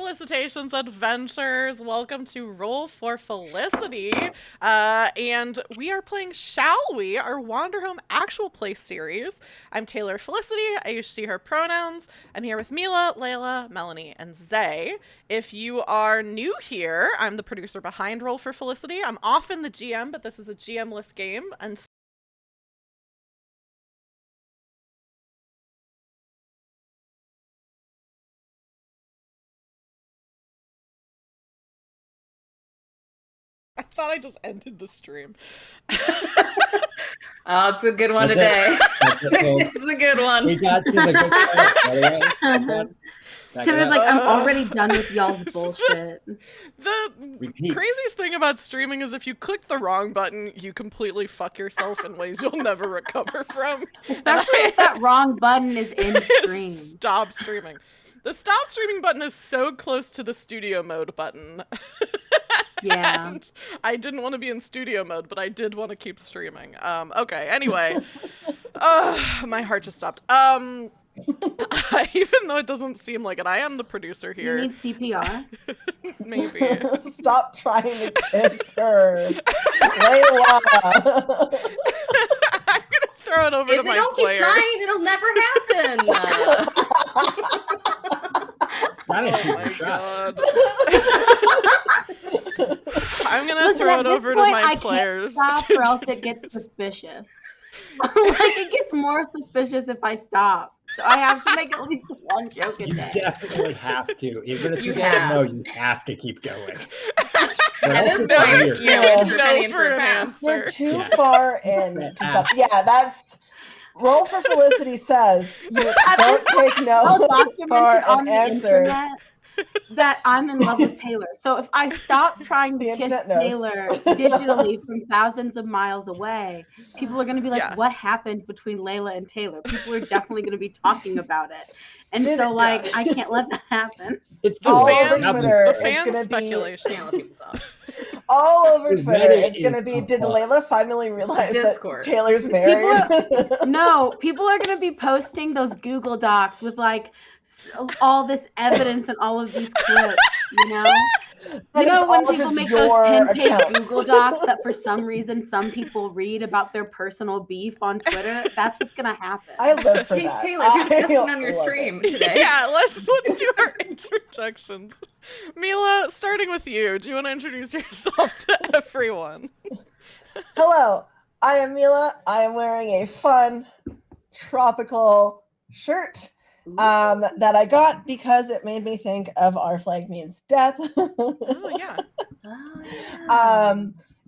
Felicitations, adventures. Welcome to Roll for Felicity. And we are playing Shall We, our Wander Home actual play series. I'm Taylor Felicity. I use she, her pronouns. I'm here with Mila, Layla, Melanie, and Zay. If you are new here, I'm the producer behind Roll for Felicity. I'm often the GM, but this is a GM-less game, and I thought I just ended the stream. Oh, it's a good one today. It's a good one. We got to the good part. Taylor's like, I'm already done with y'all's bullshit. The craziest thing about streaming is if you click the wrong button, you completely fuck yourself in ways you'll never recover from. Especially if that wrong button is in stream. Stop streaming. The stop streaming button is so close to the studio mode button. Yeah. And I didn't want to be in studio mode, but I did want to keep streaming. Okay, anyway. My heart just stopped. Even though it doesn't seem like it, I am the producer here. You need CPR? Maybe. Stop trying to kiss her. Layla. I'm gonna throw it over to my don't players. Keep trying, it'll never happen. Oh my god. I'm gonna throw it over to my players. Stop, or else it gets suspicious. Like, it gets more suspicious if I stop. So I have to make at least one joke a day. You definitely have to. Even if you don't know, you have to keep going. At this point, You're too far in to stop. Yeah, that's Roll for Felicity says you don't take no for an answer. That I'm in love with Taylor. So if I stop trying to kiss Taylor digitally from thousands of miles away, people are going to be like, what happened between Layla and Taylor? People are definitely going to be talking about it. And I can't let that happen. It's all over Twitter. The fan speculation. All over Twitter, it's going to be, did Layla finally realize that Taylor's married? People are going to be posting those Google Docs with like all this evidence and all of these clips, you know? You know when people make those 10-page Google Docs that for some reason some people read about their personal beef on Twitter? That's what's gonna happen. I live for that. Taylor, who's guesting on your stream today? Yeah, let's do our introductions. Mila, starting with you, do you want to introduce yourself to everyone? Hello, I am Mila. I am wearing a fun tropical shirt that I got because it made me think of Our Flag Means Death. Oh, yeah.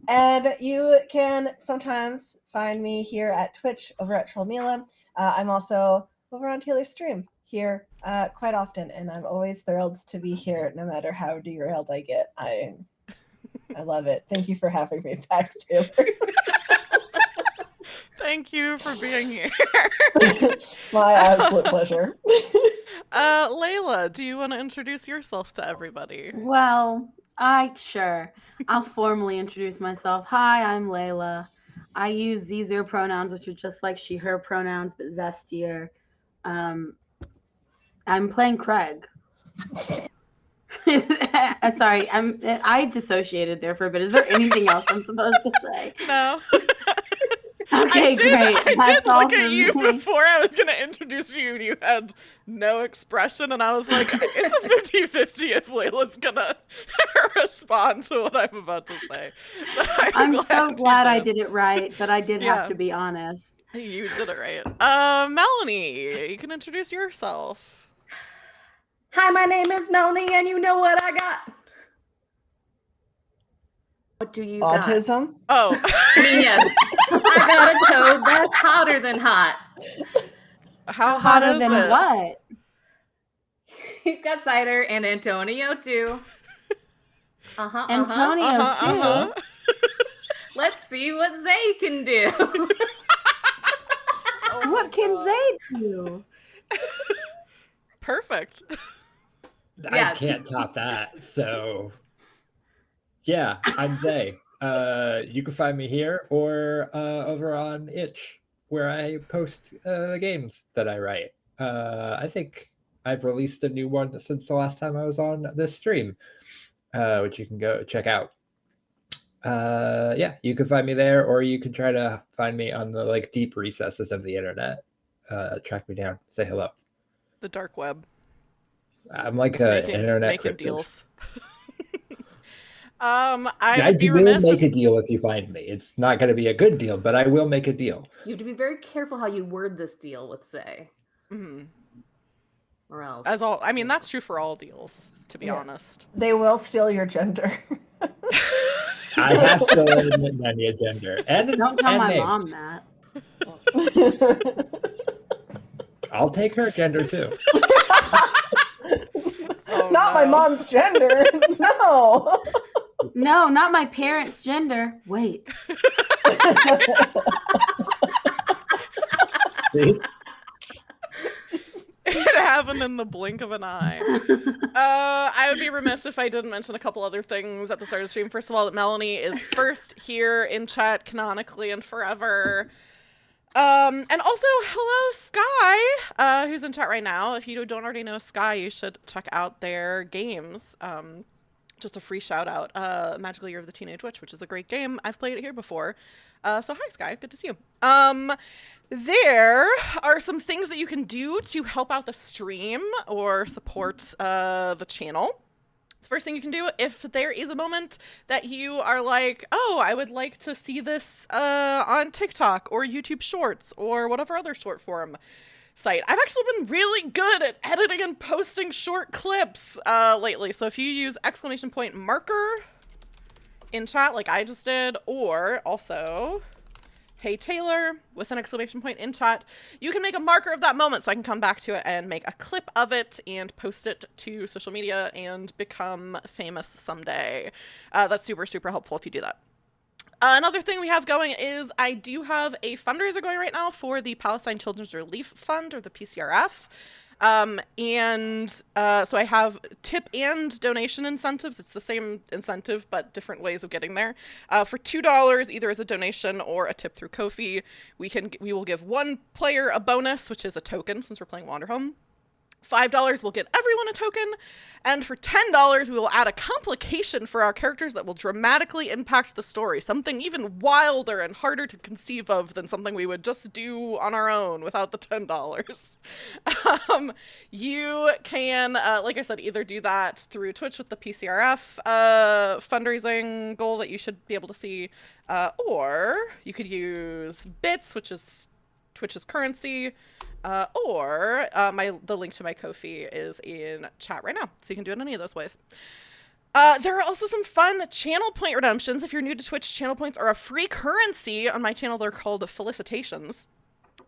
And you can sometimes find me here at Twitch over at Trollmila. I'm also over on Taylor's stream here quite often, and I'm always thrilled to be here no matter how derailed I get. I love it. Thank you for having me back, Taylor. Thank you for being here. My absolute pleasure. Layla, do you want to introduce yourself to everybody? Well, I'll formally introduce myself. Hi, I'm Layla. I use Z0 pronouns, which are just like she, her pronouns, but zestier. I'm playing Craig. Sorry, I dissociated there for a bit. Is there anything else I'm supposed to say? No. Okay, great. I did look at you before I was going to introduce you, and you had no expression, and I was like, it's a 50-50 if Layla's going to respond to what I'm about to say. So I'm so glad I did it right, but I did have to be honest. You did it right. Melanie, you can introduce yourself. Hi, my name is Melanie, and you know what I got? What do you got? Autism? Oh. I mean, yes. I got a toad that's hotter than hot. How hot is than it? What? He's got cider and Antonio too. Antonio too. Let's see what Zay can do. What can Zay do? Perfect. I can't top that. So, yeah, I'm Zay. You can find me here or over on Itch, where I post the games that I write. I think I've released a new one since the last time I was on this stream, which you can go check out. Yeah, you can find me there, or you can try to find me on the like deep recesses of the internet. Track me down, say hello. The dark web. I'm like an internet making cryptid. Deals. I will make a deal if you find me. It's not going to be a good deal, but I will make a deal. You have to be very careful how you word this deal with Zay. Mm-hmm. Or else. That's true for all deals, to be honest. They will steal your gender. I have stolen Nanya gender. Don't tell my names. mom that. I'll take her gender too. Not my mom's gender. No. No, not my parents' gender. Wait. See? It happened in the blink of an eye. I would be remiss if I didn't mention a couple other things at the start of the stream. First of all, that Melanie is first here in chat canonically and forever. And also, hello, Sky, who's in chat right now. If you don't already know Sky, you should check out their games. Just a free shout out, Magical Year of the Teenage Witch, which is a great game. I've played it here before. So hi, Sky, good to see you. There are some things that you can do to help out the stream or support the channel. The first thing you can do, if there is a moment that you are like, oh, I would like to see this on TikTok or YouTube Shorts or whatever other short form site. I've actually been really good at editing and posting short clips lately. So if you use !marker in chat like I just did, or also hey Taylor with an exclamation point in chat, you can make a marker of that moment so I can come back to it and make a clip of it and post it to social media and become famous someday. That's super, super helpful if you do that. Another thing we have going is I do have a fundraiser going right now for the Palestine Children's Relief Fund, or the PCRF. So I have tip and donation incentives. It's the same incentive, but different ways of getting there. For $2, either as a donation or a tip through Ko-fi, we will give one player a bonus, which is a token, since we're playing Wanderhome. $5 will get everyone a token, and for $10 we will add a complication for our characters that will dramatically impact the story, something even wilder and harder to conceive of than something we would just do on our own without the $10. You can, like I said, either do that through Twitch with the PCRF fundraising goal that you should be able to see, or you could use bits, which is Twitch's currency, or the link to my Ko-fi is in chat right now, so you can do it in any of those ways. There are also some fun channel point redemptions. If you're new to Twitch, channel points are a free currency. On my channel, they're called felicitations,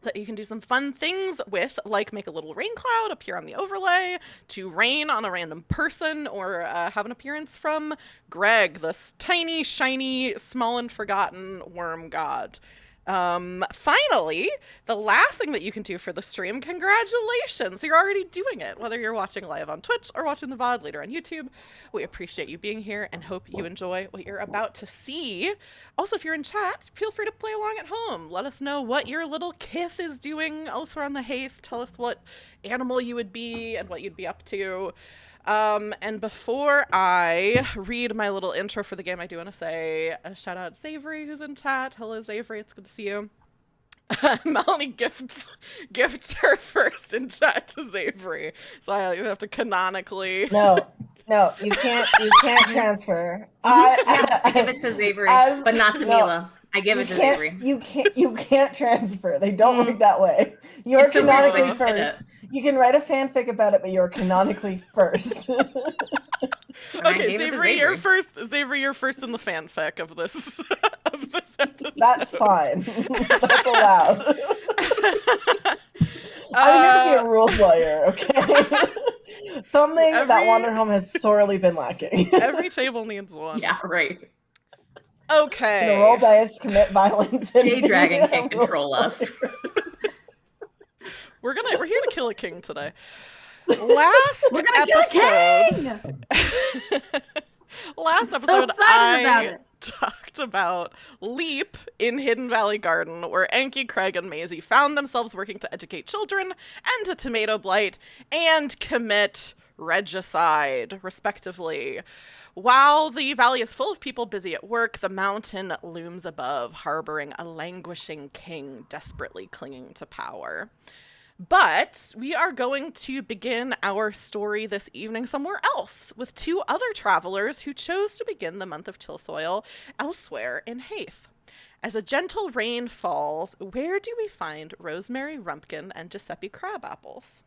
that you can do some fun things with, like make a little rain cloud appear on the overlay, to rain on a random person, or have an appearance from Greg, this tiny, shiny, small and forgotten worm god. Finally, the last thing that you can do for the stream, congratulations, you're already doing it, whether you're watching live on Twitch or watching the VOD later on YouTube. We appreciate you being here and hope you enjoy what you're about to see. Also, if you're in chat, feel free to play along at home. Let us know what your little kith is doing elsewhere on the Haith. Tell us what animal you would be and what you'd be up to. And before I read my little intro for the game, I do want to say a shout out Zavery, who's in chat. Hello, Zavery. It's good to see you. Melanie gifts her first in chat to Zavery, so I have to canonically. No, you can't transfer. I give it to Zavery, but not to Mila. I give it to Zavery. You can't transfer. They don't work that way. You're canonically first. You can write a fanfic about it, but you're canonically first. Okay, Zavery, you're first. Zavery, you're first in the fanfic of this episode. That's fine. That's allowed. I'm gonna be a rules lawyer, okay? Something that Wanderhome has sorely been lacking. Every table needs one. Yeah, right. Okay. The roll dice commit violence. J-Dragon can't control us. We're here to kill a king today. Last episode, I talked talked about Leap in Hidden Valley Garden, where Enki, Craig, and Maisie found themselves working to educate children, end a tomato blight, and commit regicide, respectively. While the valley is full of people busy at work, the mountain looms above, harboring a languishing king desperately clinging to power. But we are going to begin our story this evening somewhere else with two other travelers who chose to begin the month of Tilsoil elsewhere in Haith. As a gentle rain falls, where do we find Rosemary Rumpkin and Giuseppe Crabapples?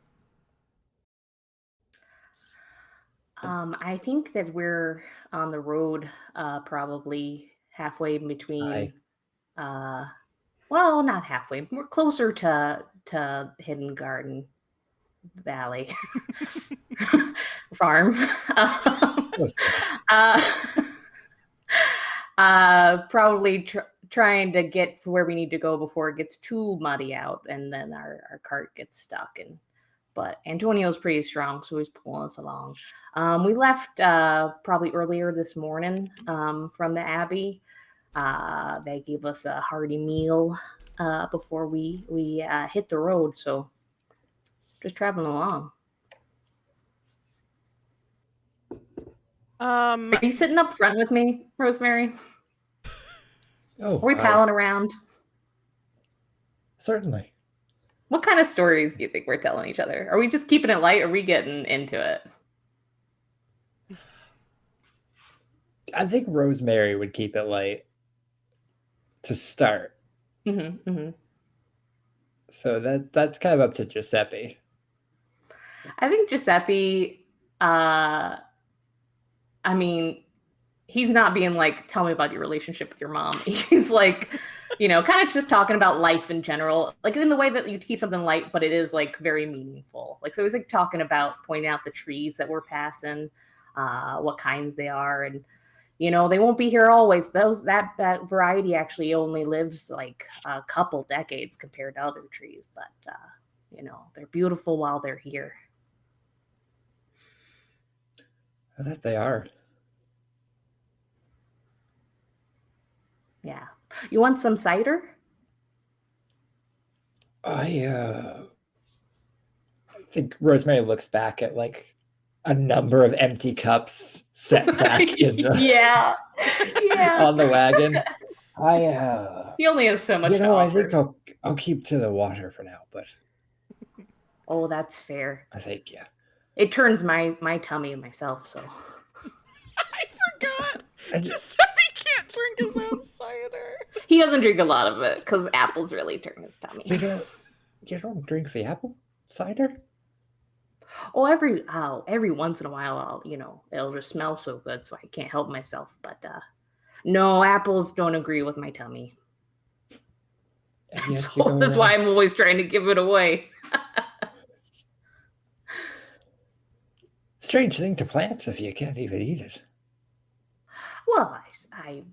I think that we're on the road, probably halfway between. Well, not halfway. We're closer to Hidden Garden Valley Farm. Probably trying to get to where we need to go before it gets too muddy out, and then our cart gets stuck. But Antonio's pretty strong, so he's pulling us along. We left probably earlier this morning from the Abbey. They gave us a hearty meal before we hit the road, so just traveling along. Are you sitting up front with me, Rosemary? Oh, are we palling around? Certainly. What kind of stories do you think we're telling each other? Are we just keeping it light, or are we getting into it? I think Rosemary would keep it light to start. Mm-hmm, mm-hmm. So that's kind of up to Giuseppe. I think Giuseppe, I mean, he's not being like, tell me about your relationship with your mom. He's like, kind of just talking about life in general, like in the way that you keep something light, but it is like very meaningful. Like, so he's like talking about pointing out the trees that we're passing, what kinds they are. And, they won't be here always. That variety actually only lives like a couple decades compared to other trees, but, they're beautiful while they're here. That they are. Yeah. You want some cider? I think Rosemary looks back at like a number of empty cups set back in the yeah on the wagon. He only has so much to I offer. think I'll keep to the water for now, but oh, that's fair. I think it turns my tummy and myself, so I forgot. Giuseppe can't drink his own cider. He doesn't drink a lot of it because apples really turn his tummy. You don't drink the apple cider? Oh, every once in a while, it'll just smell so good, so I can't help myself. But no, apples don't agree with my tummy. That's why I'm always trying to give it away. Strange thing to plant if you can't even eat it. Well, I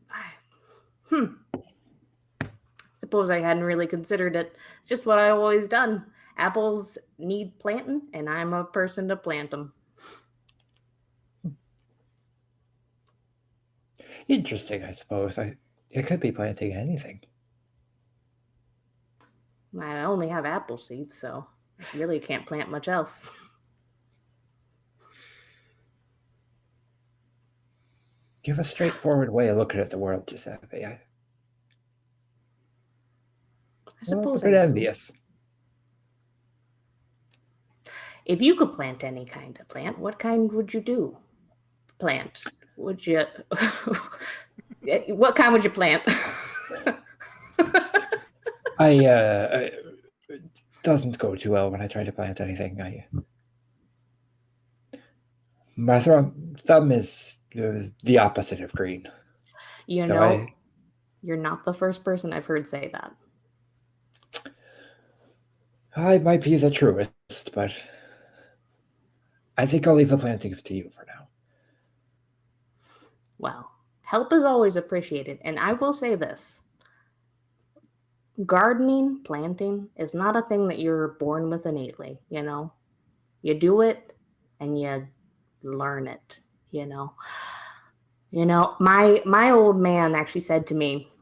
suppose I hadn't really considered it. It's just what I've always done. Apples need planting, and I'm a person to plant them. Interesting, I suppose. It could be planting anything. I only have apple seeds, so I really can't plant much else. You have a straightforward way of looking at the world, Giuseppe. I suppose I'm a bit envious. If you could plant any kind of plant, what kind would you do? Plant? Would you? What kind would you plant? It doesn't go too well when I try to plant anything. My thumb is the opposite of green. You're not the first person I've heard say that. I might be the truest, but I think I'll leave the planting to you for now. Well, help is always appreciated, and I will say this. Gardening, planting is not a thing that you're born with innately, You do it and you learn it, You know, my old man actually said to me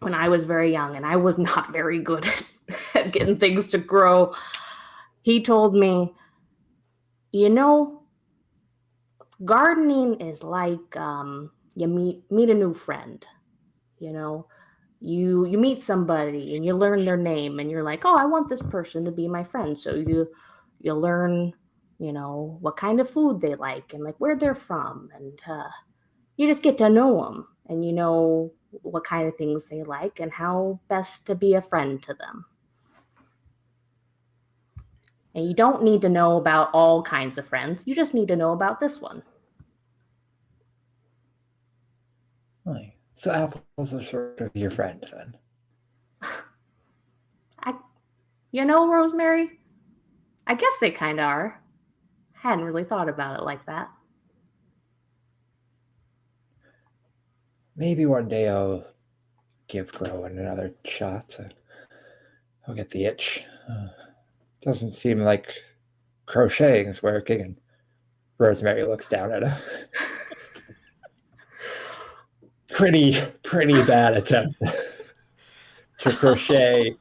when I was very young, and I was not very good at getting things to grow. He told me, you know, gardening is like you meet a new friend. You know, you meet somebody and you learn their name, and you're like, oh, I want this person to be my friend. So you learn, you know, what kind of food they like and like where they're from, and you just get to know them, and you know what kind of things they like and how best to be a friend to them. And you don't need to know about all kinds of friends. You just need to know about this one. Right. So apples are sort of your friend then. You know, Rosemary, I guess they kind of are. Hadn't really thought about it like that. Maybe one day I'll give growing another shot. I'll get the itch. Doesn't seem like crocheting's working. And Rosemary looks down at a pretty bad attempt to crochet.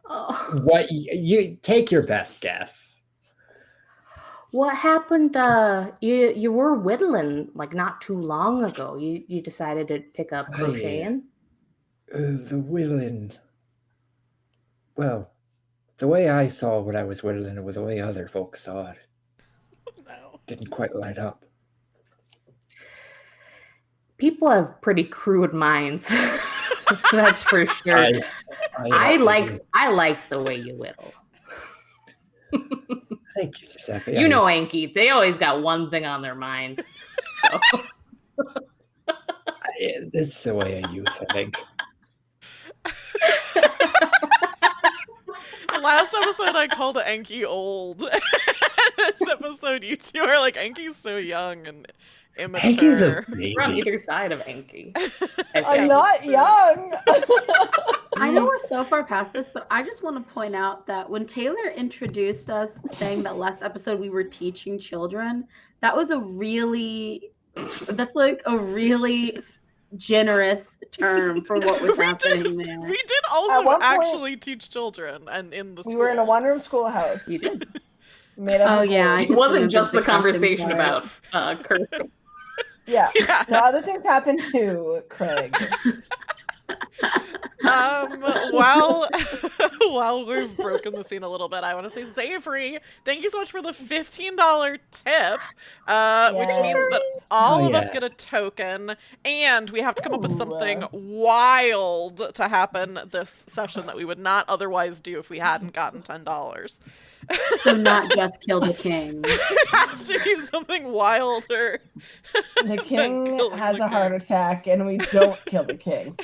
Oh. What you take your best guess. What happened? You were whittling like not too long ago. You decided to pick up crocheting. The whittling. Well, the way I saw what I was whittling with the way other folks saw it No. didn't quite line up. People have pretty crude minds. That's for sure. I liked the way you whittle. Thank you, Giuseppe. You know, Anki, they always got one thing on their mind. So it's the way I use, I think. Last episode, I called Enki old. This episode, you two are like, Enki's so young and immature. Enki's a baby. We're on either side of Enki. I'm not young. I know we're so far past this, but I just want to point out that when Taylor introduced us saying that last episode we were teaching children, that's like a really generous term for what was happening there. We did also actually teach children, and in the school. We were in a one-room schoolhouse. You did. It wasn't just the conversation about Kurt. Yeah. No, other things happened too, Craig. While we've broken the scene a little bit, I want to say, Zavery, thank you so much for the $15 tip, which means that all of us get a token, and we have to come up with something wild to happen this session that we would not otherwise do if we hadn't gotten $10. So not just kill the king. It has to be something wilder. The king has a heart attack, and we don't kill the king.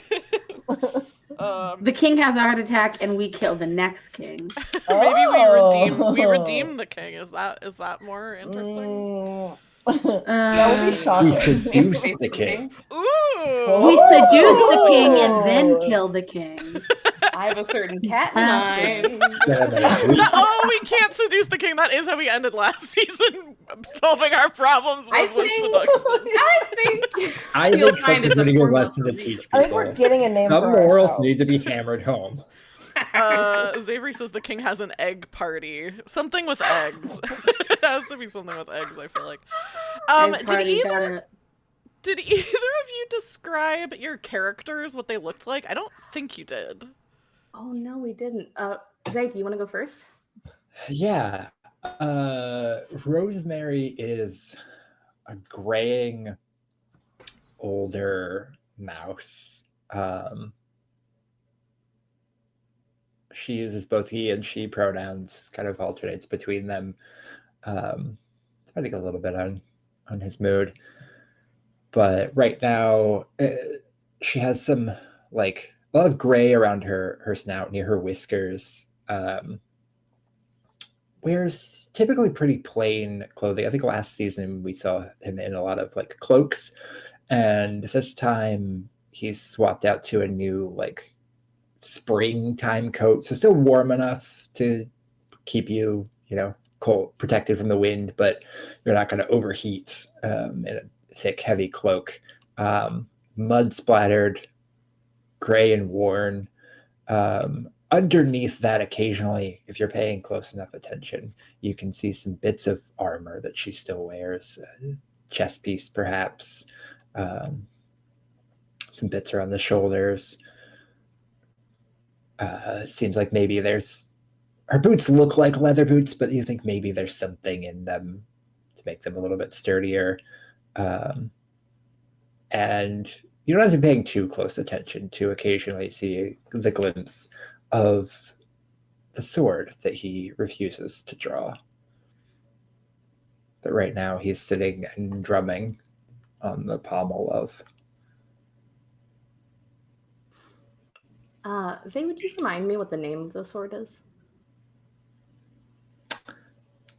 The king has a heart attack, and we kill the next king. Maybe we redeem the king. Is that more interesting? That would be shocking. We seduce the king. Ooh! We seduce the king and then kill the king. I have a certain cat in mind. Oh, we can't seduce the king. That is how we ended last season. Solving our problems with seduction. I think that's a pretty good lesson to teach people. I think we're getting a name Some for morals ourselves. need to be hammered home. Xavier says the king has an egg party. Something with eggs. It has to be something with eggs, I feel like. Did either of you describe your characters, what they looked like? I don't think you did. Oh, no, we didn't. Zay, do you want to go first? Yeah. Rosemary is a graying, older mouse. She uses both he and she pronouns, kind of alternates between them. Depending a little bit on his mood. But right now, she has some, like, a lot of gray around her snout, near her whiskers. Wears typically pretty plain clothing. I think last season we saw him in a lot of, like, cloaks. And this time he's swapped out to a new, like, springtime coat. So still warm enough to keep you, cold, protected from the wind, but you're not going to overheat in a thick, heavy cloak, mud splattered, gray and worn. Underneath that, occasionally, if you're paying close enough attention, you can see some bits of armor that she still wears, chest piece perhaps, some bits around the shoulders. It seems like maybe her boots look like leather boots, but you think maybe there's something in them to make them a little bit sturdier. And you don't have to be paying too close attention to occasionally see the glimpse of the sword that he refuses to draw. But right now he's sitting and drumming on the pommel of. Zay, would you remind me what the name of the sword is?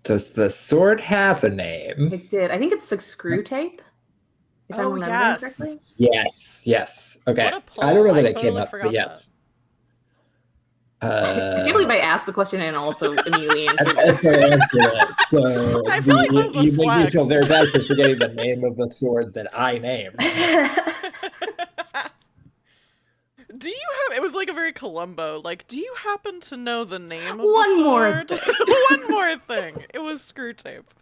Does the sword have a name? It did. I think it's like screw tape. If I'm remembering correctly. Yes. Okay. What a pull. I don't know that I it came totally up, forgot but yes. I can't believe I asked the question and also immediately answered I it. also answered it. So I feel like that was a you make me flex. feel very bad for forgetting the name of the sword that I named. Do you have? It was like a very Columbo. Like, do you happen to know the name of One the more sword? thing. One more thing. It was screw tape.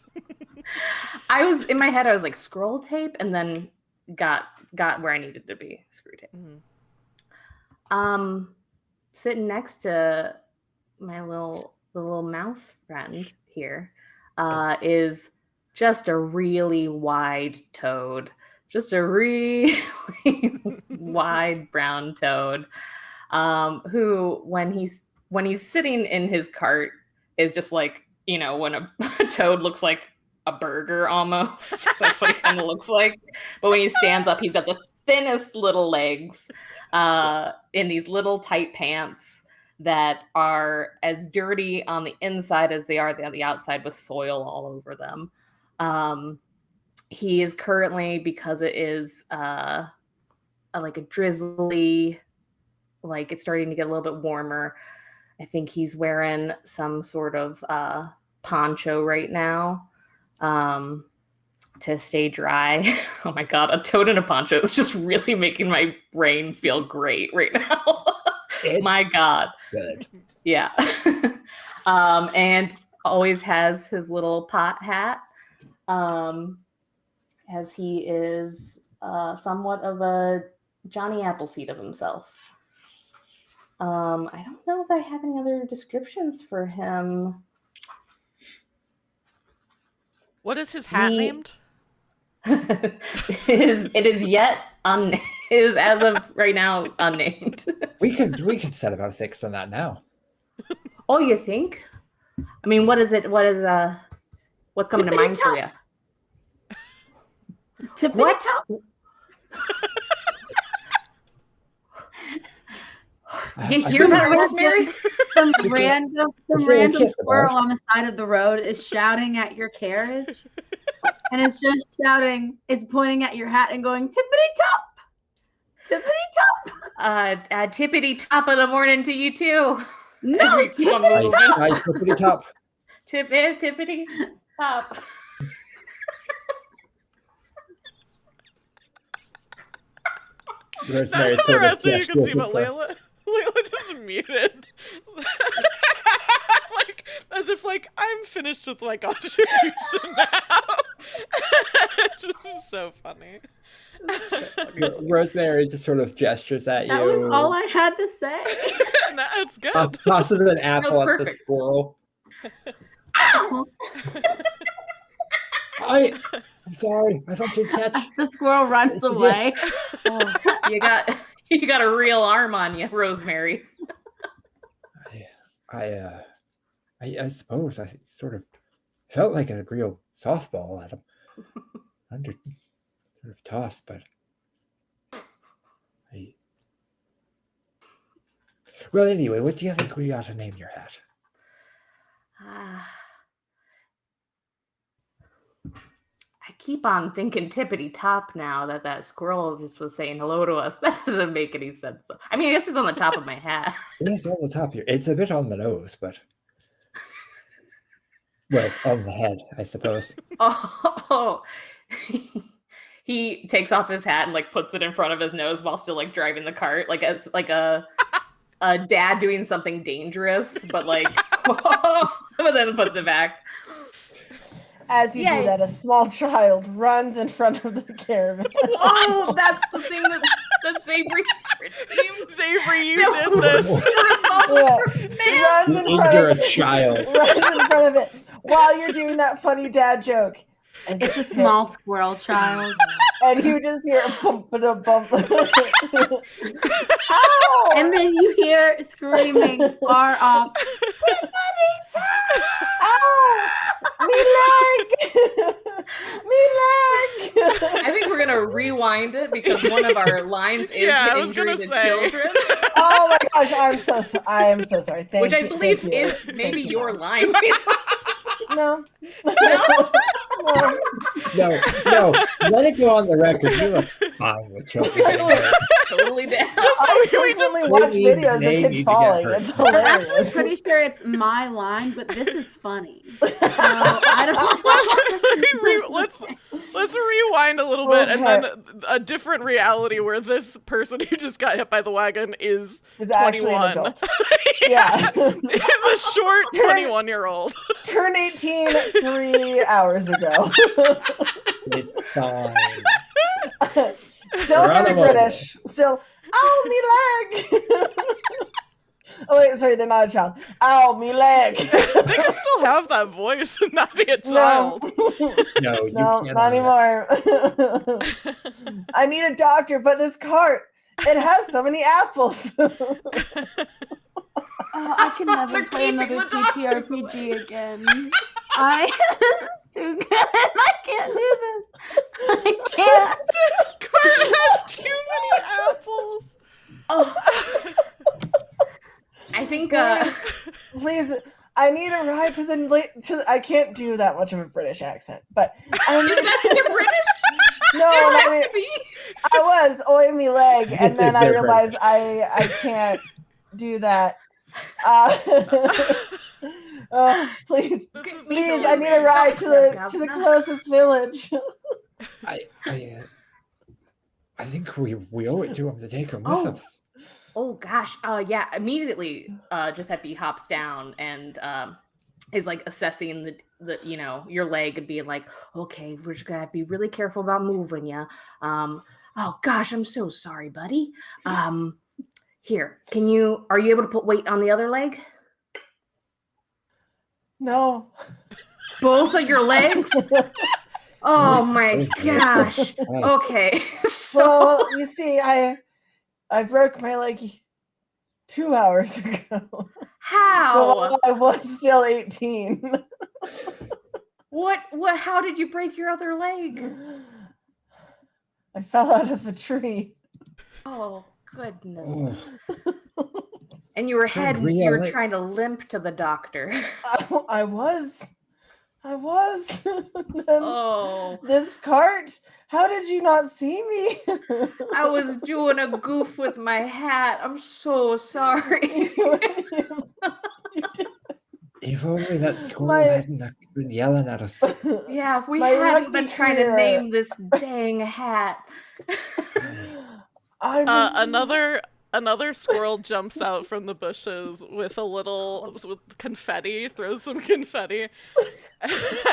I was in my head. I was like scroll tape, and then got where I needed to be. Screw tape. Mm-hmm. Sitting next to my little mouse friend here is just a really wide toad. Just a really wide brown toad, who when he's sitting in his cart is just like, you know, when a toad looks like a burger almost. That's what he kind of looks like. But when he stands up, he's got the thinnest little legs in these little tight pants that are as dirty on the inside as they are on the outside, with soil all over them. He is currently, because it is like a drizzly, like it's starting to get a little bit warmer, I think he's wearing some sort of poncho right now to stay dry. Oh my god, a toad in a poncho is just really making my brain feel great right now. My god. Good. Yeah. And always has his little pot hat, as he is somewhat of a Johnny Appleseed of himself. I don't know if I have any other descriptions for him. What is his hat named? It is as of right now unnamed. We could set about a fix on that now. Oh, you think? I mean, what is it? What's coming to mind for you? What? You hear that, Rosemary? Some random squirrel on the side of the road is shouting at your carriage, and it's just shouting, it's pointing at your hat and going, tippity top, tippity top. Tippity top of the morning to you too. No, tippity top. Hi, tippity top. Tippity top. Rosemary None of the sort rest of you gestures can see, with but the- Layla just muted. Like, as if, like, I'm finished with my contribution now. It's just so funny. Rosemary just sort of gestures at that you. was all I had to say. No, it's good. Tosses an apple at the perfect. squirrel. Ow! I'm sorry. I thought you'd catch. The squirrel runs It's a away. gift. Oh, you got a real arm on you, Rosemary. I suppose I sort of felt like a real softball at him. Under sort of tossed, but well, anyway, what do you think we ought to name your hat? I keep on thinking tippity top now that squirrel just was saying hello to us. That doesn't make any sense. I mean, I guess it's on the top of my hat. It is on the top here. It's a bit on the nose, but well, on the head, I suppose. Oh, he takes off his hat and like puts it in front of his nose while still like driving the cart, like it's like a dad doing something dangerous, but like, but then puts it back. As you do that, a small child runs in front of the caravan. Oh, that's the thing that Savory redeemed. Savory, you did this. Runs in front You're of a child. Runs in front of it while you're doing that funny dad joke. And it's a small squirrel child. And you just hear a bump and a bump. Ow! And then you hear screaming far off. Ow! Me leg! Me leg! I think we're gonna rewind it because one of our lines is injury to children. Oh my gosh, I am so sorry. Thank Which you. I believe Thank you. is maybe your line. No. No. Let it go on the record. You look fine with children. Totally down. I frequently watch videos of kids falling. It's I'm hilarious. actually pretty sure it's my line, but this is funny. So I don't know. Let's rewind a little bit, and then a different reality where this person who just got hit by the wagon is actually an 21. adult. Yeah. Is a short 21-year-old. Turned 18 3 hours ago. It's fine. Still very British. Still, ow, me leg. Oh wait, sorry, they're not a child. Ow, me leg. They can still have that voice and not be a child. No, not anymore. I need a doctor, but this cart, it has so many apples. I can never play another TTRPG again. It's too good. I can't do this. I can't. This cart has too many apples. Oh. I think please, I need a ride to the I can't do that much of a British accent, but I need you're British? No, I was oi me leg, and then I realized I can't do that. Please, I need a ride to the closest village. I think we owe it to him to take him with us. Oh gosh. Yeah, immediately Giuseppe hops down and is like assessing the your leg and being like, okay, we're just gonna be really careful about moving you. Oh gosh, I'm so sorry, buddy. Here, are you able to put weight on the other leg? No. Both of your legs? Oh my gosh. Okay. Well, you see, I broke my leg 2 hours ago. How? So I was still 18. What how did you break your other leg? I fell out of a tree. Oh goodness. And you were trying to limp to the doctor. I was. Oh. This cart. How did you not see me? I was doing a goof with my hat. I'm so sorry. If only that squirrel hadn't been yelling at us. Yeah, if we hadn't been trying to name this dang hat. Another squirrel jumps out from the bushes with confetti, throws some confetti,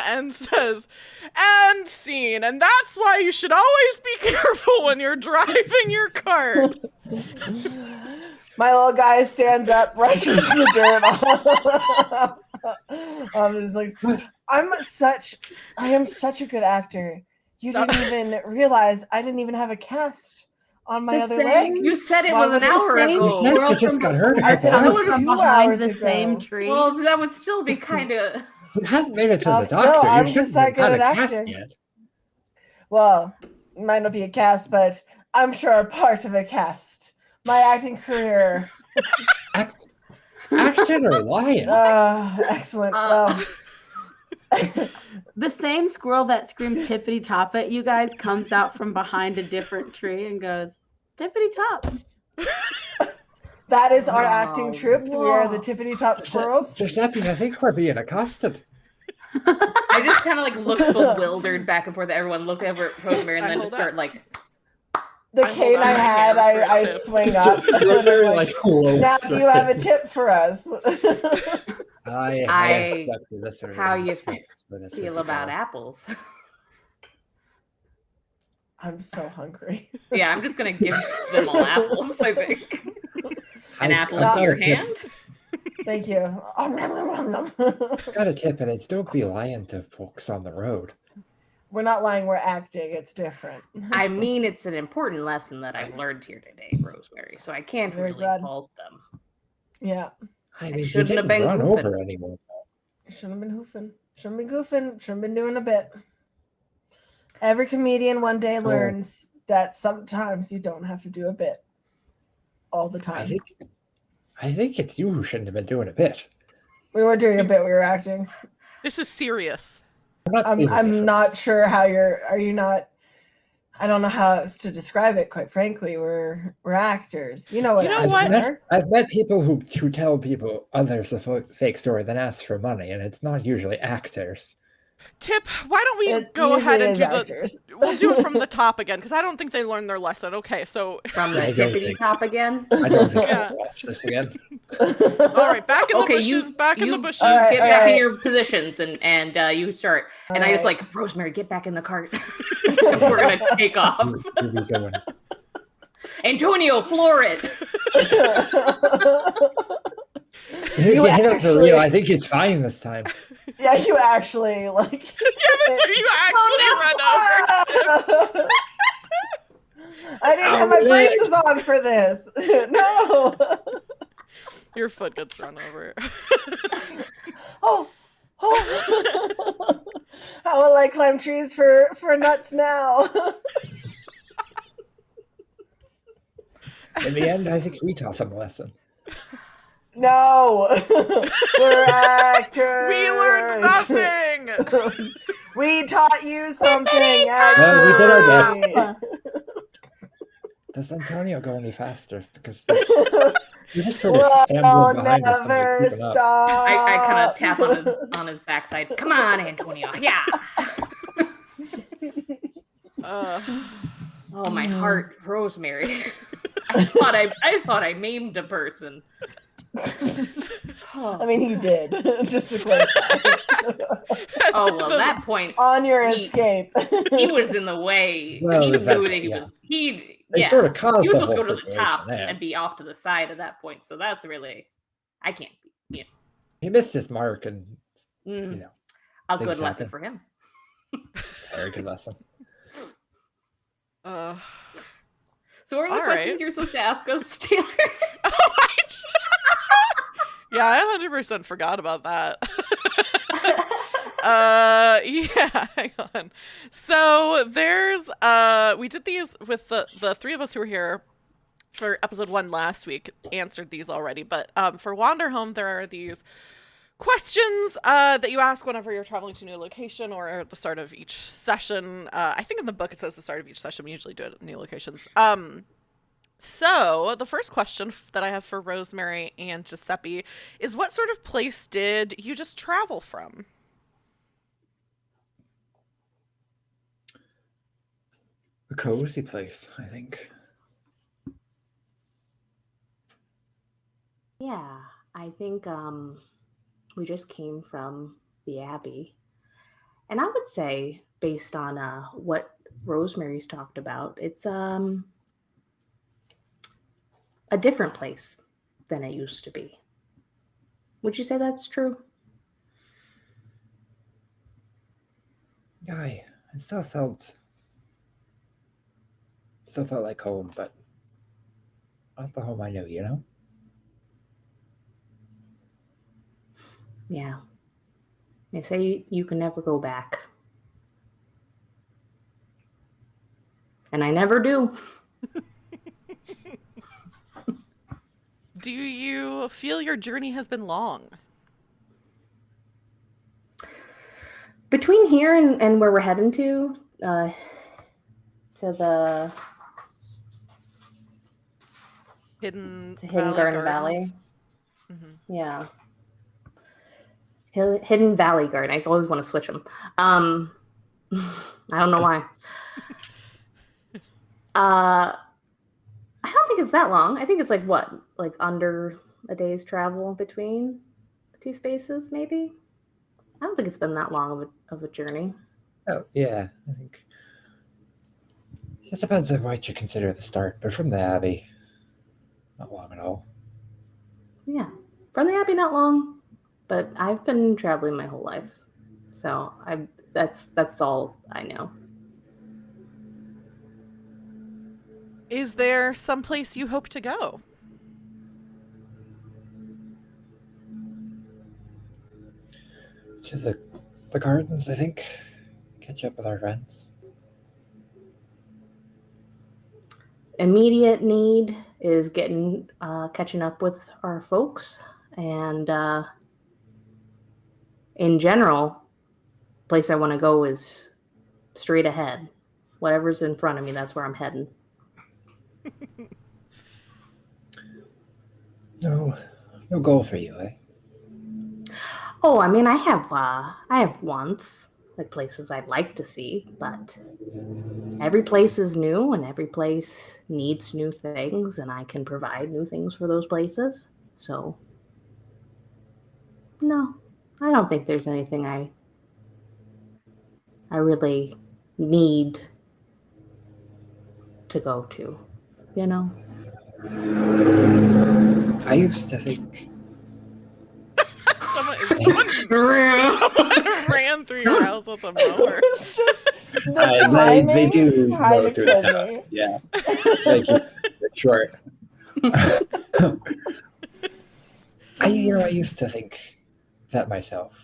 and says, "And scene, and that's why you should always be careful when you're driving your cart." My little guy stands up, brushes the dirt off. Just like, I am such a good actor. You didn't even realize I didn't even have a cast on my other leg. You said it was an hour ago. You just got hurt. I said I was from 2 behind hours the ago. same tree. Well, that would still be kind of. You hadn't made it to the Still, doctor. I'm You just shouldn't that have good had at a cast acting. yet. Well, it might not be a cast, but I'm sure a part of a cast. My acting career. Action or lying? Excellent. The same squirrel that screams tippity top at you guys comes out from behind a different tree and goes, tippity top. That is our acting troupe. We are the tippity top squirrels. Giuseppe, I think we're being accosted. I just kind of like look bewildered back and forth at everyone, look over at Rosemary, and then just start like. The I hold cane out I my had, hand for a I tip. swing up. and Rosemary, I'm like, whoa, now do you have a tip for us? I had I- expected this already. How you Swift, but this feel would about go. apples? I'm so hungry. Yeah, I'm just gonna give them all apples, I think. An apple I've into got your a tip. hand? Thank you. I've got a tip, and it's don't be lying to folks on the road. We're not lying, we're acting. It's different. I mean, it's an important lesson that I've learned here today, Rosemary, so I can't Very really good. fault them. Yeah. I mean, shouldn't you have didn't been run goofing. over anyone. Shouldn't have been hoofing. Shouldn't have been goofing. Shouldn't have been doing a bit. Every comedian one day learns that sometimes you don't have to do a bit all the time. I think it's you who shouldn't have been doing a bit. We were doing a bit. We were acting. This is serious. I'm not sure how are you not? I don't know how else to describe it. Quite frankly, we're actors. You know what? You know actors what? are. I've met people who tell people others a fake story, then ask for money, and it's not usually actors. Tip, why don't we It go ahead usually and is do actors. we'll do it from the top again, because I don't think they learned their lesson. Okay, so From the I don't tippity think- top again? I don't think Yeah. I'll watch this again. all right, back in the Okay, bushes, back in the bushes. All right, get all back in right. your positions and you start. All And I just right. like, Rosemary, get back in the cart. And we're gonna take off. Where we going? Antonio, floor it. If you hit it for real, I think it's fine this time. Yeah, you actually like. You actually run over. I didn't have my braces on for this. No. Your foot gets run over. Oh. How will I climb trees for nuts now? In the end, I think we taught them a lesson. No. We're actors. We learned nothing. We taught you something, Well, we did our actually. best. Does Antonio go any faster? Because you're just sort of We'll ambling behind us. never And keeping up. stop. I kind of tap on his backside. Come on, Antonio. Yeah. Oh, my heart, Rosemary. I thought I maimed a person. I mean, he did. Just to clarify. Oh well, that point On your escape. he was in the way. Well, he knew exactly, that he yeah. was. He They yeah. sort of caused He was the supposed to whole go to the top situation, yeah. and be off to the side at that point. So that's really, I can't. He missed his mark, and Mm, you know, a things good lesson happen. for him. very good lesson. So what are the all questions right. you're supposed to ask us, Taylor? Yeah, I 100% forgot about that. Yeah, hang on. So there's we did these with the three of us who were here for episode 1 last week, answered these already, but for Wander Home there are these questions that you ask whenever you're traveling to a new location or at the start of each session. I think in the book it says the start of each session. We usually do it at new locations. So the first question that I have for Rosemary and Giuseppe is, what sort of place did you just travel from? A cozy place, I think. Yeah, I think we just came from the Abbey. And I would say, based on what Rosemary's talked about, it's a different place than it used to be. Would you say that's true? Yeah, I still felt like home, but not the home I know, you know? Yeah. They say you can never go back. And I never do. Do you feel your journey has been long? Between here and where we're heading to the Hidden Garden Valley. Gardens? Mhm. Yeah. Hidden Valley Guard. I always want to switch them. I don't know why. I don't think it's that long. I think it's like under a day's travel between the two spaces, maybe. I don't think it's been that long of a journey. Oh, yeah. I think it depends on what you consider the start, but from the Abbey, not long at all. Yeah. From the Abbey, not long, but I've been traveling my whole life. So that's all I know. Is there someplace you hope to go? To the gardens, I think. Catch up with our friends. Immediate need is catching up with our folks, and in general, place I want to go is straight ahead. Whatever's in front of me, that's where I'm heading. No goal for you, eh? Oh, I mean, I have wants, like places I'd like to see, but every place is new and every place needs new things, and I can provide new things for those places. So, no, I don't think there's anything I really need to go to, you know? I used to think... Someone ran through your house with a mower. It was just the timing they do kind mow of through the killed house. me. Yeah. Thank you. Short. I used to think that myself.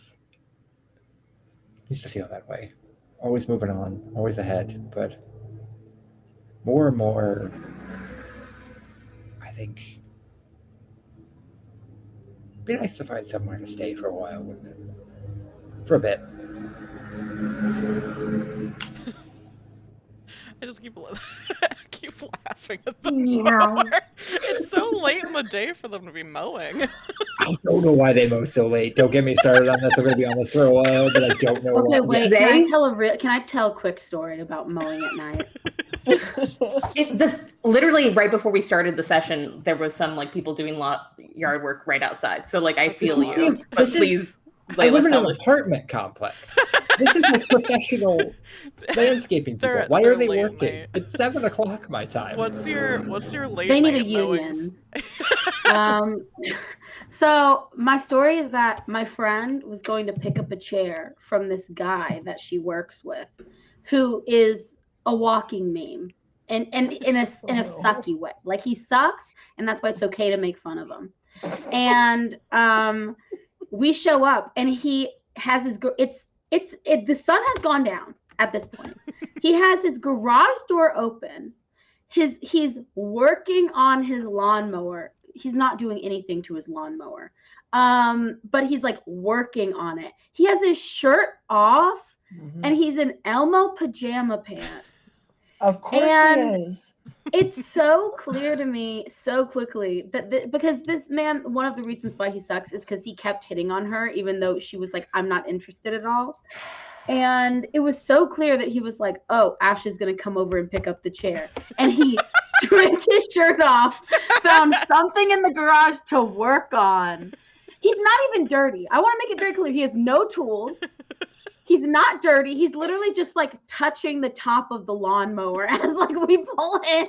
Used to feel that way. Always moving on, always ahead, but more and more, I think it'd be nice to find somewhere to stay for a while, wouldn't it? For a bit. I just keep laughing at the mower. It's so late in the day for them to be mowing. I don't know why they mow so late. Don't get me started on this. I'm going to be on this for a while, but I don't know why. Okay, wait. Yeah. Can I tell a quick story about mowing at night? Literally right before we started the session, there was some like people doing yard work right outside. So like I feel you. But please, I live in an apartment complex. This is like professional landscaping people. Why are they working? It's 7 o'clock my time. What's your late They need night a union. mowings? So my story is that my friend was going to pick up a chair from this guy that she works with, who is a walking meme, and in a sucky way. Like he sucks, and that's why it's okay to make fun of him. And we show up, and he has his the sun has gone down at this point. He has his garage door open. He's working on his lawnmower. He's not doing anything to his lawnmower. But he's like working on it. He has his shirt off, and he's in Elmo pajama pants. Of course he is. It's so clear to me so quickly that because this man, one of the reasons why he sucks is because he kept hitting on her, even though she was like, I'm not interested at all. And it was so clear that he was like, oh, Ash is going to come over and pick up the chair. And he stripped his shirt off, found something in the garage to work on. He's not even dirty. I want to make it very clear. He has no tools. He's not dirty. He's literally just like touching the top of the lawnmower as like we pull in.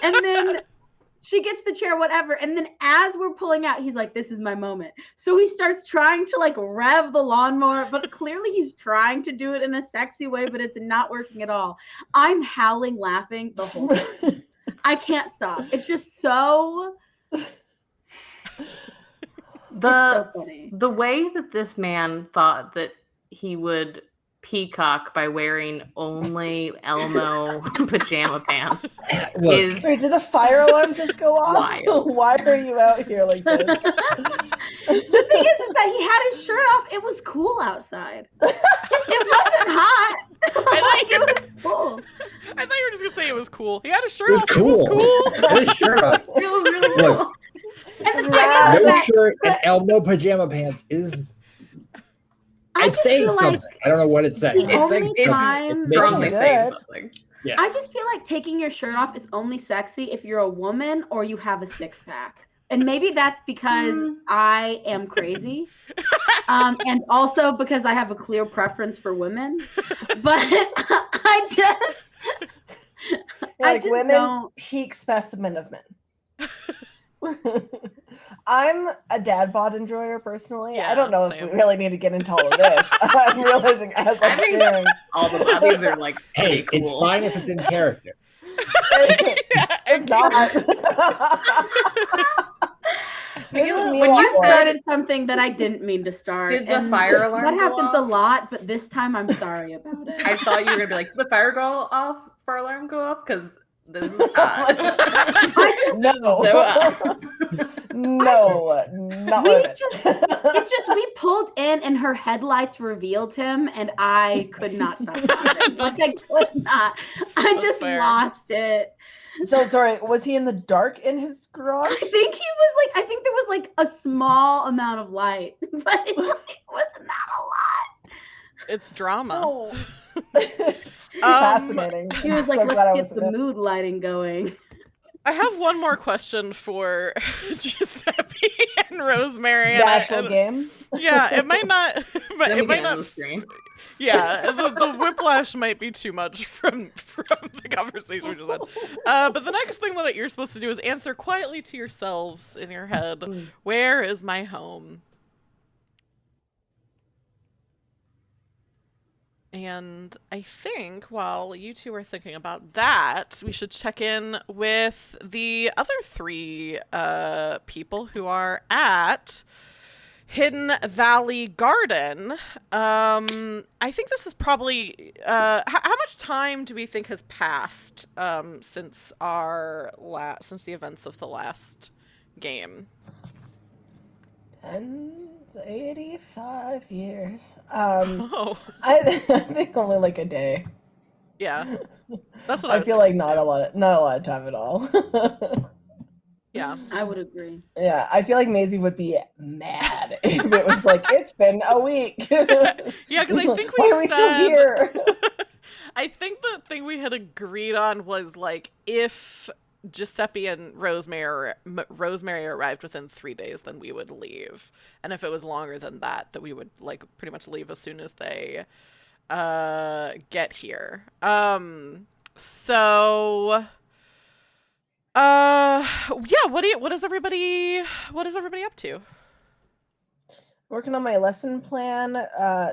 And then she gets the chair, whatever. And then as we're pulling out, he's like, this is my moment. So he starts trying to like rev the lawnmower, but clearly he's trying to do it in a sexy way, but it's not working at all. I'm howling, laughing the whole time. I can't stop. It's just so... so funny. The way that this man thought that he would peacock by wearing only Elmo pajama pants is Wait, did the fire alarm just go off? Why are you out here like this? The thing is that he had his shirt off. It was cool outside. It wasn't hot. It was cool. I thought you were just gonna say it was cool. He had his shirt It was off. cool. It was cool. His shirt off. it was really cool. And then Yeah, no that- shirt and Elmo pajama pants is. I It's just saying feel something. like I don't know what it's saying. the It's saying only something. time- It's Strongly making saying good. something. Yeah. I just feel like taking your shirt off is only sexy if you're a woman or you have a six pack. And maybe that's because I am crazy. And also because I have a clear preference for women. But I just You're like just women, don't. peak specimen of men. I'm a dad bod enjoyer personally. I don't Yeah, know if same. we really need to get into all of this. I'm realizing as I I'm think sharing. all the bodies are like pretty Hey, it's cool. fine if it's in character. It's not. This is me When you awkward. Started something that I didn't mean to start. Did the and fire alarm That go happens a off? lot, but this time I'm sorry about it. I thought you were gonna be like, did the fire alarm go off? Because this is hot. No. So hot. No, not one of it. It's just we pulled in and her headlights revealed him, and I could not stop laughing. Like I could not. I just fair. lost it. So sorry, was he in the dark in his garage? I think there was like a small amount of light, but it was not a lot. It's drama. No. It's fascinating. He was I'm like, so glad I let's get wasn't the mood lighting going. I have one more question for Giuseppe and Rosemary. the And actual game. Yeah, it might not. But Then it we might get into not. the screen. Yeah, the whiplash might be too much from the conversation we just had. But the next thing that you're supposed to do is answer quietly to yourselves in your head. Where is my home? And I think while you two are thinking about that, we should check in with the other three people who are at Hidden Valley Garden. I think this is probably how much time do we think has passed since since the events of the last game? 85 years. Oh, I think only like a day. yeah, that's what I was feel like thinking, not too. a lot of time at all. Yeah, I would agree. Yeah, I feel like Maisie would be mad if it was like it's been a week. yeah, because I think Why are we still here? I think the thing we had agreed on was like if Giuseppe and Rosemary arrived within 3 days, then we would leave, and if it was longer than that, that we would like pretty much leave as soon as they get here. So yeah, what is everybody up to? Working on my lesson plan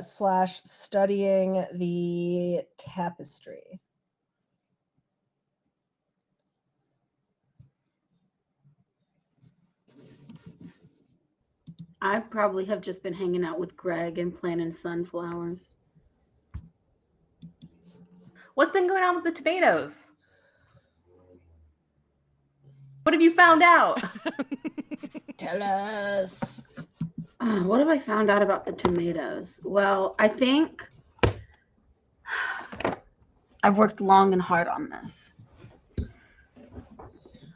/ studying the tapestry. I probably have just been hanging out with Greg and planting sunflowers. What's been going on with the tomatoes? What have you found out? Tell us. What have I found out about the tomatoes? Well, I think I've worked long and hard on this.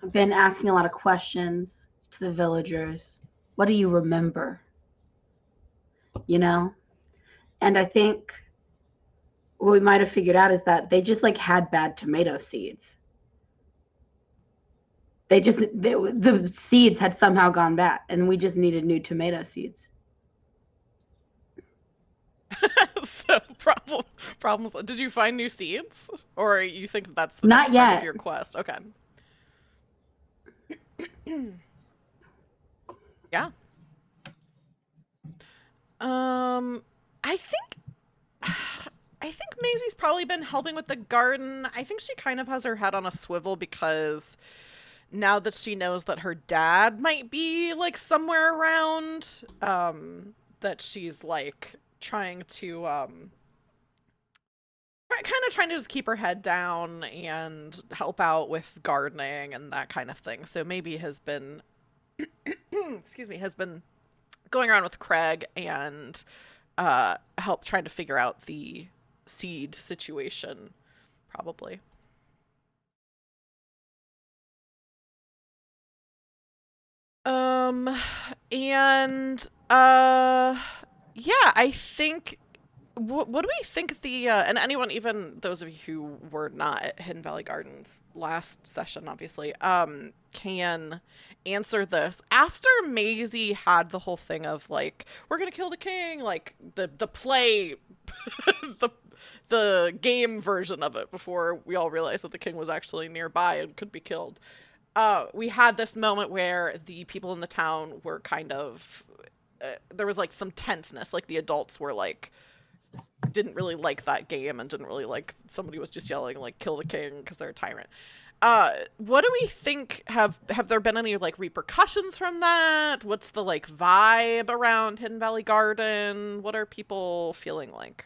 I've been asking a lot of questions to the villagers. What do you remember? You know? And I think what we might have figured out is that they just like had bad tomato seeds. The seeds had somehow gone bad, and we just needed new tomato seeds. So problems. Did you find new seeds, or you think that's the Not next part yet. of your quest? Okay. Yeah. I think Maisie's probably been helping with the garden. I think she kind of has her head on a swivel because now that she knows that her dad might be like somewhere around, that she's like trying to kind of trying to just keep her head down and help out with gardening and that kind of thing. So maybe has been excuse me, has been going around with Craig and help trying to figure out the seed situation, probably. And yeah, I think what do we think and anyone, even those of you who were not at Hidden Valley Gardens last session, obviously, can answer this. After Maisie had the whole thing of like, we're gonna kill the king, like the play the game version of it, before we all realized that the king was actually nearby and could be killed. We had this moment where the people in the town were kind of there was like some tenseness, like the adults were like didn't really like that game and didn't really like somebody was just yelling like kill the king because they're a tyrant. What do we think, have there been any like repercussions from that? What's the like vibe around Hidden Valley Garden? What are people feeling like?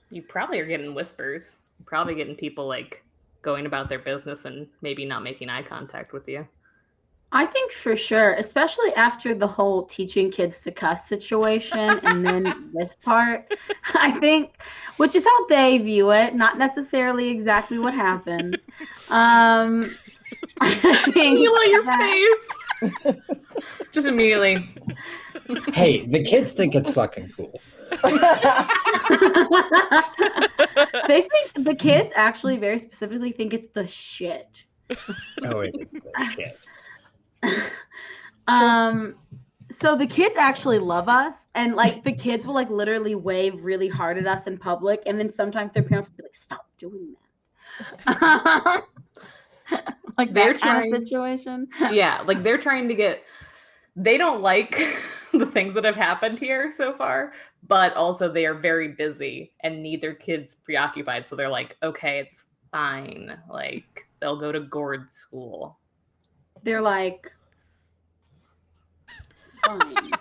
You probably are getting whispers. You're probably getting people like going about their business and maybe not making eye contact with you. I think for sure, especially after the whole teaching kids to cuss situation and then this part, I think, which is how they view it, not necessarily exactly what happened. I think Mila, your face. Just immediately. Hey, the kids think it's fucking cool. They think, the kids actually very specifically think it's the shit. Oh, it is the shit. So the kids actually love us, and like the kids will like literally wave really hard at us in public, and then sometimes their parents will be like, stop doing that. Like They're that kind trying- of situation. Yeah, like they're trying to get, they don't like the things that have happened here so far, but also they are very busy and need their kids preoccupied, so they're like, okay, it's fine, like they'll go to Gord school. They're like, fine.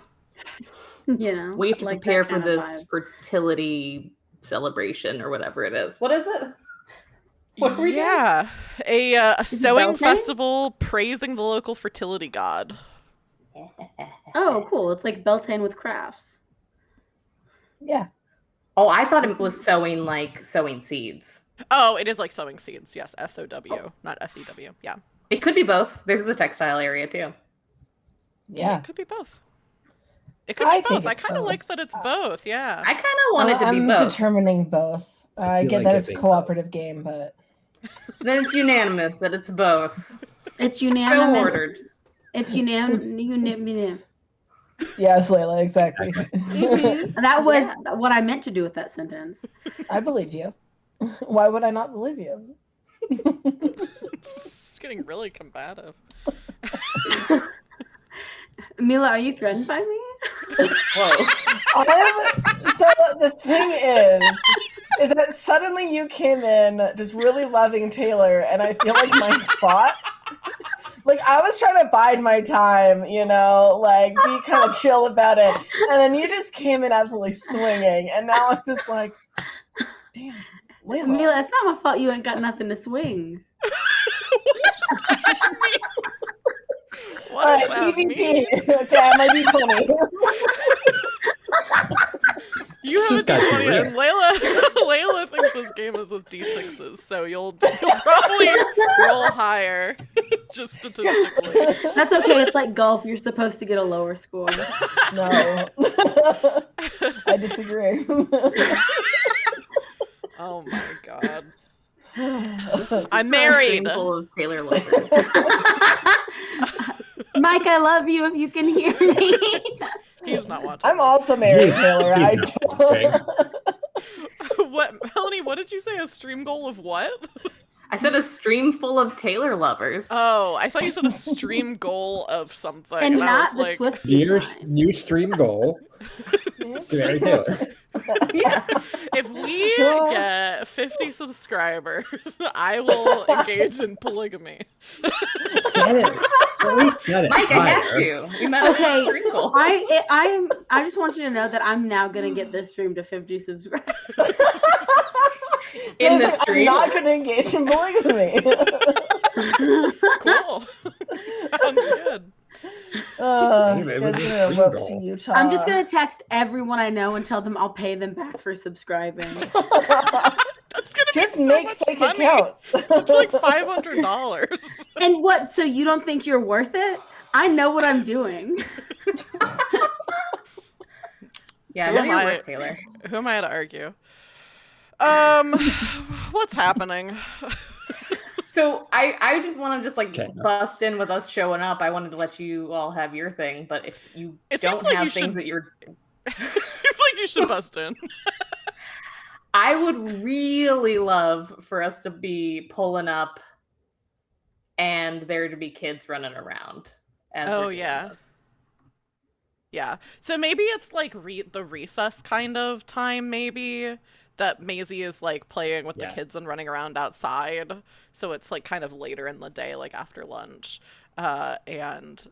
You know, We have to like prepare that for kind of this vibe. fertility celebration or whatever it is. What is it? What are we doing? Yeah, a it sewing Beltane? festival praising the local fertility god. Oh, cool. It's like Beltane with crafts. Yeah. Oh, I thought it was sowing, like sowing seeds. Oh, it is like sowing seeds. Yes, SOW, not SEW. Yeah. It could be both. This is a textile area too. Yeah. It could be both. It could I be think both. I it's kind of both. like that it's both. Yeah. I kind of want it to be I'm both. determining both. I feel get like that it it's a being cooperative game, but Then it's unanimous that it's both. It's So unanimous. ordered. It's unanimous. yes, Layla, exactly. And that was what I meant to do with that sentence. I believe you. Why would I not believe you? It's getting really combative. Mila, are you threatened by me? Whoa. So the thing is that suddenly you came in just really loving Taylor, and I feel like my spot. Like I was trying to bide my time, you know, like be kind of chill about it, and then you just came in absolutely swinging, and now I'm just like, damn, Layla. Mila, it's not my fault you ain't got nothing to swing. What All does right, that mean? PvP. Okay, I might be 20. You have a She's got you D20, and Layla thinks this game is with D6s, so you'll probably roll higher, just statistically. That's okay. It's like golf. You're supposed to get a lower score. No, I disagree. Oh my god. Just I'm a married. stream full of Taylor lovers. Mike, I love you if you can hear me. He's not watching. I'm also married, Taylor. He's I not don't. What, Melanie? What did you say? A stream goal of what? I said a stream full of Taylor lovers. Oh, I thought you said a stream goal of something, And I not was the like, Swift Your line. new stream goal to marry Taylor. Yeah. if we get 50 subscribers, I will engage in polygamy. Said it. At least said it Mike, I had higher. to. We met Okay, a stream goal. I just want you to know that I'm now gonna get this stream to 50 subscribers. In the I'm stream. not going to engage in polygamy. Cool. Sounds good. Damn, it you was guys a gonna stream elope goal. to Utah. I'm just gonna text everyone I know and tell them I'll pay them back for subscribing. That's gonna be Just just so make much fake money. accounts. It's like $500. And what? So you don't think you're worth it? I know what I'm doing. Yeah, Who no, am you're I? worth Taylor. Who am I to argue? What's happening? So I didn't want to just like Okay. bust in with us showing up. I wanted to let you all have your thing, but if you It don't seems like have you things should- that you're, It seems like you should bust in. I would really love for us to be pulling up and there to be kids running around as Oh, we're doing yeah. this. Yeah. So maybe it's like the recess kind of time, maybe that Maisie is like playing with the Yes. kids and running around outside. So it's like kind of later in the day, like after lunch. And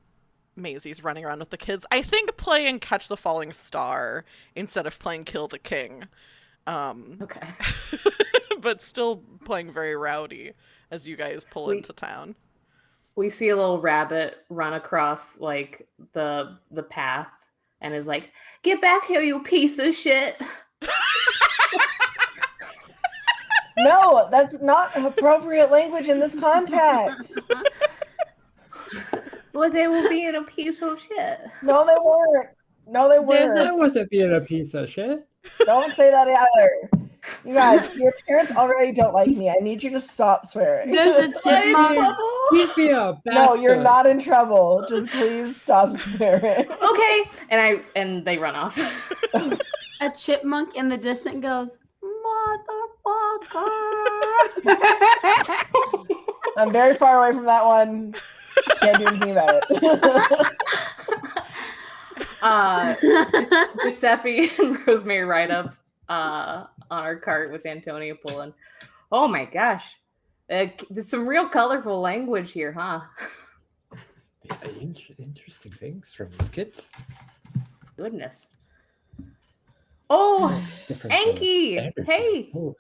Maisie's running around with the kids. I think playing Catch the Falling Star instead of playing Kill the King. Okay. But still playing very rowdy as you guys pull into town. We see a little rabbit run across like the path and is like, "Get back here, you piece of shit." No, that's not appropriate language in this context. Well, they were being a piece of shit. No, they weren't. No, they weren't. I wasn't being a piece of shit. Don't say that either. You guys, your parents already don't like me. I need you to stop swearing. There's a chipmunk. Keep me up. No, you're not in trouble. Just please stop swearing. Okay, and they run off. A chipmunk in the distance goes, motherfucker. I'm very far away from that one. Can't do anything about it. Giuseppe and Rosemary ride up on our cart with Antonia pulling. Oh my gosh. There's some real colorful language here, huh? Yeah, interesting things from these kids. Goodness. Oh, Different Anki! standards. Hey! Oh,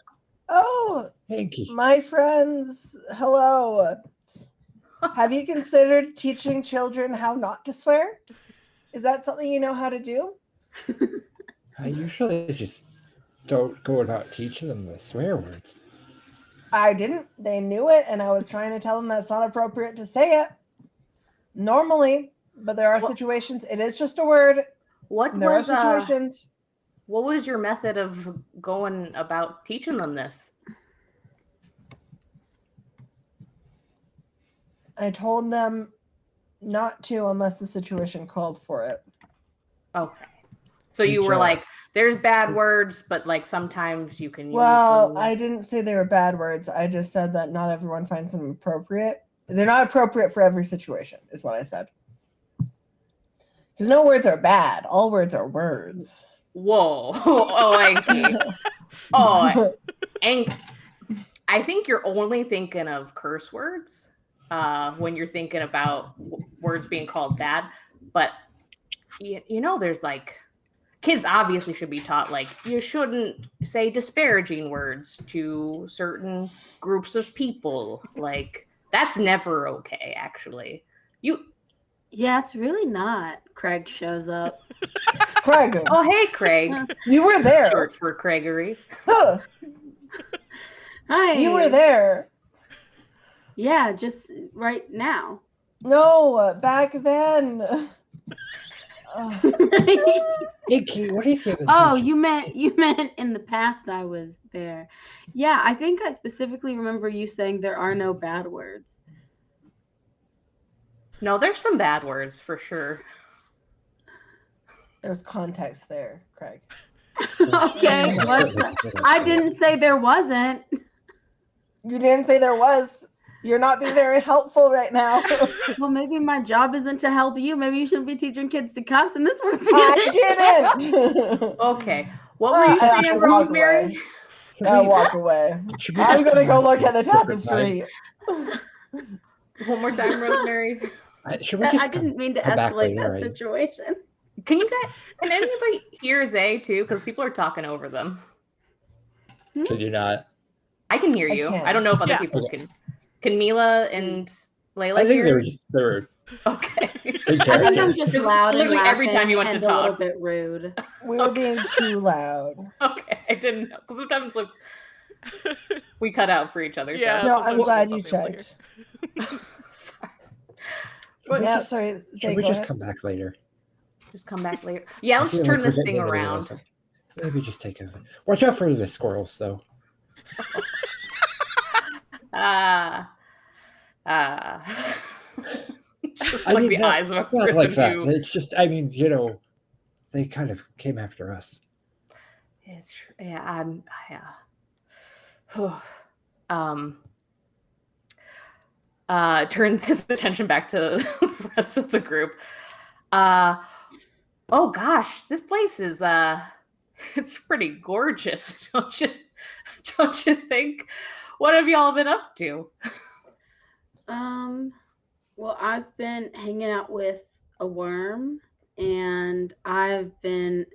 Oh, Anki. my friends, hello. Have you considered teaching children how not to swear? Is that something you know how to do? I usually just don't go about teaching them the swear words. I didn't. They knew it, and I was trying to tell them that's not appropriate to say it. Normally, but there are situations. It is just a word. There are situations. What was your method of going about teaching them this? I told them not to unless the situation called for it. Okay. So you were like, there's bad words, but like sometimes you can use them. I didn't say they were bad words. I just said that not everyone finds them appropriate. They're not appropriate for every situation, is what I said. Because no words are bad. All words are words. Whoa. Oh, Anki. Oh, and I think you're only thinking of curse words when you're thinking about words being called bad. But, you know, there's like, kids obviously should be taught, like, you shouldn't say disparaging words to certain groups of people. Like, that's never okay, actually. Yeah, it's really not. Craig shows up. Craig. Oh, hey, Craig. You were there. Short for Craigery. Huh. Hi. You were there. Yeah, just right now. No, back then. Anki, what have you been Oh, teaching? you meant in the past I was there. Yeah, I think I specifically remember you saying there are no bad words. No, there's some bad words for sure. There's context there, Craig. Okay, I didn't say there wasn't. You didn't say there was. You're not being very helpful right now. Well, maybe my job isn't to help you. Maybe you shouldn't be teaching kids to cuss, and this would be. I didn't. Okay. What were you I saying, should walk Rosemary? away. I'll walk away. Should we I'm just gonna go come look at the different tapestry. One more time, Rosemary. Should we just I didn't mean to come back escalate later, that right? situation. Can anybody hear Zay too? Because people are talking over them. Could you not? I can hear you. can. I don't know if other Yeah. people can. Can Mila and Layla I think hear? they were Okay. big I I think characters. I'm just Just loud and literally laughing every time you went to and a little talk. bit rude. We were being too loud. Okay, I didn't know. Because sometimes like we cut out for each other. Yeah. So. No, sometimes I'm we'll glad stop you being able to checked. Sorry. Yeah, sorry. Should Say, we go just ahead. come back later? Just come back later. Yeah, I let's feel turn like we're this getting thing into the around. rest. Maybe just take a. Watch out for the squirrels, though. Just I like mean, the not, eyes of a not person like that. who. It's just, I mean, you know, they kind of came after us. It's true. Yeah, yeah. um. Turns his attention back to the rest of the group. Oh gosh, this place is it's pretty gorgeous, don't you? Don't you think? What have y'all been up to? Well, I've been hanging out with a worm, and I've been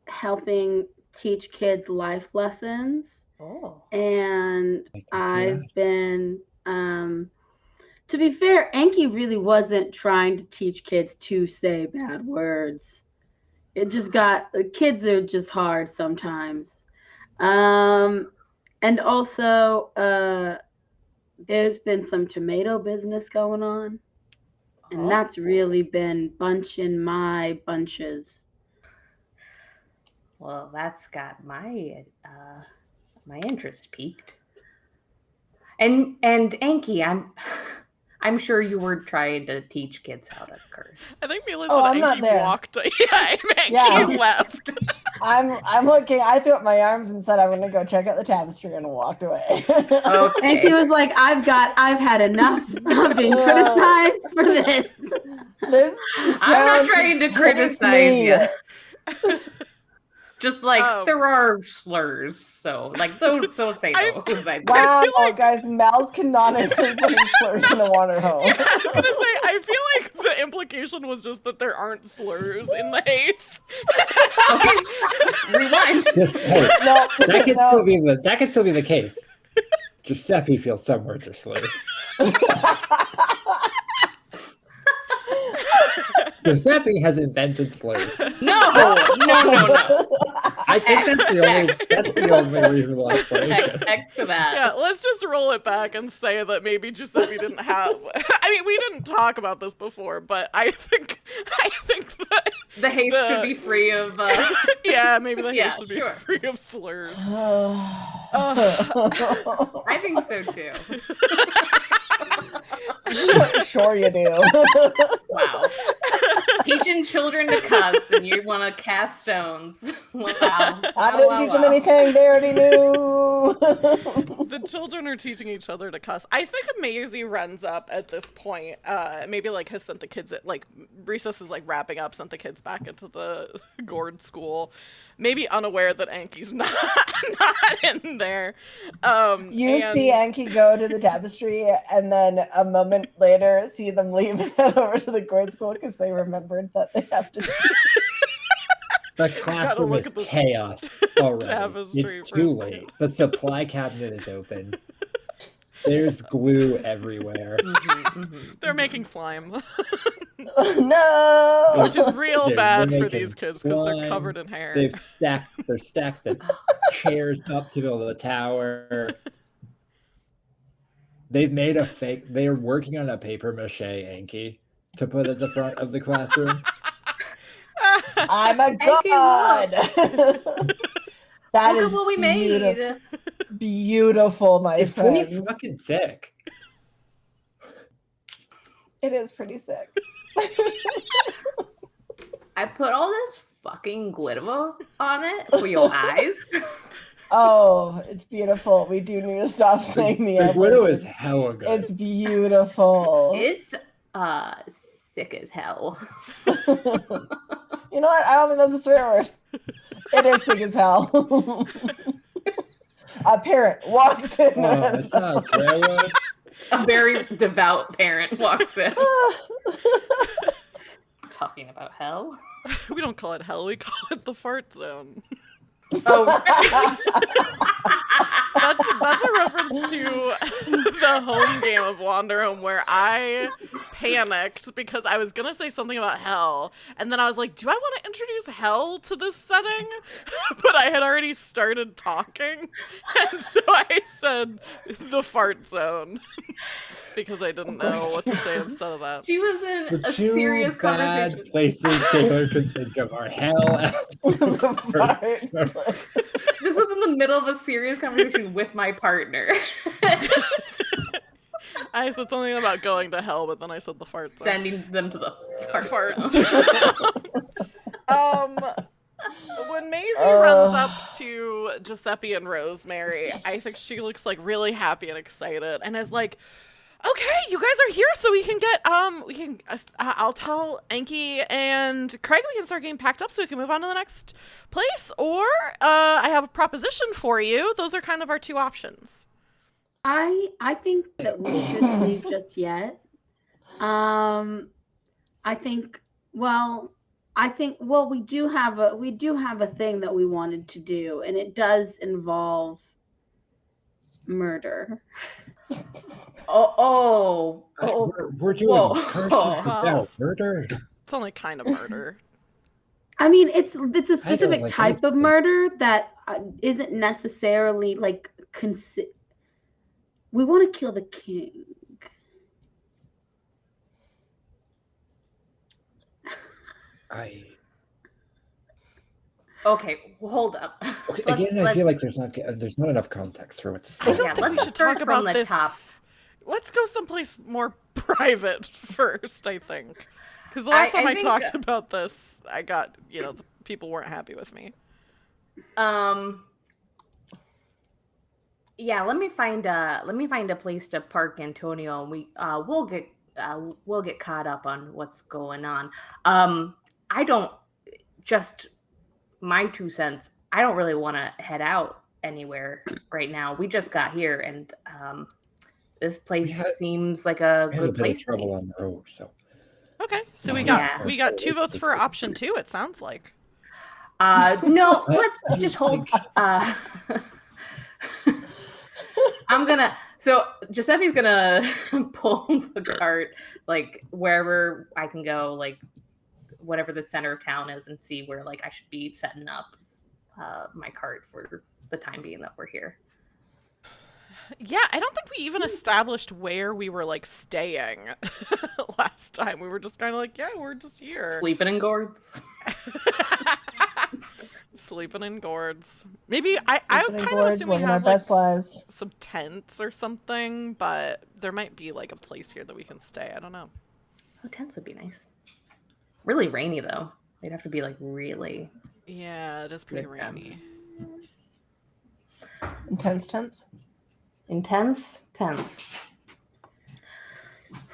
helping teach kids life lessons. Oh. And I can see I've that. been to be fair, Enki really wasn't trying to teach kids to say bad words. It just got the kids are just hard sometimes. And also there's been some tomato business going on, and that's really been bunching my bunches. Well, that's got my my interest piqued. And Anki, I'm sure you were trying to teach kids how to curse. I think Mila Oh, said I'm not Anki there. walked. Yeah, Anki Yeah. left. I'm looking. I threw up my arms and said I'm gonna go check out the tapestry and walked away. Okay. Enki was like, I've had enough of being criticized for this. This I'm not trying to hates criticize me. you. Just like there are slurs, so like don't say those. Wow, feel like- guys, Mal's canonically putting slurs in a water home. Yeah, I was gonna say, I feel like the implication was just that there aren't slurs in the Haith. Okay, rewind. Just, hey, No, that can no. still be the case. Giuseppe feels some words are slurs. Giuseppe has invented slurs. No. I think that's the only reasonable explanation. X to that. Yeah, let's just roll it back and say that maybe Giuseppe didn't have. I mean, we didn't talk about this before, but I think that The hate should be free of. yeah, maybe the Haith Yeah, should sure. be free of slurs. I think so too. Sure you do. Wow. Teaching children to cuss and you want to cast stones. Wow. I didn't teach them anything. They already knew. The children are teaching each other to cuss. I think Maisie runs up at this point. Maybe like has sent the kids like recess is like wrapping up, sent the kids back into the gourd school. Maybe unaware that Anki's not in there. You see Enki go to the tapestry, and then a moment later see them leave and head over to the grade school because they remembered that they have to. The classroom is chaos already. Tapestry It's for a too second. late. The supply cabinet is open. There's glue everywhere. They're making slime, No. which is real They're bad for making these kids because they're slime. covered in hair. They're stacked the chairs up to build the tower. They've made a fake. They're working on a paper mache Anki to put at the front of the classroom. I'm a Enki, god. That Look is at what we made. beautiful, my It's pretty friends. fucking sick. It is pretty sick. I put all this fucking glitter on it for your eyes. Oh, it's beautiful. We do need to stop saying the The F widow word. is hella good. It's beautiful. It's sick as hell. You know what? I don't think that's a swear word. It is sick as hell. A parent walks in. Oh, it's not a swear word. A very devout parent walks in. Talking about hell. We don't call it hell, we call it the fart zone. Oh, right. That's a reference to the home game of Wanderhome where I panicked because I was gonna say something about hell, and then I was like, do I want to introduce hell to this setting? But I had already started talking, and so I said the fart zone because I didn't know what to say instead of that. She was in The a two serious bad conversation. places Taylor could think of are hell and Fart. This was in the middle of a serious conversation with my partner. I said something about going to hell, but then I said the fart zone. Sending them to the fart Farts. zone. When Maisie runs up to Giuseppe and Rosemary, I think she looks like really happy and excited, and is like, "Okay, you guys are here, so we can get I'll tell Enki and Craig we can start getting packed up so we can move on to the next place, or I have a proposition for you. Those are kind of our two options." I think that we shouldn't leave just yet. I think we do have a thing that we wanted to do, and it does involve murder. We're doing curses without murder. It's only kind of murder. I mean, it's a specific like type of anything. murder that isn't necessarily like we want to kill the king. Okay, well, hold up. Okay, again, I feel like there's not enough context for what's. I don't think we let's should start talk from about the this. top. Let's go someplace more private first, I think. Because the last time I talked about this, I got, the people weren't happy with me. Yeah, let me find a place to park Antonio, and we'll get caught up on what's going on. I don't, just my 2 cents, I don't really want to head out anywhere right now. We just got here, and this place seems like a good place. Trouble on the road, so. Okay, so we got 2 votes for option 2. It sounds like. No, let's just hold. So Giuseppe's gonna pull the cart, like wherever I can go, like whatever the center of town is, and see where like I should be setting up my cart for the time being that we're here. Yeah, I don't think we even established where we were like staying last time. We were just kind of like, yeah, we're just here. Sleeping in gourds. Sleeping in gourds. Maybe I would kind of assume we living have our best lives. some tents or something, but there might be like a place here that we can stay. I don't know. Oh, tents would be nice. Really rainy though. They'd have to be like really. Yeah, it is pretty rainy. Intense tents. Intense tents.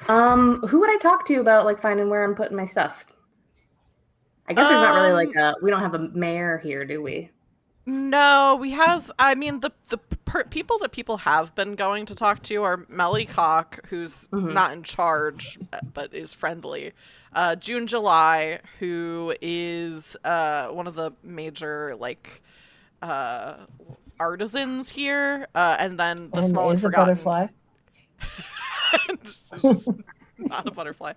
Who would I talk to about like finding where I'm putting my stuff? I guess there's not really like we don't have a mayor here, do we? No, we have. I mean, the people that people have been going to talk to are Melody Cock, who's not in charge but is friendly. June July, who is one of the major like artisans here, and then the small and forgotten. Butterfly. Not a butterfly.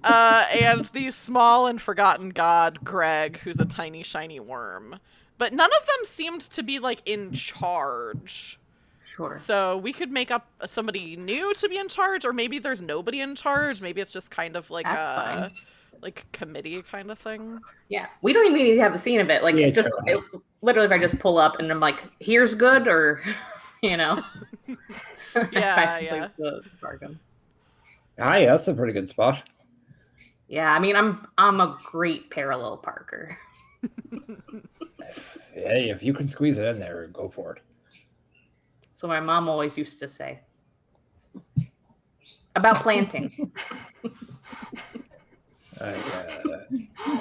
And the small and forgotten god, Greg, who's a tiny, shiny worm. But none of them seemed to be, like, in charge. Sure. So we could make up somebody new to be in charge, or maybe there's nobody in charge. Maybe it's just kind of like a committee kind of thing. Yeah, we don't even need to have a scene of it. Like, literally, if I just pull up and I'm like, here's good, or, Yeah. Hi, that's a pretty good spot. Yeah, I mean, I'm a great parallel parker. Hey, if you can squeeze it in there, go for it. So my mom always used to say about planting.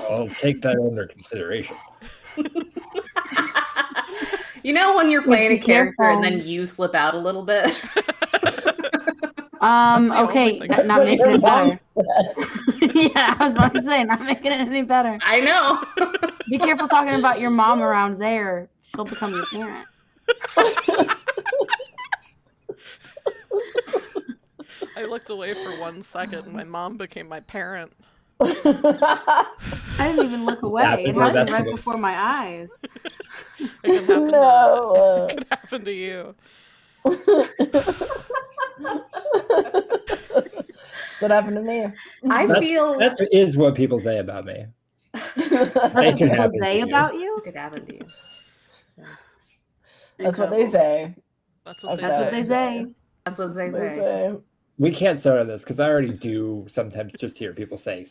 I'll take that under consideration. You know when you're playing a character and then you slip out a little bit? Okay, not making it better. Yeah, I was about to say, not making it any better. I know. Be careful talking about your mom around there. She'll become your parent. I looked away for 1 second and my mom became my parent. I didn't even look away. Happened It right happened after right this. before my eyes. It could happen No. it could happen to you. That's what happened to me. I That's, feel that is what people say about me. What It do could people happen to say you. about you? it could happen to you. That's what they Incredible. say. That's what That's what they say. That's what they That's what say. We can't start on this because I already do sometimes just hear people say,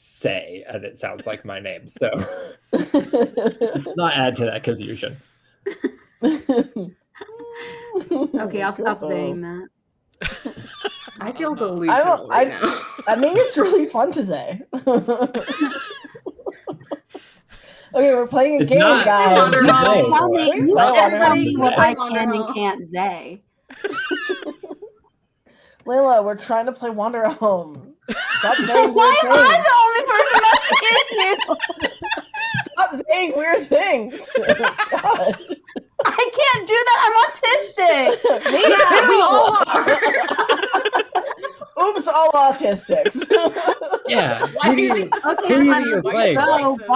and it sounds like my name. So let's not add to that confusion. Okay, I'll stop saying that. I feel no. delusional right now. I mean, it's really fun to say. Okay, we're playing a It's game, not guys. Wander fun to Home. say, Tell me, it's not Everybody fun to what say. I Wander can and Home. can't say. Layla, we're trying to play Wander Home. Stop saying Why weird am I things. the only person that's the issue? Stop saying weird things. God. I can't do that. I'm autistic. Me Yeah, too. we all are. Oops, all autistics. Yeah. Why Who do do you you, think this is who do you think you're happening? playing with? So,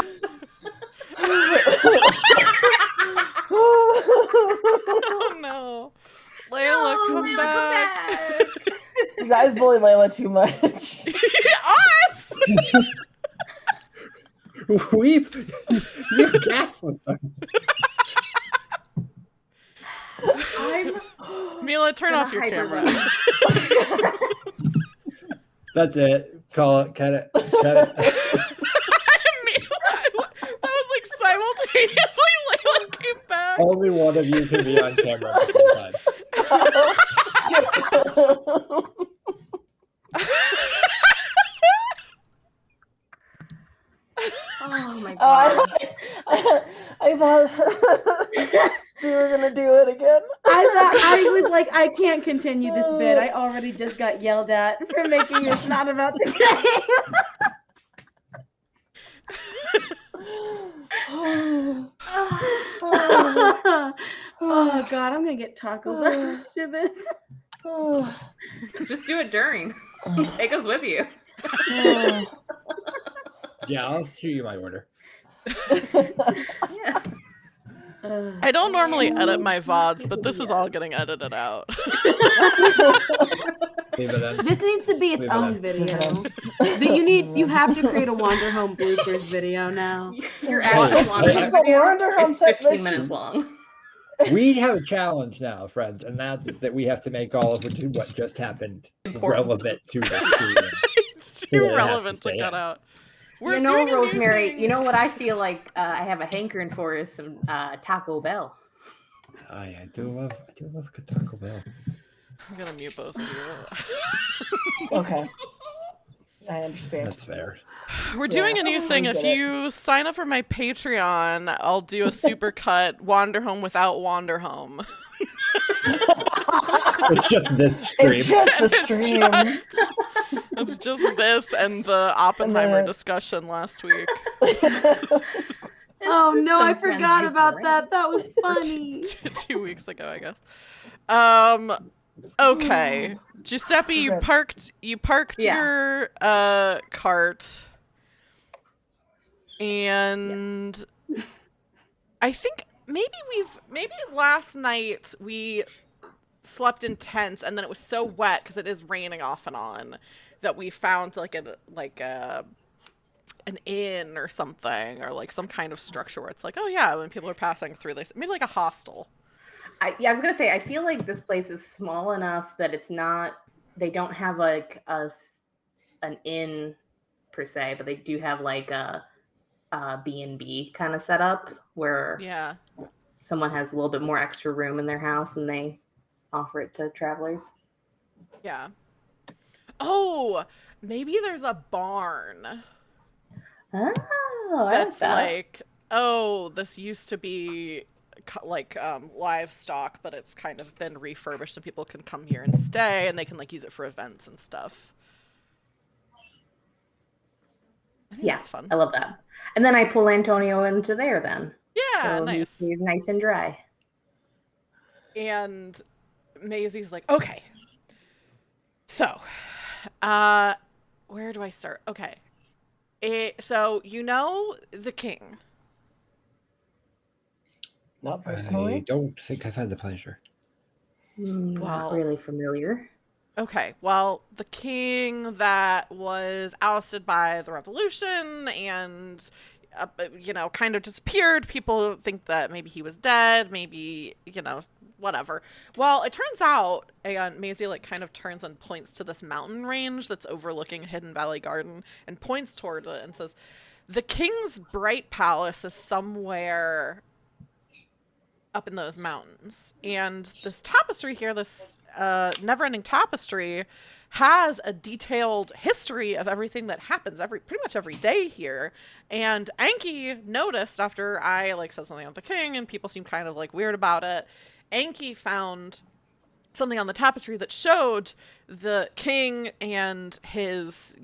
Oh no. Layla, Oh, come Layla, back. You guys bully Layla too much. Us! You're gaslit them. I'm Mila, turn gonna off your camera. hypervent. That's it. Call it. Cut it. Cut it. Mila, that was like simultaneously Layla came back. Only one of you can be on camera at the same time. Oh my Oh, god. I thought you were gonna do it again. I was like, I can't continue this bit. I already just got yelled at for making this not about the game. Oh god, I'm gonna get tacos after this. Just do it during. Take us with you. Yeah, I'll shoot you my order. Yeah. I don't normally edit my VODs, but this is all getting edited out. Leave it in. This needs to be its Leave it own in. video. You have to create a Wander Home bloopers video now. Your Well, actual this Wander is Home the video Wander Home is set. 15 Let's minutes just- long. We have a challenge now, friends, and that's that we have to make all of what just happened Important. relevant to the stream. It's Yeah, it too has relevant to to stay cut in. out. You know, doing a new Rosemary, thing. you know what I feel like I have a hankering for is some Taco Bell. I do love a good Taco Bell. I'm gonna mute both of you. Okay, I understand. That's fair. We're doing a new thing. we If get it. you sign up for my Patreon, I'll do a super cut Wander Home without Wander Home. It's just this stream. It's just the It's stream. It's just this and the Oppenheimer the- discussion last week. Oh just no, I some friends forgot goofing about around. that. That was funny. 2 weeks ago, I guess. Okay. Giuseppe, you Okay. parked Yeah. your cart. And I think maybe last night we slept in tents and then it was so wet because it is raining off and on that we found like an inn or something, or like some kind of structure where it's like, oh yeah, when people are passing through this, maybe like a hostel. I was gonna say, I feel like this place is small enough that it's not. They don't have like an inn per se, but they do have like a B&B kind of setup where Yeah. someone has a little bit more extra room in their house and they offer it to travelers. Yeah. Oh, maybe there's a barn Oh, I that's like that. like, oh, this used to be like livestock, but it's kind of been refurbished and people can come here and stay and they can like use it for events and stuff. I think Yeah, that's fun. I love that. And then I pull Antonio into there then. Yeah, So nice. He's nice and dry. And Maisie's like, okay, so Where do I start? Okay. So you know the king. Not I personally. don't think I've had the pleasure. Not Well, really familiar. okay. Well, the king that was ousted by the revolution and kind of disappeared. People think that maybe he was dead, maybe, whatever. Well, it turns out, and Maisie like kind of turns and points to this mountain range that's overlooking Hidden Valley Garden and points toward it and says, "The king's bright palace is somewhere up in those mountains. And this tapestry here, this never-ending tapestry, has a detailed history of everything that happens pretty much every day here. And Anki noticed after I like said something about the king, and people seemed kind of like weird about it. Anki found something on the tapestry that showed the king and his,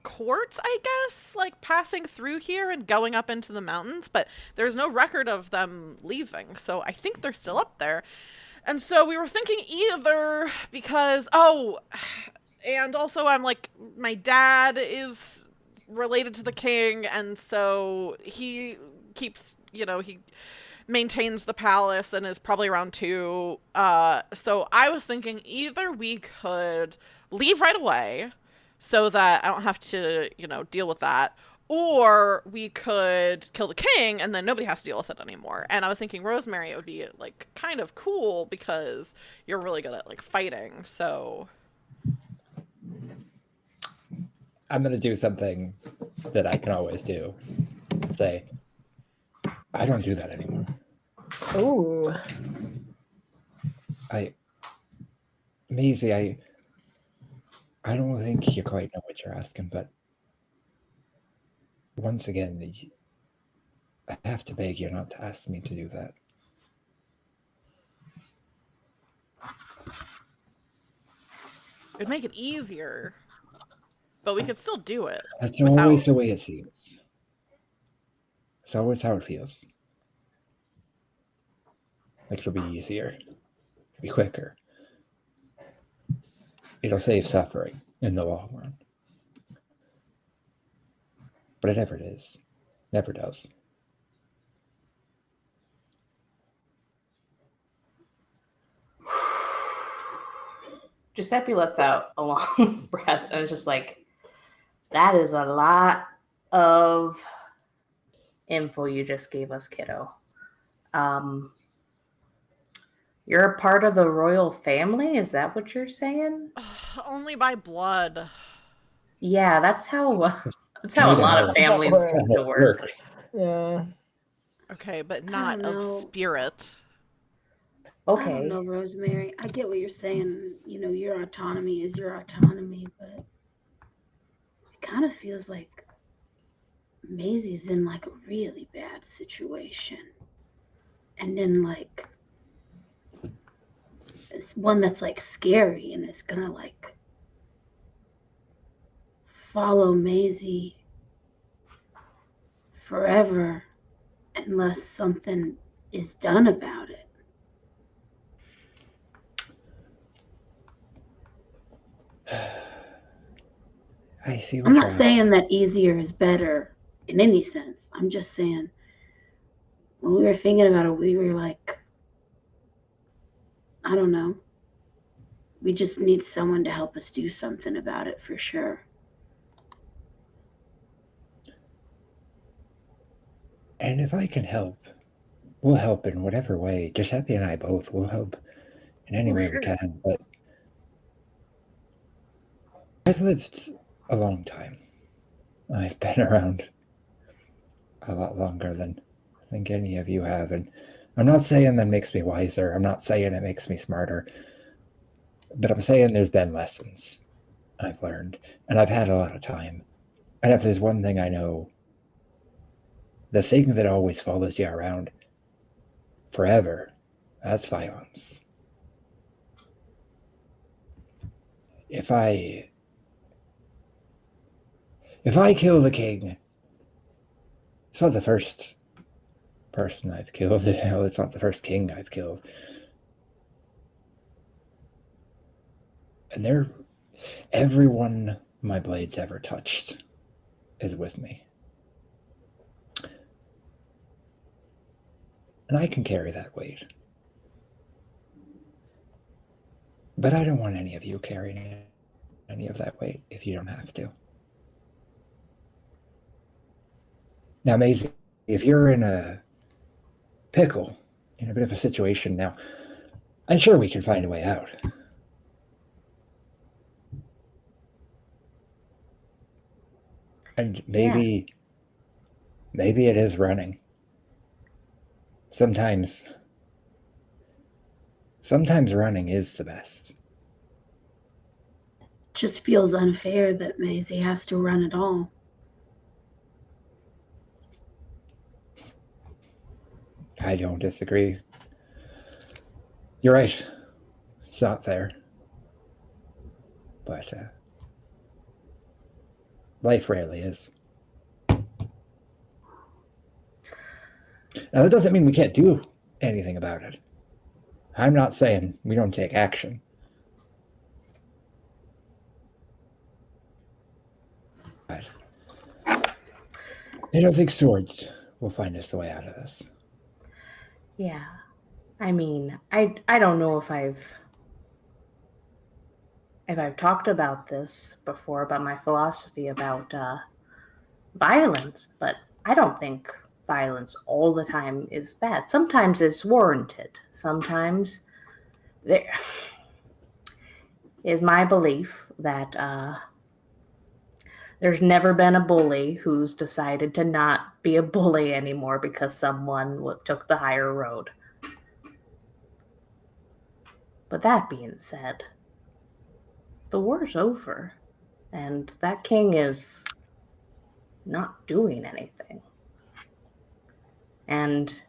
court, I guess, like passing through here and going up into the mountains, but there's no record of them leaving. So I think they're still up there. And so we were thinking either because, and also I'm like, my dad is related to the king, and so he keeps, he maintains the palace and is probably around too. So I was thinking either we could leave right away so that I don't have to, deal with that, or we could kill the king and then nobody has to deal with it anymore. And I was thinking, Rosemary, it would be like kind of cool because you're really good at like fighting. So I'm going to do something that I can always do. Say, I don't do that anymore. Ooh. Maisie, I don't think you quite know what you're asking, but once again, I have to beg you not to ask me to do that. it'd make it easier, but we could still do it. That's without... always the way it seems. It's always how it feels. Like it'll be easier. It'll be quicker. It'll save suffering in the long run. But it never is. Never does. Giuseppe lets out a long breath and is just like, that is a lot of info you just gave us, kiddo. You're a part of the royal family? Is that what you're saying? Only by blood. Yeah, that's how a lot of families work. Yeah. Okay, but not of spirit. Okay. I don't know, Rosemary. I get what you're saying. Your autonomy is your autonomy, but it kind of feels like Maisie's in like a really bad situation. And then like it's one that's like scary and it's gonna like follow Maisie forever unless something is done about it. I see. I'm not saying that easier is better in any sense. I'm just saying when we were thinking about it, we were like, I don't know. We just need someone to help us do something about it for sure. And if I can help, we'll help in whatever way. Giuseppe and I both will help in any way we can. But I've lived a long time. I've been around a lot longer than I think any of you have. And I'm not saying that makes me wiser. I'm not saying it makes me smarter. But I'm saying there's been lessons I've learned. And I've had a lot of time. And if there's one thing I know, the thing that always follows you around forever, that's violence. If I kill the king, it's not the first person I've killed. It's not the first king I've killed. And Everyone my blades ever touched is with me. And I can carry that weight. But I don't want any of you carrying any of that weight if you don't have to. Now, Maisie, if you're in a pickle, in a bit of a situation now, I'm sure we can find a way out. And maybe it is running. Sometimes running is the best. Just feels unfair that Maisie has to run it all. I don't disagree. You're right. It's not fair. But life rarely is. Now, that doesn't mean we can't do anything about it. I'm not saying we don't take action. But I don't think swords will find us the way out of this. Yeah. I mean, I don't know if I've talked about this before, about my philosophy about violence, but I don't think violence all the time is bad. Sometimes it's warranted. Sometimes there is my belief that there's never been a bully who's decided to not be a bully anymore because someone took the higher road. But that being said, the war's over, and that king is not doing anything. And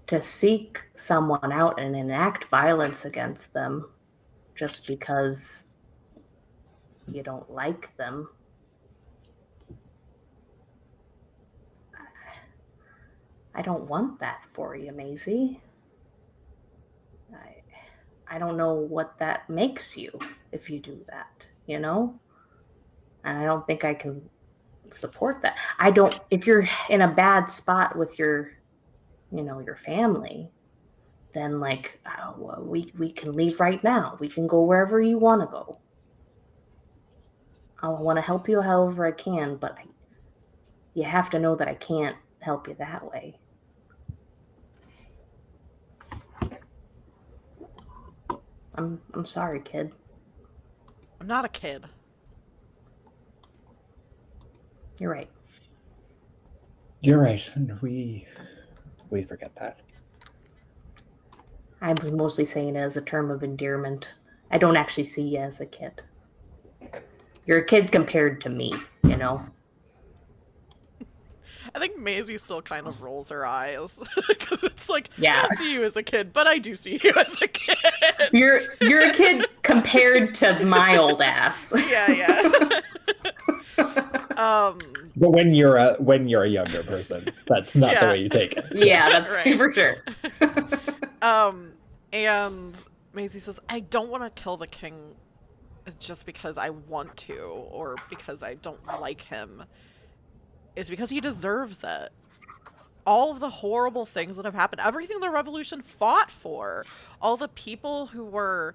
to seek someone out and enact violence against them just because you don't like them, I don't want that for you, Maisie. I don't know what that makes you if you do that, you know? And I don't think I can support that. If you're in a bad spot with your family, then we can leave right now. We can go wherever you want to go. I want to help you however I can, but you have to know that I can't help you that way. I'm sorry, kid. I'm not a kid. You're right. You're right. And we forget that. I was mostly saying it as a term of endearment. I don't actually see you as a kid. You're a kid compared to me, you know? I think Maisie still kind of rolls her eyes because it's like, Yeah. I don't see you as a kid, but I do see you as a kid. You're a kid compared to my old ass. Yeah. But when you're a younger person, that's not the way you take it. Yeah, that's Right. for sure. And Maisie says, I don't want to kill the king just because I want to or because I don't like him. It's because he deserves it. All of the horrible things that have happened, everything the revolution fought for, all the people who were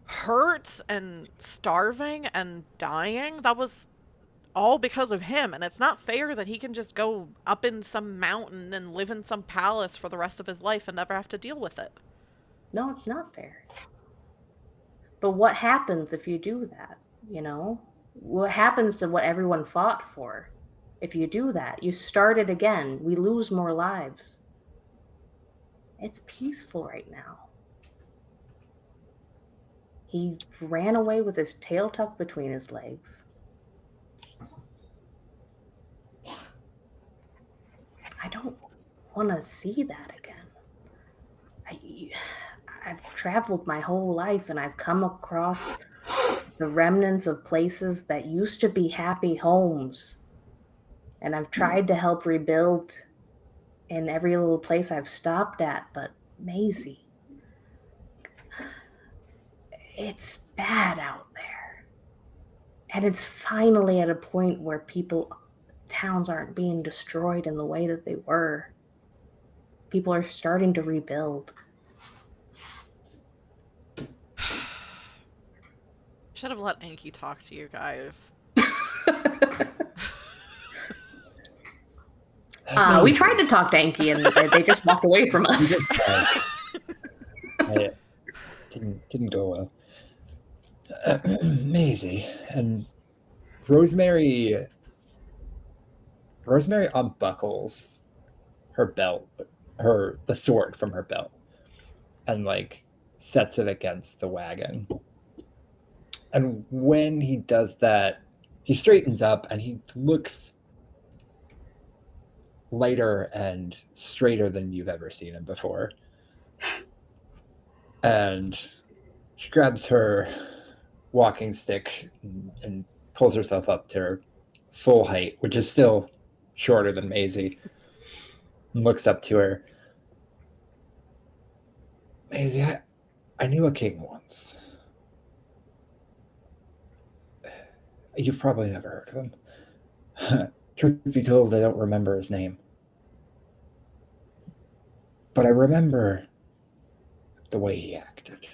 hurt and starving and dying, that was all because of him. And it's not fair that he can just go up in some mountain and live in some palace for the rest of his life and never have to deal with it. No, it's not fair. But what happens if you do that, you know? What happens to what everyone fought for? If you do that, you start it again. We lose more lives. It's peaceful right now. He ran away with his tail tucked between his legs. I don't want to see that again. I've traveled my whole life and I've come across the remnants of places that used to be happy homes. And I've tried to help rebuild in every little place I've stopped at, but Maisie, it's bad out there. And it's finally at a point where towns aren't being destroyed in the way that they were. People are starting to rebuild. Should have let Anki talk to you guys. We tried to talk to Anki and they just walked away from us. It didn't go well. Maisie and Rosemary unbuckles her belt, the sword from her belt, and like sets it against the wagon. And when he does that, he straightens up and he looks lighter and straighter than you've ever seen him before. And she grabs her walking stick and pulls herself up to her full height, which is still shorter than Maisie, and looks up to her. Maisie, I knew a king once. You've probably never heard of him. Truth be told, I don't remember his name. But I remember the way he acted.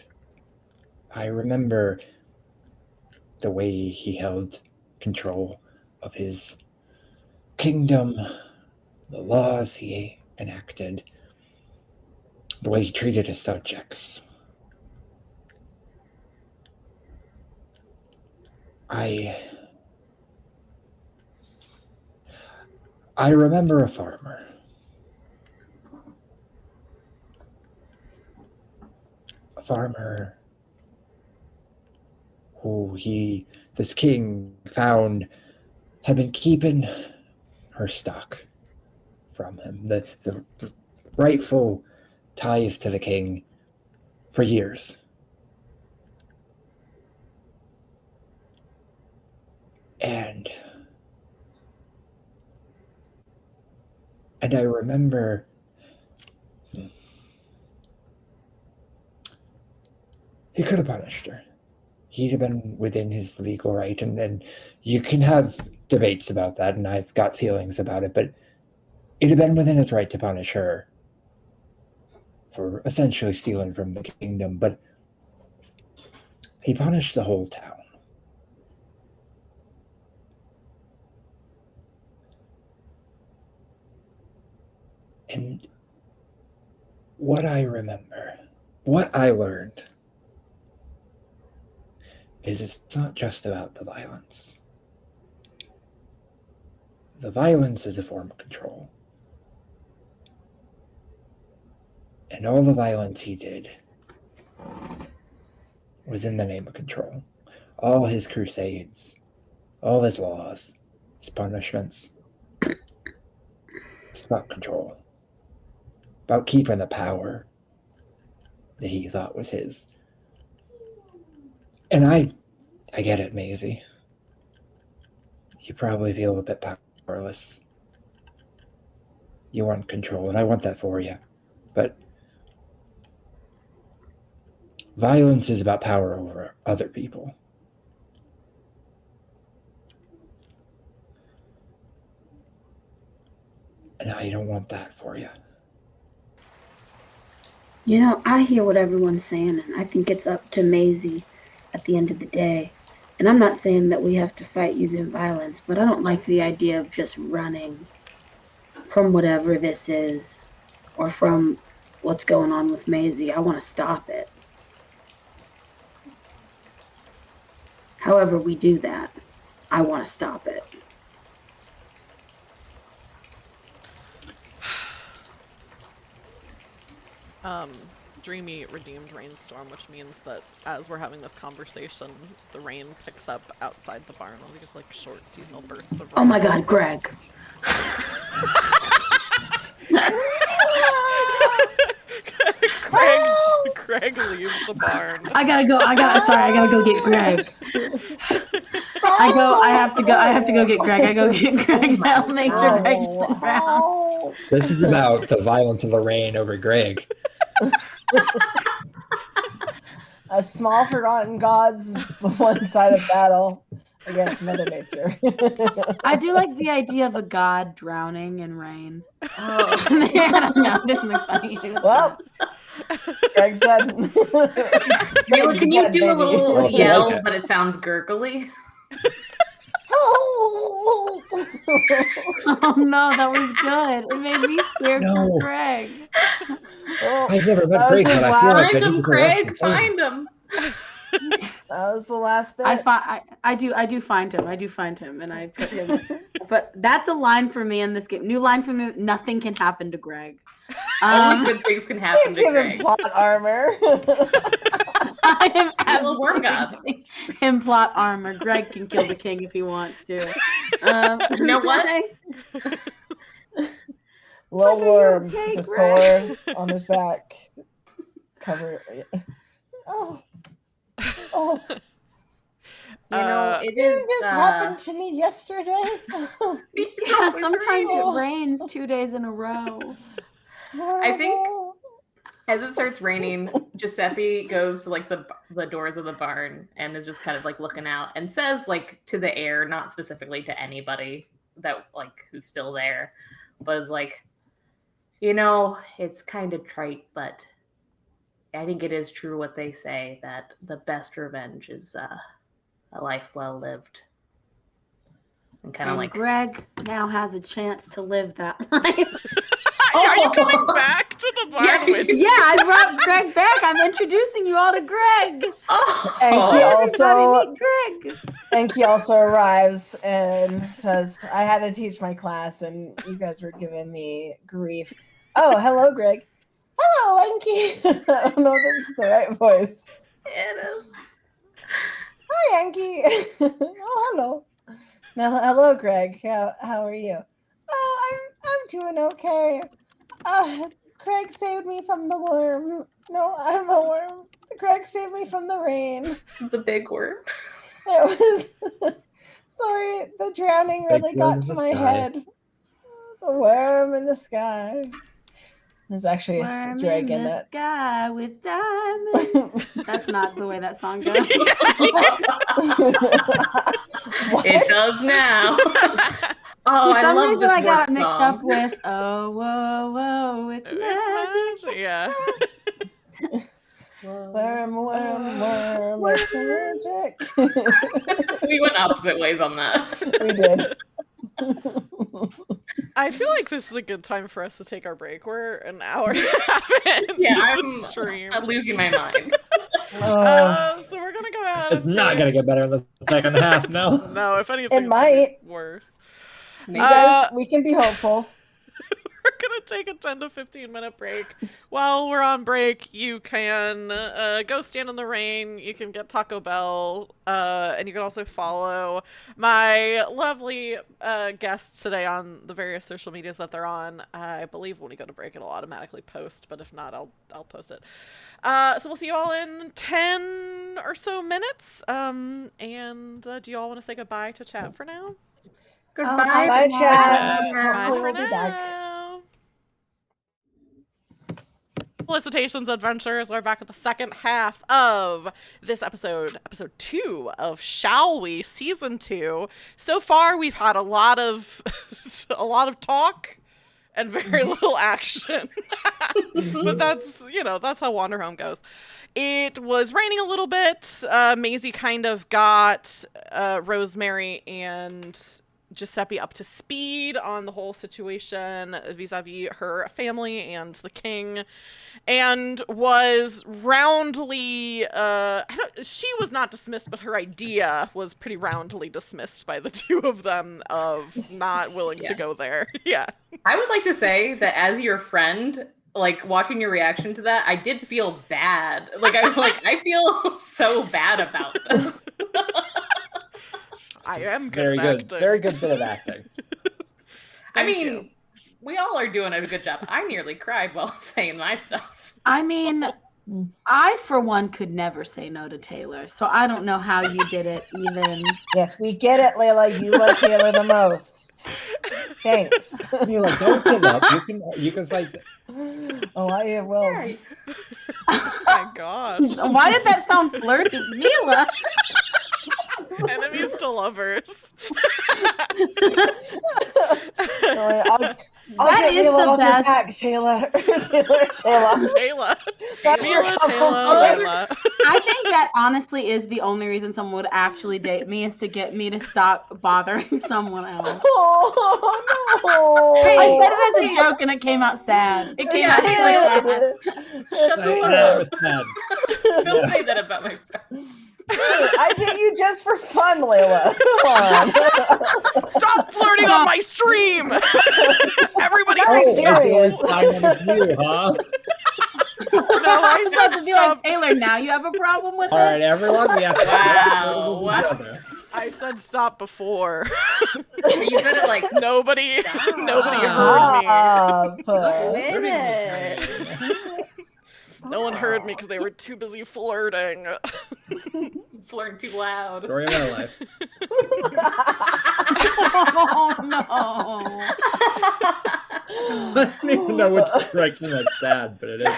I remember the way he held control of his kingdom, the laws he enacted, the way he treated his subjects. I remember a farmer. A farmer who this king found had been keeping her stock from him, the rightful ties to the king for years. And I remember he could have punished her. He'd have been within his legal right, and you can have debates about that, and I've got feelings about it, but it'd have been within his right to punish her for essentially stealing from the kingdom, but he punished the whole town. And what I remember, what I learned, is it's not just about the violence. The violence is a form of control. And all the violence he did was in the name of control. All his crusades, all his laws, his punishments, it's about control. About keeping the power that he thought was his. And I get it, Maisie. You probably feel a bit powerless. You want control, and I want that for you. But violence is about power over other people. And I don't want that for you. You know, I hear what everyone's saying, and I think it's up to Maisie at the end of the day. And I'm not saying that we have to fight using violence, but I don't like the idea of just running from whatever this is or from what's going on with Maisie. I want to stop it. However we do that, I want to stop it. Dreamy redeemed rainstorm, which means that as we're having this conversation, the rain picks up outside the barn. All these like short seasonal bursts of rain. Oh my God, Greg. Greg leaves the barn. I gotta go get Greg. I have to go get Greg. I go get Greg now. Make sure Greg's around. This is about the violence of the rain over Greg. A small forgotten gods one side of battle against Mother Nature. I do like the idea of a god drowning in rain. Oh. I don't know. This is funny. Well, Greg said. Mila, can you do a little Well, if you yell, like it. but it sounds gurgly? Oh, Oh no, that was good. It made me scared No. for Greg. I've never met That was Greg, his but I feel last- like Find I him, need to rush Craig. and save him. Find him. that was the last bit. I do find him. I do find him, and I put him. But that's a line for me in this game. New line for me: nothing can happen to Greg. Only good things can happen Can't to give him Greg. plot armor. I am I'm a worm absolutely god. giving him plot armor. Greg can kill the king if he wants to. You know what? Little Greg, are you worm okay, with a Greg? sword on his back. Cover. Oh. Oh. You know, it is. This happened to me yesterday. Yeah, sometimes it rains 2 days in a row. I think as it starts raining, Giuseppe goes to like the doors of the barn and is just kind of like looking out and says like to the air, not specifically to anybody that like who's still there, but is like, you know, it's kind of trite, but I think it is true what they say that the best revenge is a life well lived. And kind of And like Greg now has a chance to live that life. Are you coming back to the barn Yeah. with Yeah, I brought Greg back. I'm introducing you all to Greg. And he Oh. also Everybody meet Greg. Enki also arrives and says, I had to teach my class and you guys were giving me grief. Oh, hello, Greg. Hello, Enki. I don't know if this is the right voice. It is. Hi, Enki. Oh, hello. Now, hello, Greg. How are you? Oh, I'm doing okay. Craig saved me from the worm. No, I'm a worm. Craig saved me from the rain. The big worm. It was sorry, the drowning really Big worm got in to the my sky. head. The worm in the sky. There's actually a Worm drag in in the it. sky with diamonds. That's not the way that song goes. It does now. Oh, For I some love reason, this I got work it mixed song. up with "Oh, whoa, whoa, it's It's magic." magic. Yeah. Worm, it's magic. We went opposite ways on that. We did. I feel like this is a good time for us to take our break. We're an hour and a half into Yeah, the stream. I'm losing my mind. So we're gonna go ahead. It's not gonna get better in the second half, no. No, if anything, It it's might. gonna be worse. You guys, we can be hopeful. We're gonna take a 10 to 15-minute break. While we're on break, you can go stand in the rain. You can get Taco Bell, and you can also follow my lovely guests today on the various social medias that they're on. I believe when we go to break, it'll automatically post, but if not, I'll post it. So we'll see you all in 10 or so minutes. And do you all want to say goodbye to chat for now? Goodbye. Bye, everyone. chat. Bye Hopefully for we'll be back. now. Felicitations, adventurers. We're back with the second half of this episode 2 of Shall We Season 2. So far, we've had a lot of talk and very little action. But that's how Wander Home goes. It was raining a little bit. Maisie kind of got Rosemary and Giuseppe up to speed on the whole situation vis-a-vis her family and the king, and was roundly she was not dismissed, but her idea was pretty roundly dismissed by the two of them of not willing to go there. Yeah. I would like to say that as your friend, like watching your reaction to that, I did feel bad. I feel so bad about this. I am good Very at good. acting. Very good bit of acting. I Thank mean, you. we all are doing a good job. I nearly cried while saying my stuff. I mean, I for one could never say no to Taylor, so I don't know how you did it even. Yes, we get it, Layla. You love Taylor the most. Thanks. You're like, don't give up. You can fight this. Oh, I will. Yeah. Oh my gosh. Why did that sound flirty, Mila? Enemies to lovers. I'll That get is Mila the off your best. back, Taylor. Taylor. Taylor. That's your Mila, couple Taylor, song. Layla. I think that honestly is the only reason someone would actually date me is to get me to stop bothering someone else. Oh no! Hey, I said it as a joke and it came out sad. It came out Yeah, really sad. Shut the fuck That up. was sad. Don't Yeah. say that about my friend. I did you just for fun, Layla. Come on. Stop flirting on my stream! Everybody That was thinks serious. you're Always find that it's you, huh? No, I You said have to be like, stop. Taylor, now you have a problem with All it? right, everyone, we have to Wow. work together. I said stop before. You said it like Nobody Stop. heard me. Stop. Wait a minute. No one heard me because they were too busy flirting. Flirting too loud. Story of our life. Oh no. I don't even know what to strike me like sad, but it is.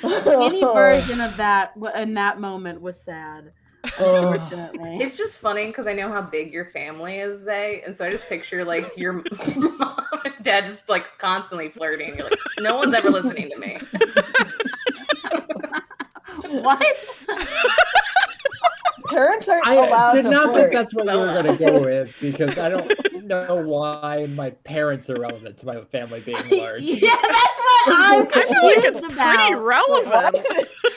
Any version of that in that moment was sad. Unfortunately. It's just funny because I know how big your family is, Zay, and so I just picture like your mom and dad just like constantly flirting. You're like, no one's ever listening to me. What? Parents aren't I allowed did to not flirt. think that's what you were going to go with because I don't know why my parents are relevant to my family being large. Yeah, that's what I'm I feel like it's confused pretty about. relevant.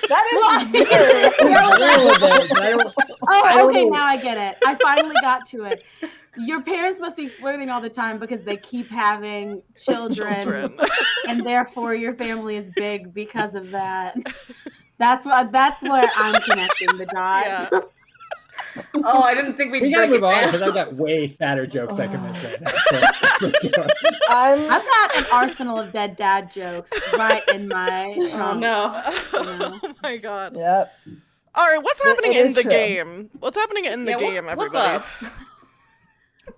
That is very Relevant, but I don't Oh, okay, know. now I get it. I finally got to it. Your parents must be flirting all the time because they keep having children. And therefore your family is big because of that. That's where I'm connecting the dots. Yeah. Oh, I didn't think we'd We gotta break move it on down. because I've got way sadder jokes I can make right now. So. I'm I've got an arsenal of dead dad jokes right in my Oh trunk. no. Oh my god. Yep. All right, what's happening It in is the true. game? What's happening in the Yeah, game, what's everybody? up?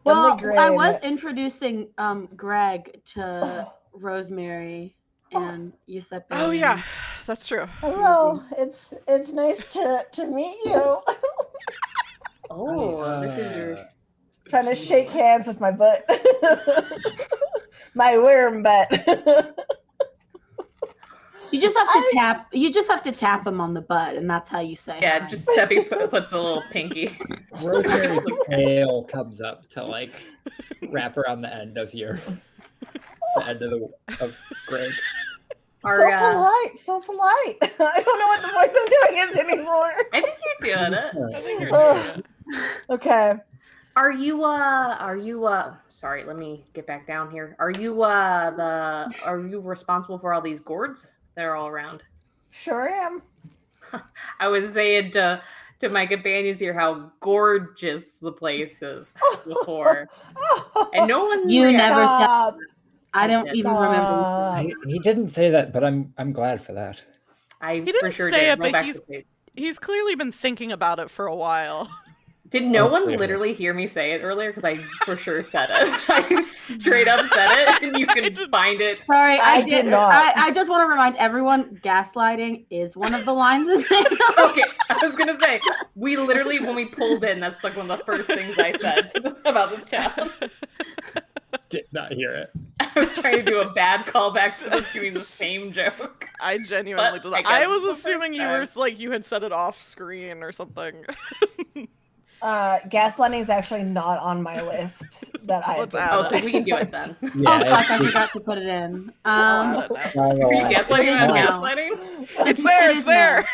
Well, In the I grade. was introducing Greg to Rosemary and Giuseppe. Oh yeah, that's true. Hello. It's nice to meet you. Oh, this is your Trying to shake hands with my butt. My worm butt. You just have to tap. You just have to tap him on the butt, and that's how you say. yeah. hi. Just Seppi puts a little pinky. Rosemary's tail comes up to like wrap around the end of the end of Greg. So polite. I don't know what the voice I'm doing is anymore. I think you're doing it. I think you're doing it. Okay. Are you sorry, let me get back down here. Are you responsible for all these gourds that are all around? Sure am. I was saying to my companions here how gorgeous the place is before. And no one's You reacted. never said. Stop. I don't even remember. He didn't say that, but I'm glad for that. I He didn't for sure say did. it, Roll but back he's- the tape. He's clearly been thinking about it for a while. Did no Oh, one clearly. literally hear me say it earlier? Because I for sure said it. I straight up said it, and you can find it. Sorry, I I did did. not. I just want to remind everyone: gaslighting is one of the lines in there. Okay, I was gonna say we literally when we pulled in, that's like one of the first things I said about this town. Did not hear it. I was trying to do a bad callback to us doing the same joke. I genuinely But did I not. I guess was the first assuming you were time. like you had said it off screen or something. Gaslighting is actually not on my list that I. Let's have add been Oh, it. so we can do it then. Oh Yeah, fuck! I forgot to put it in. I'll add it now. Are you gaslighting about No. gaslighting? It's there. It It's is there.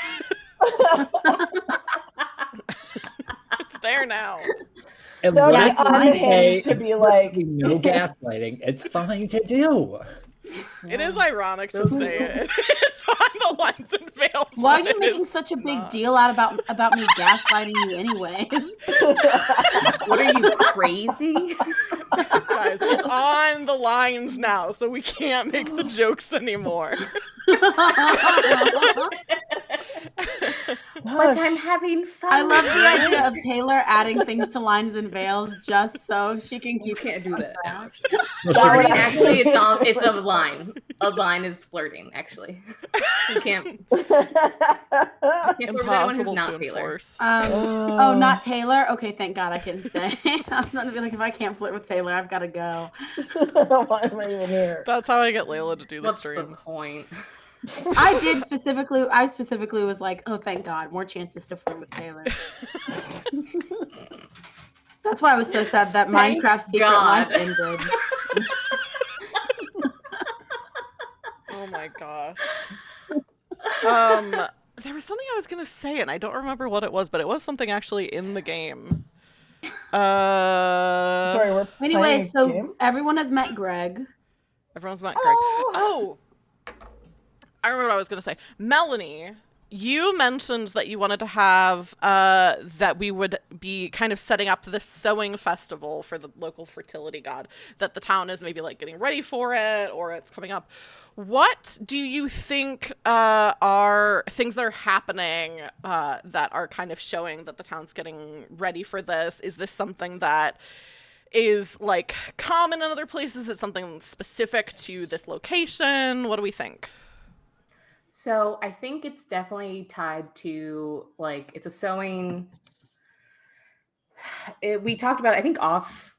It's there now. And That would when be I say unhinged to it's be supposed like- be no gaslighting, it's fine to do. It is ironic to say it. It's on the lines and veils. Why are but you it making is such a big not. deal out about me gaslighting you anyway? What are you crazy? Guys, it's on the lines now, so we can't make the jokes anymore. But I'm having fun. I love the idea of Taylor adding things to lines and veils just so she can You keep. can't do that. That would Actually, it's a line. A vine is flirting, actually. You can't flirt with anyone who's Impossible not to Taylor. enforce. Oh, not Taylor? Okay, thank God I can stay. I was going to be like, if I can't flirt with Taylor, I've got to go. Why am I even here? That's how I get Layla to do the What's streams. the point? I specifically was like, oh, thank God, more chances to flirt with Taylor. That's why I was so sad that Thank Minecraft Secret God. Life ended. Oh my gosh. There was something I was gonna say, and I don't remember what it was, but it was something actually in the game. Sorry, we're playing Anyway, a so game? everyone has met Greg. Everyone's met Greg. Oh. I remember what I was gonna say. Melanie, you mentioned that you wanted to have that we would be kind of setting up this sewing festival for the local fertility god, that the town is maybe like getting ready for it or it's coming up. What do you think are things that are happening that are kind of showing that the town's getting ready for this? Is this something that is like common in other places? Is it something specific to this location? What do we think? So I think it's definitely tied to, like, it's a sewing. We talked about, I think, off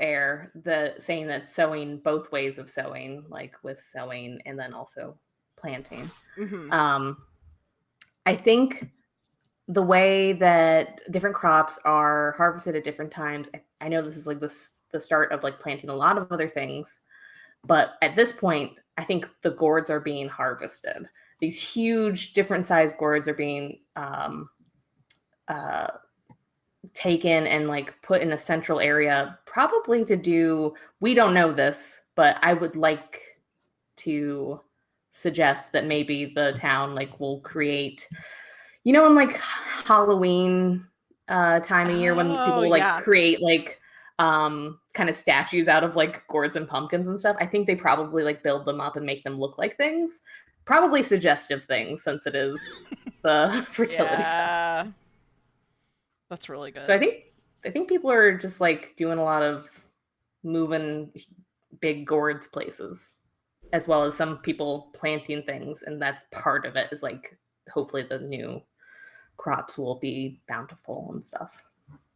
air, the saying that sewing, both ways of sewing, like with sewing and then also planting. Mm-hmm. I think the way that different crops are harvested at different times, I know this is like the start of like planting a lot of other things, but at this point, I think the gourds are being harvested. These huge, different sized gourds are being taken and like put in a central area, probably to do. We don't know this, but I would like to suggest that maybe the town like will create, in like Halloween time of year when people like create like kind of statues out of like gourds and pumpkins and stuff. I think they probably like build them up and make them look like things, probably suggestive things, since it is the fertility festival. That's really good. So I think people are just like doing a lot of moving big gourds places, as well as some people planting things, and that's part of it, is like hopefully the new crops will be bountiful and stuff.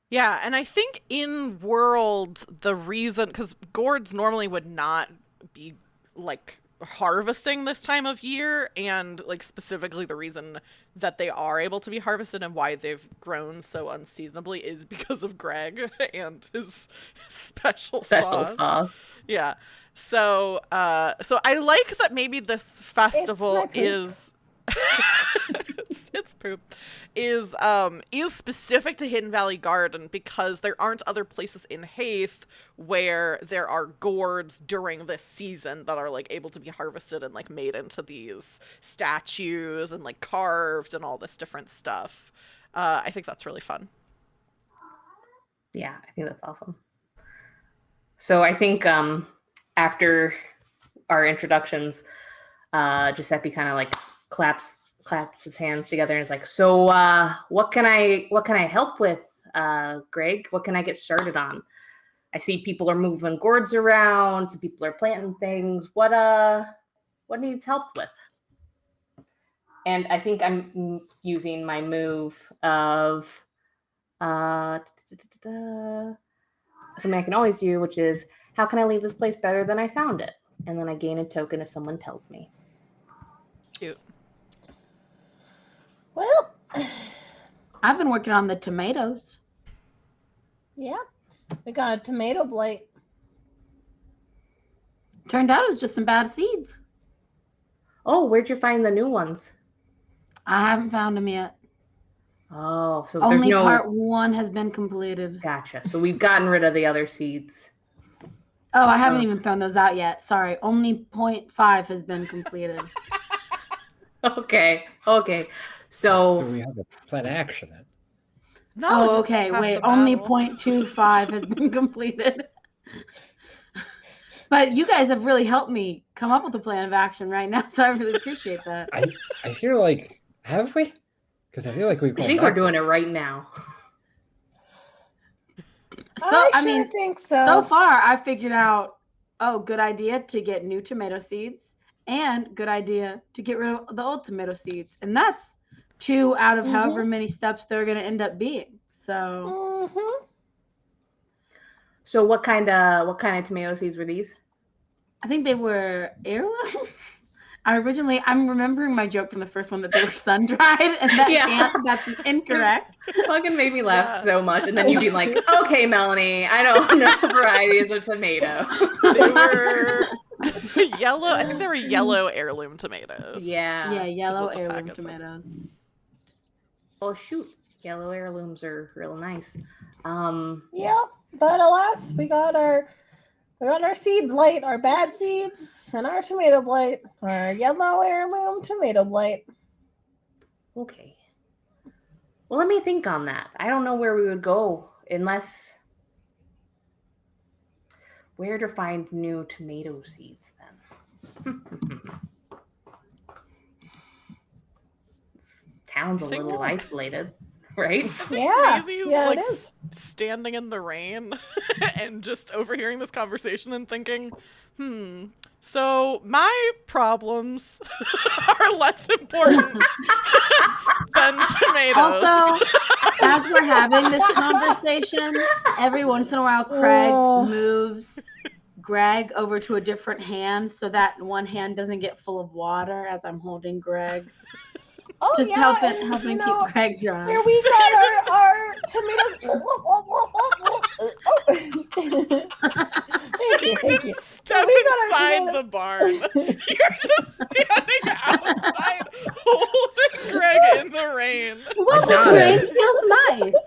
Yeah, and I think in world, the reason, because gourds normally would not be like harvesting this time of year, and like specifically the reason that they are able to be harvested and why they've grown so unseasonably is because of Greg and his special sauce. Yeah. So I like that maybe this festival is it's poop is specific to Hidden Valley Garden, because there aren't other places in Haith where there are gourds during this season that are like able to be harvested and like made into these statues and like carved and all this different stuff. I think that's really fun. Yeah, I think that's awesome. So I think after our introductions, Giuseppe kind of like claps his hands together and is like, so what can I help with, Greg? What can I get started on? I see people are moving gourds around, some people are planting things. What needs help with? And I think I'm using my move of something I can always do, which is, how can I leave this place better than I found it? And then I gain a token if someone tells me. Cute. Well, I've been working on the tomatoes. Yeah, we got a tomato blight. Turned out it was just some bad seeds. Oh, where'd you find the new ones? I haven't found them yet. Oh, so only part 1 has been completed. Gotcha. So we've gotten rid of the other seeds. Oh, I haven't even thrown those out yet. Sorry. Only 0.5 has been completed. Okay. So we have a plan of action then. Oh, okay. Wait. Only 0.25 has been completed. But you guys have really helped me come up with a plan of action right now, so I really appreciate that. I feel like, have we? Because I feel like we've gone I think we're doing it right now. So I mean, think so. So far, I figured out, good idea to get new tomato seeds And good idea to get rid of the old tomato seeds. And that's 2 out of however many steps they're going to end up being. So So what kind of tomato seeds were these? I think they were heirloom. I'm remembering my joke from the first one that they were sun dried, and that's incorrect. Fucking made me laugh so much, and then you'd be like, "Okay, Melanie, I don't know varieties of tomato." They were yellow. I think they were yellow heirloom tomatoes. Yeah, yellow what the heirloom packet said. tomatoes. Oh shoot, yellow heirlooms are real nice. Yep, but alas, we got our seed blight, our bad seeds, and our tomato blight, our yellow heirloom tomato blight. Okay. Well, let me think on that. I don't know where we would go unless where to find new tomato seeds then. This town's a little isolated, right? Yeah, Maisie's it is. Standing in the rain and just overhearing this conversation and thinking, so my problems are less important than tomatoes. Also, as we're having this conversation, every once in a while, Craig moves Greg over to a different hand so that one hand doesn't get full of water as I'm holding Greg. Oh, Just yeah, helping keep Greg dry. Here we got our tomatoes. You didn't step inside the barn. You're just standing outside holding Greg in the rain. Well, the rain feels nice.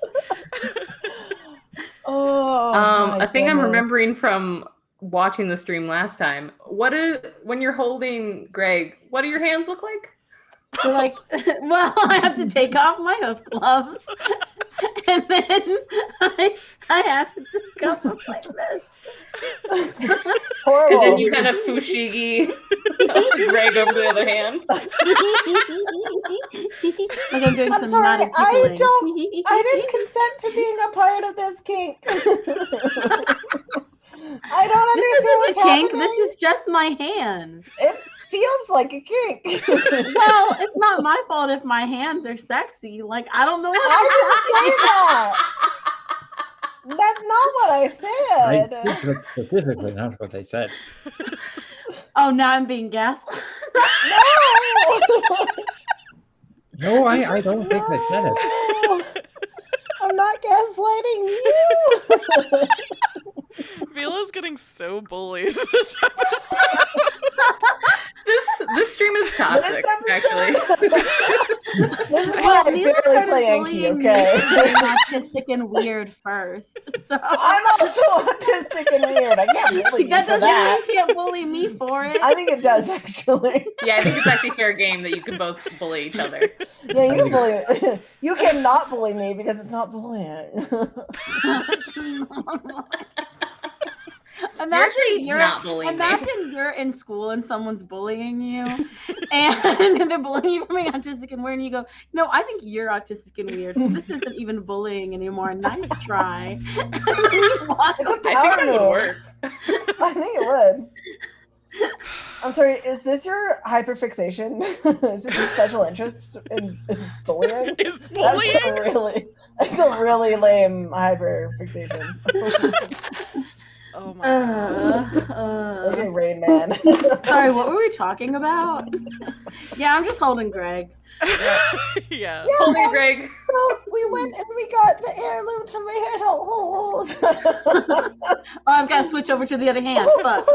A thing I'm remembering from watching the stream last time. When you're holding Greg, what do your hands look like? They're like, well, I have to take off my hoof gloves, and then I have to go like this. Horrible. And then you kind of fushigi Greg over the other hand. Like I'm doing I'm some sorry, naughty I didn't consent to being a part of this kink. I don't understand what's kink. happening. This is just my hands. It feels like a kink. Well, it's not my fault if my hands are sexy. Like, I don't know what I didn't say that. That's not what I said. I think that's specifically not what they said. Oh, now I'm being gaslit. No, I don't think they said it. I'm not gaslighting you. Vila's getting so bullied this episode. This stream is toxic, actually. This is why I barely play Yankee, okay? Being autistic and weird first. So I'm also autistic and weird. I can't bully you that for doesn't that. mean you can't bully me for it. I think it does, actually. Yeah, I think it's actually fair game that you can both bully each other. Yeah, you can bully me. You cannot bully me because it's not bullying. Imagine you're in school and someone's bullying you, and they're bullying you for being autistic and weird, and you go, "No, I think you're autistic and weird. So this isn't even bullying anymore. Nice try." It's a I think power that would move. work. I think it would. I'm sorry, is this your hyperfixation? Is this your special interest in bullying? Is bullying? That's a really lame hyperfixation. Oh my god. Okay, Rain Man. Sorry, what were we talking about? Yeah, I'm just holding Greg. Yeah. Holding Greg. So we went and we got the heirloom tomatoes. Oh, I've got to switch over to the other hand. Fuck.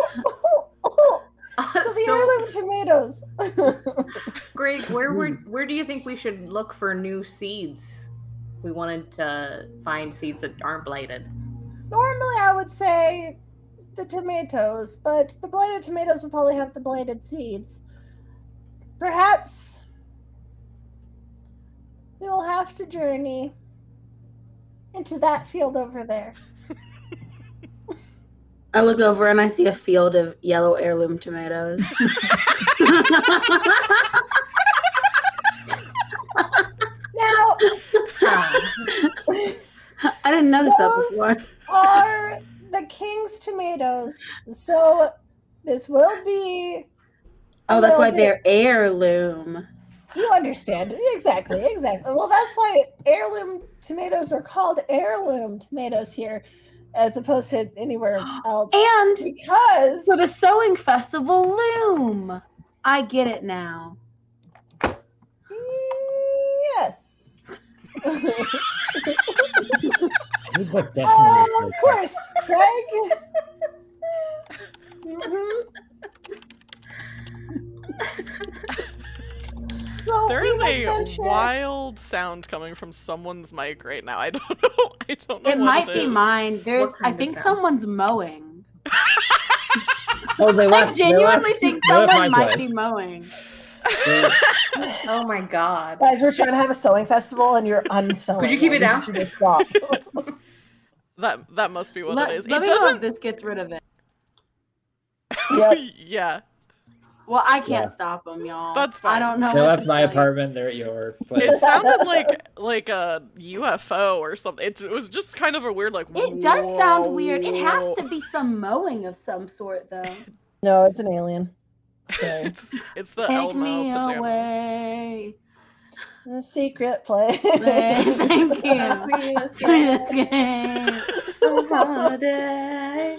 So the heirloom tomatoes. Greg, where do you think we should look for new seeds? We wanted to find seeds that aren't blighted. Normally, I would say the tomatoes, but the blighted tomatoes will probably have the blighted seeds. Perhaps we will have to journey into that field over there. I look over and I see a field of yellow heirloom tomatoes. Now, I didn't notice that before. are the king's tomatoes. So this will be Oh, that's why they're heirloom. You understand. Exactly. Well, that's why heirloom tomatoes are called heirloom tomatoes here, as opposed to anywhere else. And because for the sewing festival loom. I get it now. Yes. He's like Of course, Craig. Mm-hmm. So There we is must a venture. wild sound coming from someone's mic right now. I don't know. I don't know It what might it be is. mine. What I kind of think sound? someone's mowing. Oh, they I left. genuinely think they left someone my might place. be mowing. Oh my god. Guys, we're trying to have a sewing festival, and you're unsewing. Could you keep it down? You just stop. That must be what Let it is. me It know if doesn't. this gets rid of it. Yep. Yeah, Well, I can't Yeah. stop them, y'all. That's I fine. don't know. They what left to my tell you. apartment. They're at your place. it sounded like a UFO or something. It was just kind of a weird like. It does sound weird. It has whoa. to be some mowing of some sort, though. No, it's an alien. Sorry. It's the Take Elmo me pajamas. away. The secret play. Thank you. As we Sweet escape escape. on holiday.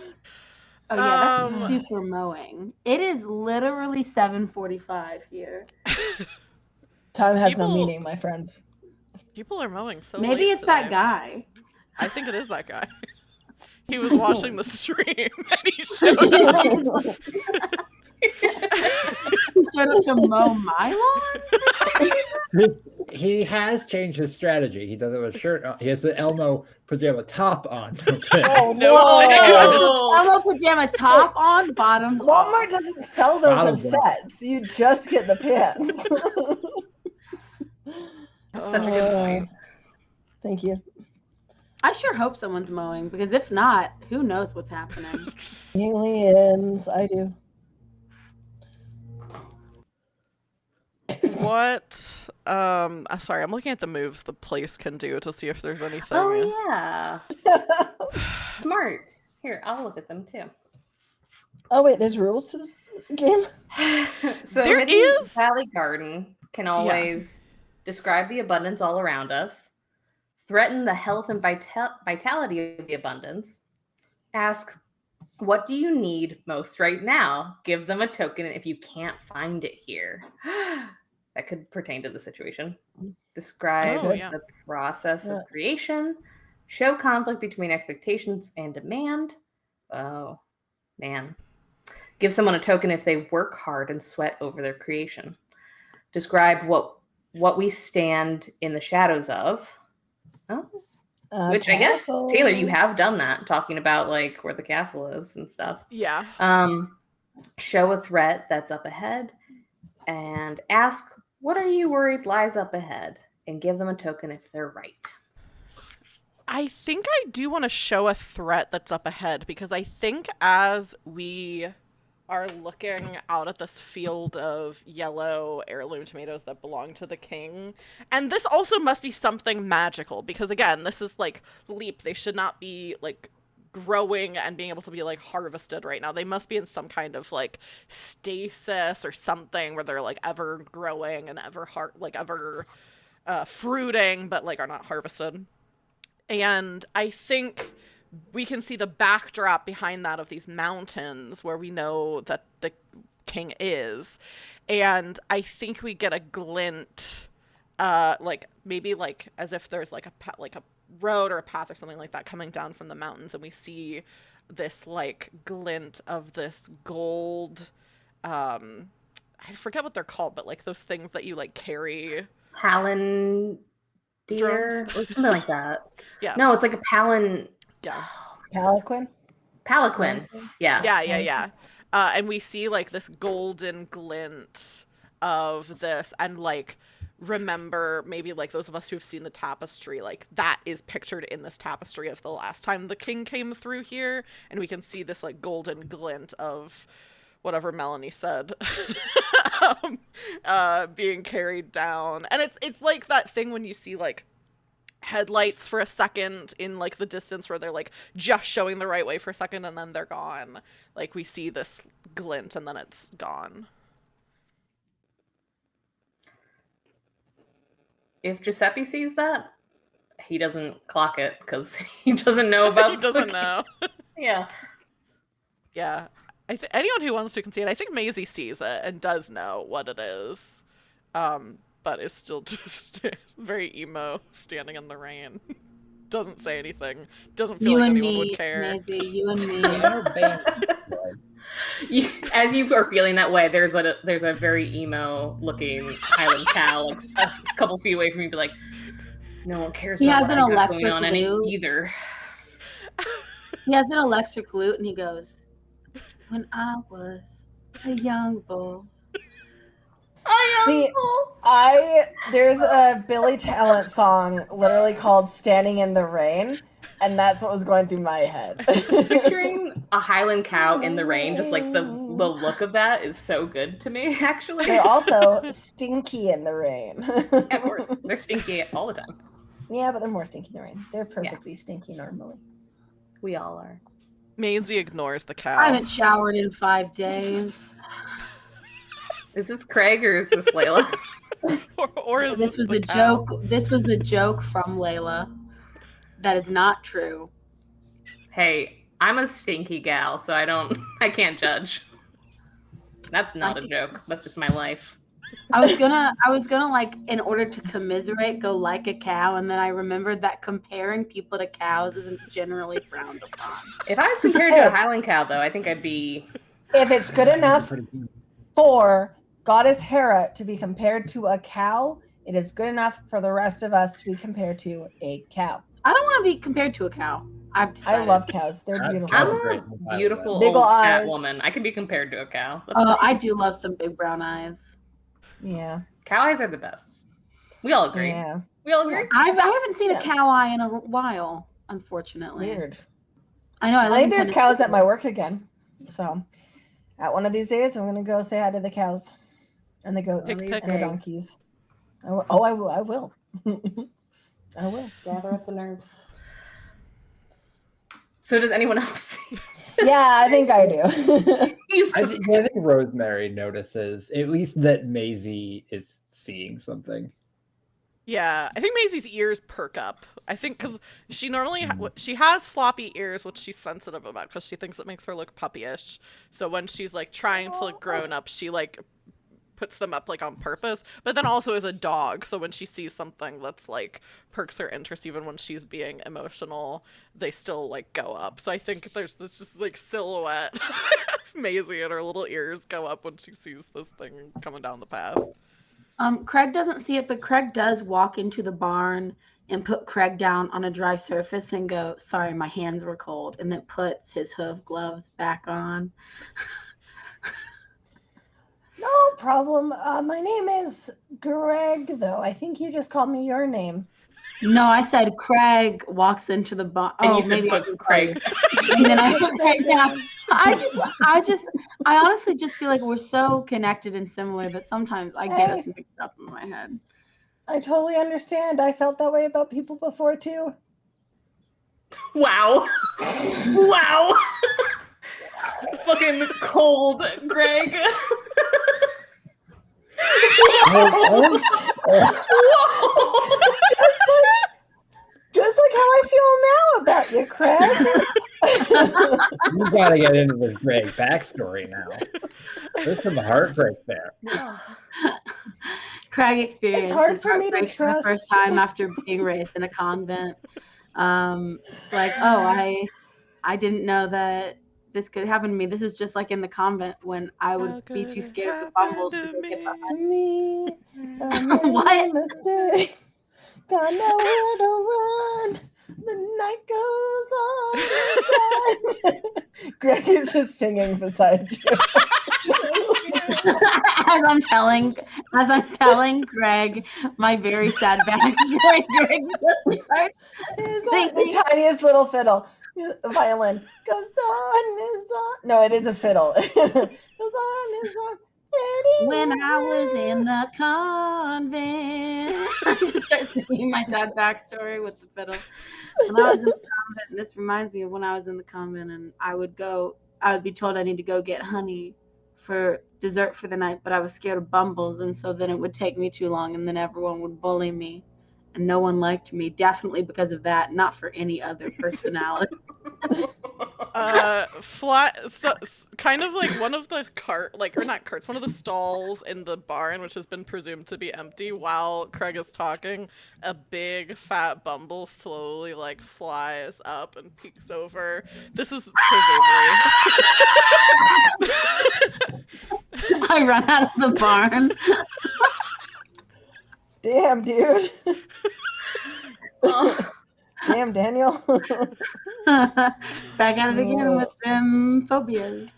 Oh yeah, that's Um, super mowing. It is literally 7:45 here. Time has no People- meaning, my friends. People are mowing so Maybe late it's that today. guy. I think it is that guy. He was watching the stream and he showed up. He showed up to mow my lawn. He has changed his strategy. He doesn't have a shirt on. He has the Elmo pajama top on. Okay. Oh No no! way. Oh. Elmo pajama top on, bottoms Walmart off. doesn't sell those Bottoms as up. sets. You just get the pants. That's such a good point. Thank you. I sure hope someone's mowing because if not, who knows what's happening? Aliens, I do. What? Sorry, I'm looking at the moves the place can do to see if there's anything. Oh yeah. Smart. Here, I'll look at them too. Oh wait, there's rules to this game? So There hidden is- Valley Garden can always describe the abundance all around us, threaten the health and vitality of the abundance, ask, what do you need most right now? Give them a token if you can't find it here. That could pertain to the situation. Describe Oh, yeah. the process Yeah. of creation, show conflict between expectations and demand. Oh, man. Give someone a token if they work hard and sweat over their creation. Describe what we stand in the shadows of. Oh, which I guess, Castle. Taylor, you have done that, talking about like where the castle is and stuff. Yeah. Show a threat that's up ahead and ask, what are you worried lies up ahead? And give them a token if they're right. I think I do want to show a threat that's up ahead because I think as we are looking out at this field of yellow heirloom tomatoes that belong to the king, and this also must be something magical because again, this is like leap. They should not be like growing and being able to be like harvested right now. They must be in some kind of like stasis or something where they're like ever growing and ever fruiting, but like are not harvested. And I think we can see the backdrop behind that of these mountains where we know that the king is. And I think we get a glint, like maybe like as if there's like a road or a path or something like that coming down from the mountains, and we see this like glint of this gold. I forget what they're called, but like those things that you like carry. Palantir or something like that. Yeah. No, it's like a Yeah. Palanquin? palanquin. Yeah. Yeah. And we see like this golden glint of this, and like remember maybe like those of us who've seen the tapestry, like that is pictured in this tapestry of the last time the king came through here, and we can see this like golden glint of whatever Melanie said being carried down. And it's like that thing when you see like headlights for a second in like the distance where they're like just showing the right way for a second and then they're gone. Like we see this glint and then it's gone. if Giuseppe sees that, he doesn't clock it because he doesn't know about. He doesn't know. Yeah. Yeah. Anyone who wants to can see it. I think Maisie sees it and does know what it is, but is still just very emo, standing in the rain. Doesn't say anything. Doesn't feel You like and anyone would me, care. Maisie, you and me. As you are feeling that way, there's a very emo looking Highland cow, like a couple feet away from you, be like, no one cares He about has what an I got electric going on lute. either. He has an electric lute, and he goes, "When I was a young bull." See, there's a Billy Talent song literally called "Standing in the Rain," and that's what was going through my head. Picturing a Highland cow in the rain, just like the look of that is so good to me, actually. They're also stinky in the rain. Of course, they're stinky all the time. Yeah, but they're more stinky in the rain. They're perfectly stinky normally. We all are. Maisie ignores the cow. I haven't showered in 5 days. Is this Craig or is this Layla? or is This was the a cow? joke. This was a joke from Layla. That is not true. Hey, I'm a stinky gal, so I can't judge. That's not a joke. That's just my life. I was gonna like, in order to commiserate, go like a cow, and then I remembered that comparing people to cows isn't generally frowned upon. If I was compared to a Highland cow, though, I think I'd be. If it's good enough for Goddess Hera to be compared to a cow, it is good enough for the rest of us to be compared to a cow. I don't want to be compared to a cow. I love cows. They're beautiful. I'm a beautiful big old eyes. cat woman. I can be compared to a cow. I do love some big brown eyes. Yeah. Cow eyes are the best. We all agree. Yeah. We all agree. I haven't seen a cow eye in a while, unfortunately. Weird. I know. I think there's cows at my work again. So, at one of these days, I'm gonna go say hi to the cows, and the goats, and the donkeys. I will. I will. I will. Gather up the nerves. So does anyone else? Yeah, I think I do. I think Rosemary notices at least that Maisie is seeing something. Yeah, I think Maisie's ears perk up. I think because she normally she has floppy ears, which she's sensitive about because she thinks it makes her look puppyish. So when she's like trying to look grown up, she like puts them up like on purpose. But then also as a dog, so when she sees something that's like perks her interest, even when she's being emotional, they still like go up. So I think there's this just like silhouette of Maisie and her little ears go up when she sees this thing coming down the path. Craig doesn't see it, but Craig does walk into the barn and put Craig down on a dry surface and go, "Sorry, my hands were cold," and then puts his hoof gloves back on. No problem. My name is Greg, though. I think you just called me your name. No, I said Craig walks into the barn. And oh, you said maybe puts Craig. And then I put Craig down. I honestly just feel like we're so connected and similar that sometimes I get us mixed up in my head. I totally understand. I felt that way about people before too. Wow. Wow. Fucking cold, Greg. Just like how I feel now about you, Craig. You gotta get into this Greg backstory now. There's some heartbreak there. Craig experienced It's hard for me to for the trust. first time after being raised in a convent. Like, I didn't know that this could happen to me. This is just like in the convent when I would be too scared of bumbles to go get behind me. What? Mistake. Got nowhere to run. The night goes on. Greg is just singing beside you. as I'm telling Greg my very sad backstory. Greg's just starts singing. The tiniest little fiddle. Violin goes on is on. No, it is a fiddle. Goes on is on. When I was in the convent, I just start singing my sad backstory with the fiddle. When I was in the convent, this reminds me of when I was in the convent, and I would be told I need to go get honey for dessert for the night, but I was scared of bumbles, and so then it would take me too long, and then everyone would bully me, and no one liked me. Definitely because of that, not for any other personality. Kind of like one of the one of the stalls in the barn, which has been presumed to be empty while Craig is talking, a big fat bumble slowly like flies up and peeks over. This is Chris Avery. I run out of the barn. Damn, dude. Damn, Daniel. Back at it again with them phobias.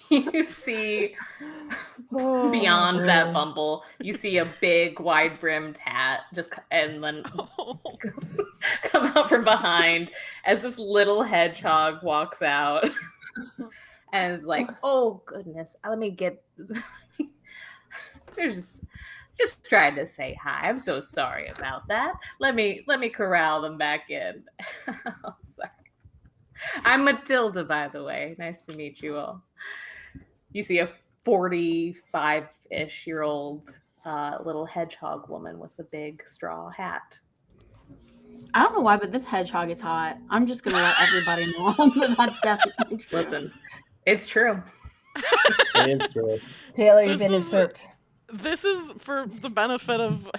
You see beyond that bumble, you see a big wide-brimmed hat and then come out from behind as this little hedgehog walks out and is like, "Oh goodness, let me get." There's just trying to say hi. I'm so sorry about that. Let me corral them back in. Oh, sorry. I'm Matilda, by the way. Nice to meet you all. You see a 45-ish-year-old little hedgehog woman with a big straw hat. I don't know why, but this hedgehog is hot. I'm just gonna let everybody know that that's definitely true. Listen, it's true. It is true. Taylor, you've been usurped. This is for the benefit of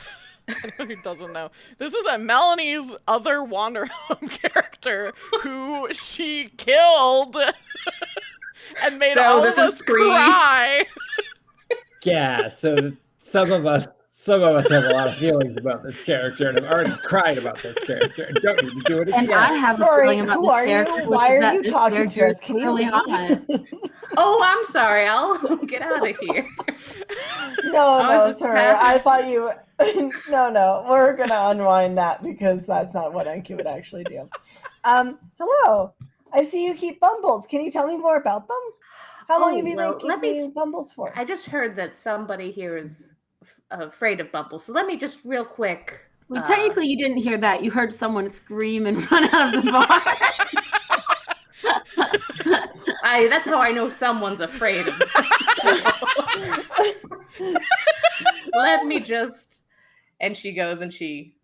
anyone who doesn't know. This is Melanie's other Wander Home character who she killed and made all of us cry. Yeah, so some of us have a lot of feelings about this character and have already cried about this character and don't need to do it again. And I have a feeling about this character. Why are you talking to us? Can you really leave? hot. Oh, I'm sorry. I'll get out of here. No, sir. I thought you. No. We're gonna unwind that because that's not what Enki would actually do. Hello. I see you keep bumbles. Can you tell me more about them? How long have you been keeping bumbles for? I just heard that somebody here is afraid of bumbles, so let me just real quick. Well, technically, you didn't hear that. You heard someone scream and run out of the barn. That's how I know someone's afraid of them. So. Let me just. And she goes and she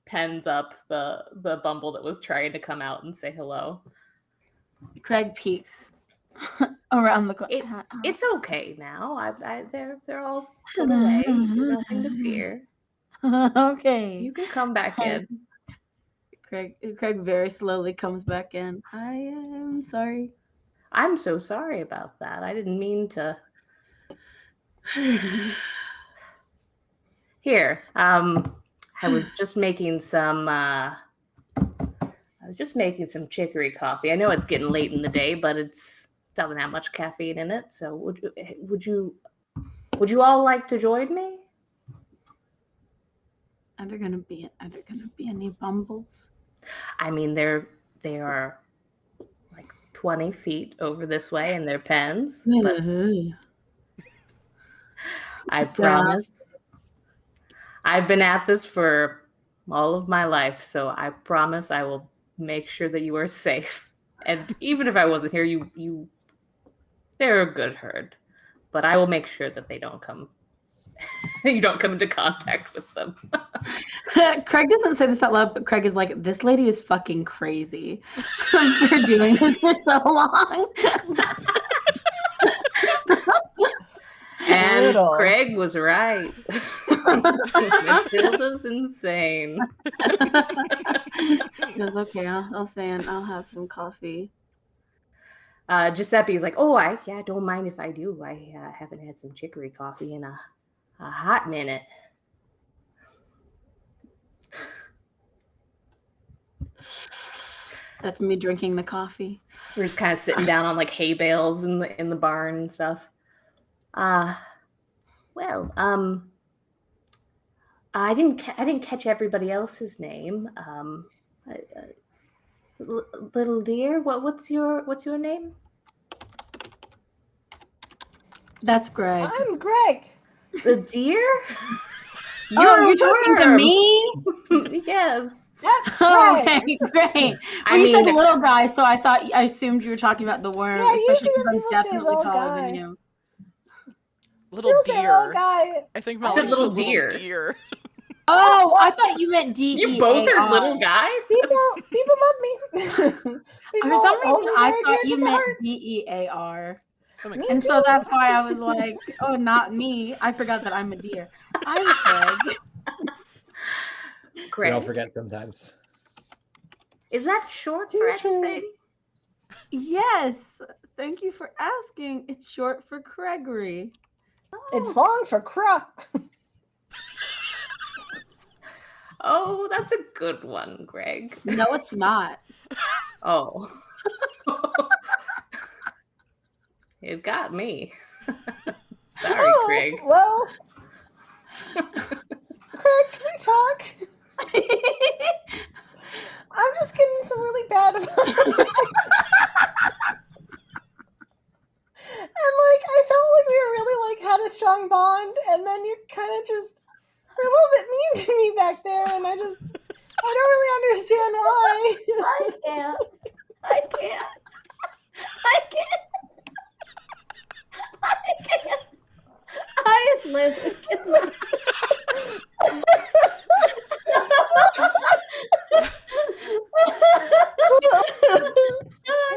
pens up the bumble that was trying to come out and say hello. Craig peeks around the corner. It's okay now. They're all put away. Nothing to fear. Okay. You can come back in. Craig very slowly comes back in. I am sorry. I'm so sorry about that. I didn't mean to. Here, I was just making some. Chicory coffee. I know it's getting late in the day, but doesn't have much caffeine in it. So would you all like to join me? Are there gonna be any bumbles? I mean, they are like 20 feet over this way in their pens. But I promise. I've been at this for all of my life, so I promise I will make sure that you are safe. And even if I wasn't here, they're a good herd. But I will make sure that they don't come. You don't come into contact with them. Craig doesn't say this out loud, but Craig is like, this lady is fucking crazy for doing this for so long. And brutal. Craig was right. Matilda's insane. He goes, okay, I'll stay and I'll have some coffee. Giuseppe's like, oh, I don't mind if I do. I haven't had some chicory coffee in a hot minute. That's me drinking the coffee. We're just kind of sitting down on like hay bales in the barn and stuff. I didn't catch everybody else's name. Little dear, what's your name? That's Greg. I'm Greg. The deer? You're talking to me? Yes. That's Okay, Craig. great. I Well, you said mean- little guy, so I assumed you were talking about the worm, Yeah, especially usually because when I'm people say definitely little taller guy. than you. Little People say little deer. guy. I think I Melanie said little says little deer. deer. Oh, I thought you meant DEAR. You both are little guy? People love me. People For some hold reason, me I very thought dear you to their meant hearts. DEAR. That makes Me sense. And so too. that's why I was like, oh, not me. I forgot that I'm a deer. I'm Craig. We all Greg? forget sometimes. Is that short for True, true. anything? Yes. Thank you for asking. It's short for Gregory. It's long for crook. Oh, that's a good one, Greg. No, it's not. Oh. It got me. Sorry, Greg. Well. Craig, can we talk? I'm just getting some really bad vibes. And I felt like we were really had a strong bond, and then you kind of just were a little bit mean to me back there, and I don't really understand why. I can't. I can't. I can't. I listen. I'm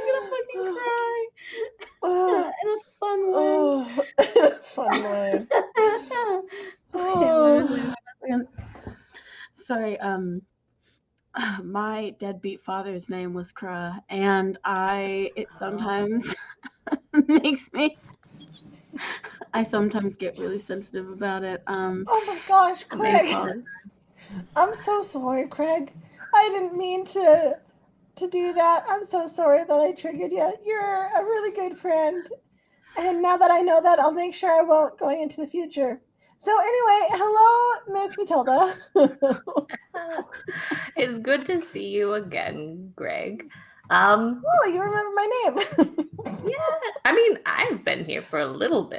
gonna fucking cry. In a fun way. Fun way. Okay, wait. Sorry, my deadbeat father's name was Kra, and it sometimes makes me, I sometimes get really sensitive about it. Oh my gosh, That makes Craig. sense. I'm so sorry, Craig. I didn't mean to do that. I'm so sorry that I triggered you. You're a really good friend. And now that I know that, I'll make sure I won't going into the future. So anyway, hello, Miss Matilda. It's good to see you again, Greg. Oh, you remember my name. Yeah, I mean, I've been here for a little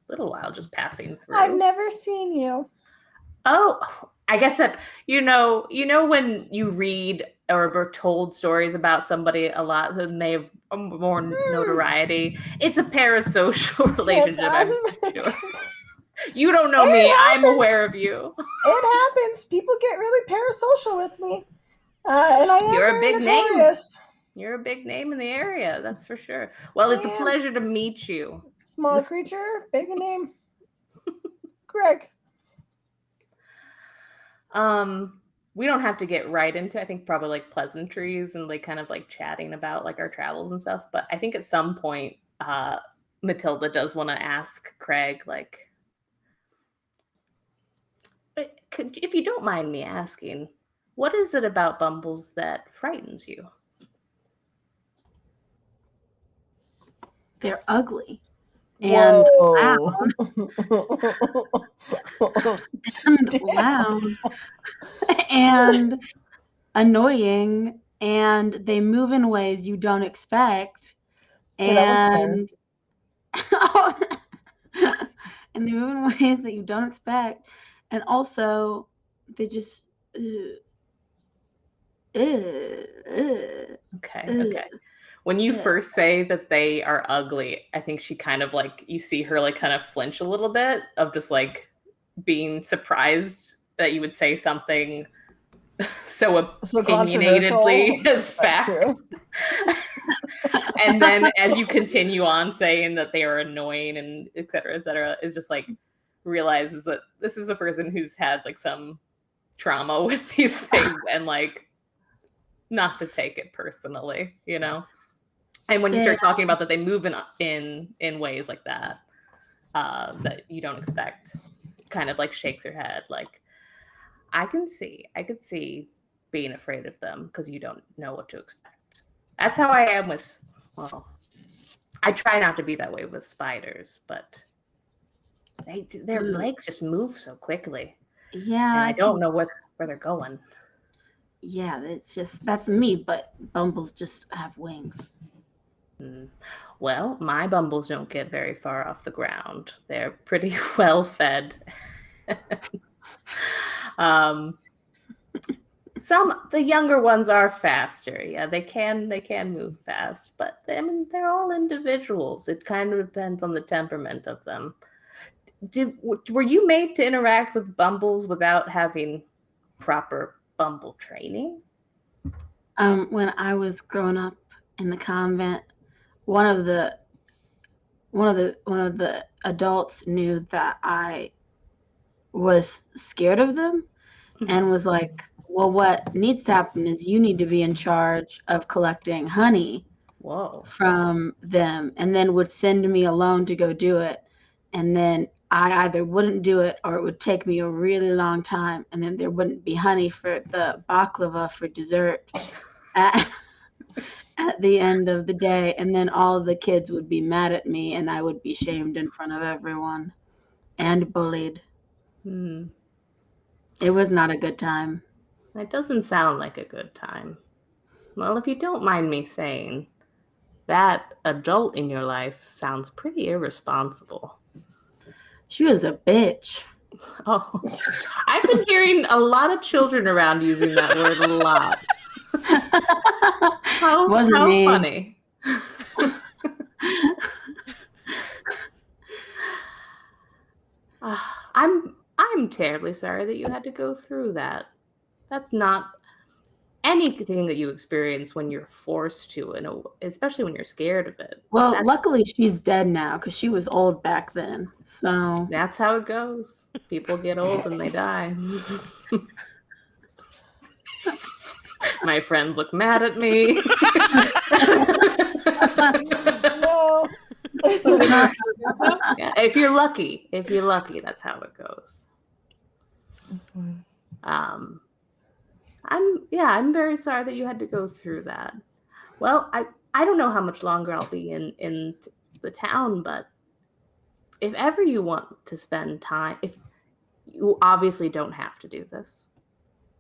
while, just passing through. I've never seen you. Oh, I guess that you know when you read or are told stories about somebody a lot, then they have more notoriety. It's a parasocial relationship, Yes, I'm sure. You don't know me. I'm aware of you. It happens. People get really parasocial with me. And I am You're a very big name. notorious. You're a big name in the area, that's for sure. Well, it's a pleasure to meet you. Small creature, big name. Greg. We don't have to get right into, I think, probably pleasantries and kind of chatting about our travels and stuff. But I think at some point, Matilda does want to ask Craig, if you don't mind me asking, what is it about Bumbles that frightens you? They're ugly. And Whoa. loud and annoying, and they move in ways you don't expect. And and they move in ways that you don't expect. And also they just Okay. When you first say that they are ugly, I think she kind of you see her kind of flinch a little bit of just being surprised that you would say something so opinionatedly as fact. And then as you continue on saying that they are annoying and et cetera, is just realizes that this is a person who's had some trauma with these things and not to take it personally, you know? And when you start talking about that they move in ways like that, that you don't expect, kind of shakes her head. I could see being afraid of them because you don't know what to expect. That's how I am with, I try not to be that way with spiders, but their legs just move so quickly. Yeah. And I don't know where they're going. Yeah, that's me, but Bumbles just have wings. Well, my Bumbles don't get very far off the ground. They're pretty well fed. the younger ones are faster. Yeah, they can move fast, but I mean they're all individuals. It kind of depends on the temperament of them. Were you made to interact with bumbles without having proper bumble training? When I was growing up in the convent, one of the adults knew that I was scared of them and was like, well, what needs to happen is you need to be in charge of collecting honey from them, and then would send me alone to go do it. And then I either wouldn't do it or it would take me a really long time, and then there wouldn't be honey for the baklava for dessert at, at the end of the day. And then all the kids would be mad at me and I would be shamed in front of everyone and bullied. It was not a good time. That doesn't sound like a good time. Well, if you don't mind me saying, that adult in your life sounds pretty irresponsible. She was a bitch. Oh, I've been hearing a lot of children around using that word a lot. How funny. I'm terribly sorry that you had to go through that. That's not anything that you experience when you're forced to, especially when you're scared of it. Well, luckily she's dead now because she was old back then. So that's how it goes. People get old and they die. My friends look mad at me. No. Yeah, if you're lucky, that's how it goes. I'm very sorry that you had to go through that. Well, I don't know how much longer I'll be in the town, but if ever you want to spend time, if you obviously don't have to do this.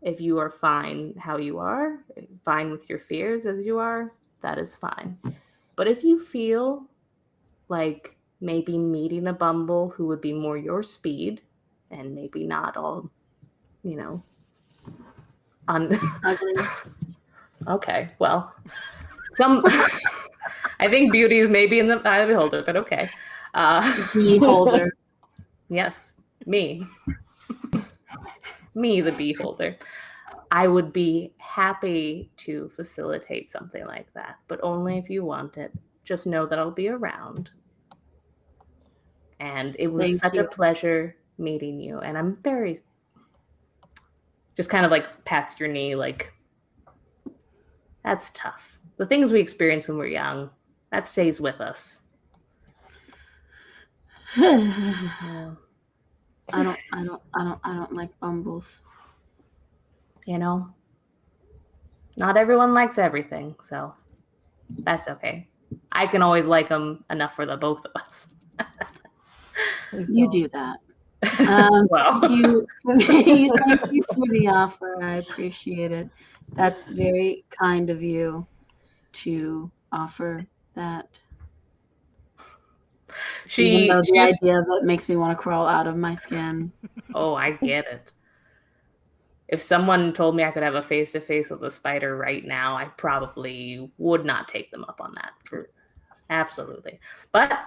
If you are fine how you are, fine with your fears as you are, that is fine. But if you feel like maybe meeting a bumble who would be more your speed and maybe not all, ugly. Okay, well, I think beauty is maybe in the eye of the beholder, but okay. Beholder. Yes, me. Me, the beholder. I would be happy to facilitate something like that, but only if you want it. Just know that I'll be around. And it was such a pleasure meeting you. And I'm very, just kind of like pats your knee, like, that's tough. The things we experience when we're young, that stays with us. I don't like bumbles. Not everyone likes everything, so that's okay. I can always like them enough for the both of us. You do that. Well. Thank you for the offer. I appreciate it. That's very kind of you to offer that. Even though the idea of it makes me want to crawl out of my skin. Oh, I get it. If someone told me I could have a face-to-face with a spider right now, I probably would not take them up on that. Absolutely. But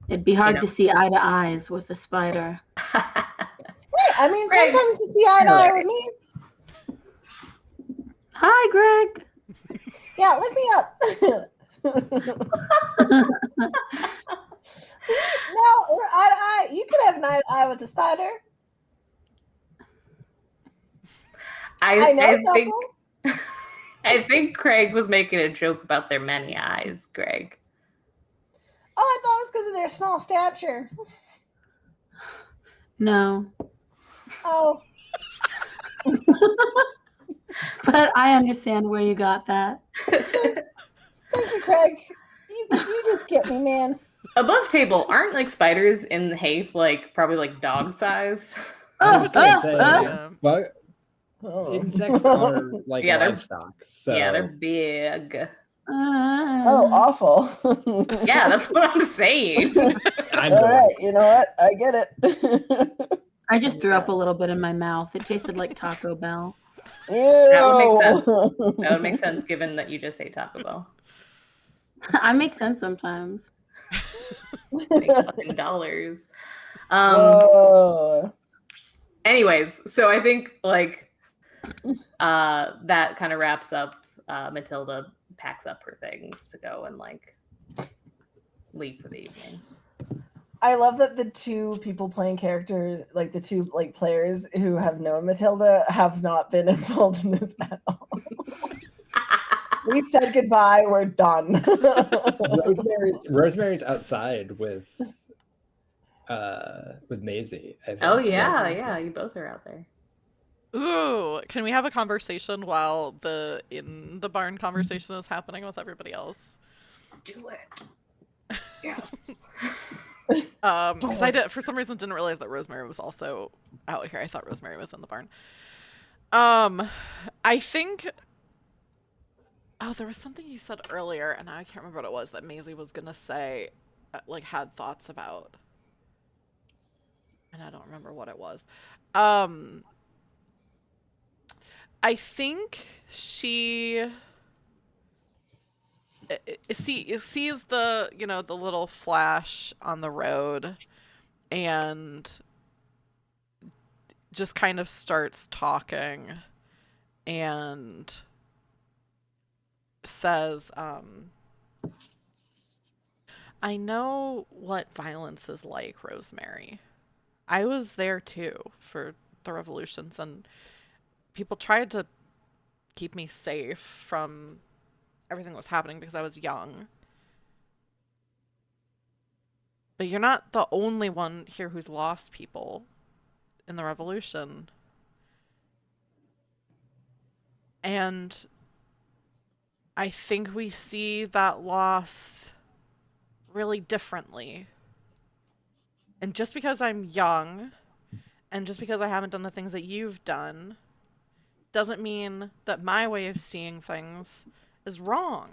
it'd be hard to see eye to eyes with a spider. Wait, I mean, sometimes you see eye to eye with me. Hi, Greg. Yeah, lift me up. No, we're eye to eye. You could have an eye to eye with the spider. I think Craig was making a joke about their many eyes, Greg. Oh, I thought it was because of their small stature. No. Oh. But I understand where you got that. Thank you, Craig. You just get me, man. Above table, aren't like spiders in the hay probably like dog sized? But insects are like livestock. So yeah, they're big. Oh, awful. Yeah, that's what I'm saying. All right, you know what? I get it. I just threw up a little bit in my mouth. It tasted like Taco Bell. That would make sense. Ew. That would make sense given that you just ate Taco Bell. I make sense sometimes. Make fucking dollars. Whoa. Anyways, so I think like that kind of wraps up. Matilda packs up her things to go and like leave for the evening. I love that the two people playing characters, like the two like players who have known Matilda, have not been involved in this at all. We said goodbye. We're done. Rosemary's outside with Maisie. I think. Oh yeah, you both are out there. Ooh, can we have a conversation while the in the barn conversation is happening with everybody else? Do it. Yes. Because I did for some reason didn't realize that Rosemary was also out here. I thought Rosemary was in the barn. I think. Oh, there was something you said earlier, and I can't remember what it was that Maisie was gonna say, like had thoughts about, and I don't remember what it was. I think she sees the the little flash on the road, and just kind of starts talking, and says, I know what violence is like, Rosemary. I was there too for the revolutions, and people tried to keep me safe from everything that was happening because I was young. But you're not the only one here who's lost people in the revolution. And I think we see that loss really differently. And just because I'm young, and just because I haven't done the things that you've done, doesn't mean that my way of seeing things is wrong.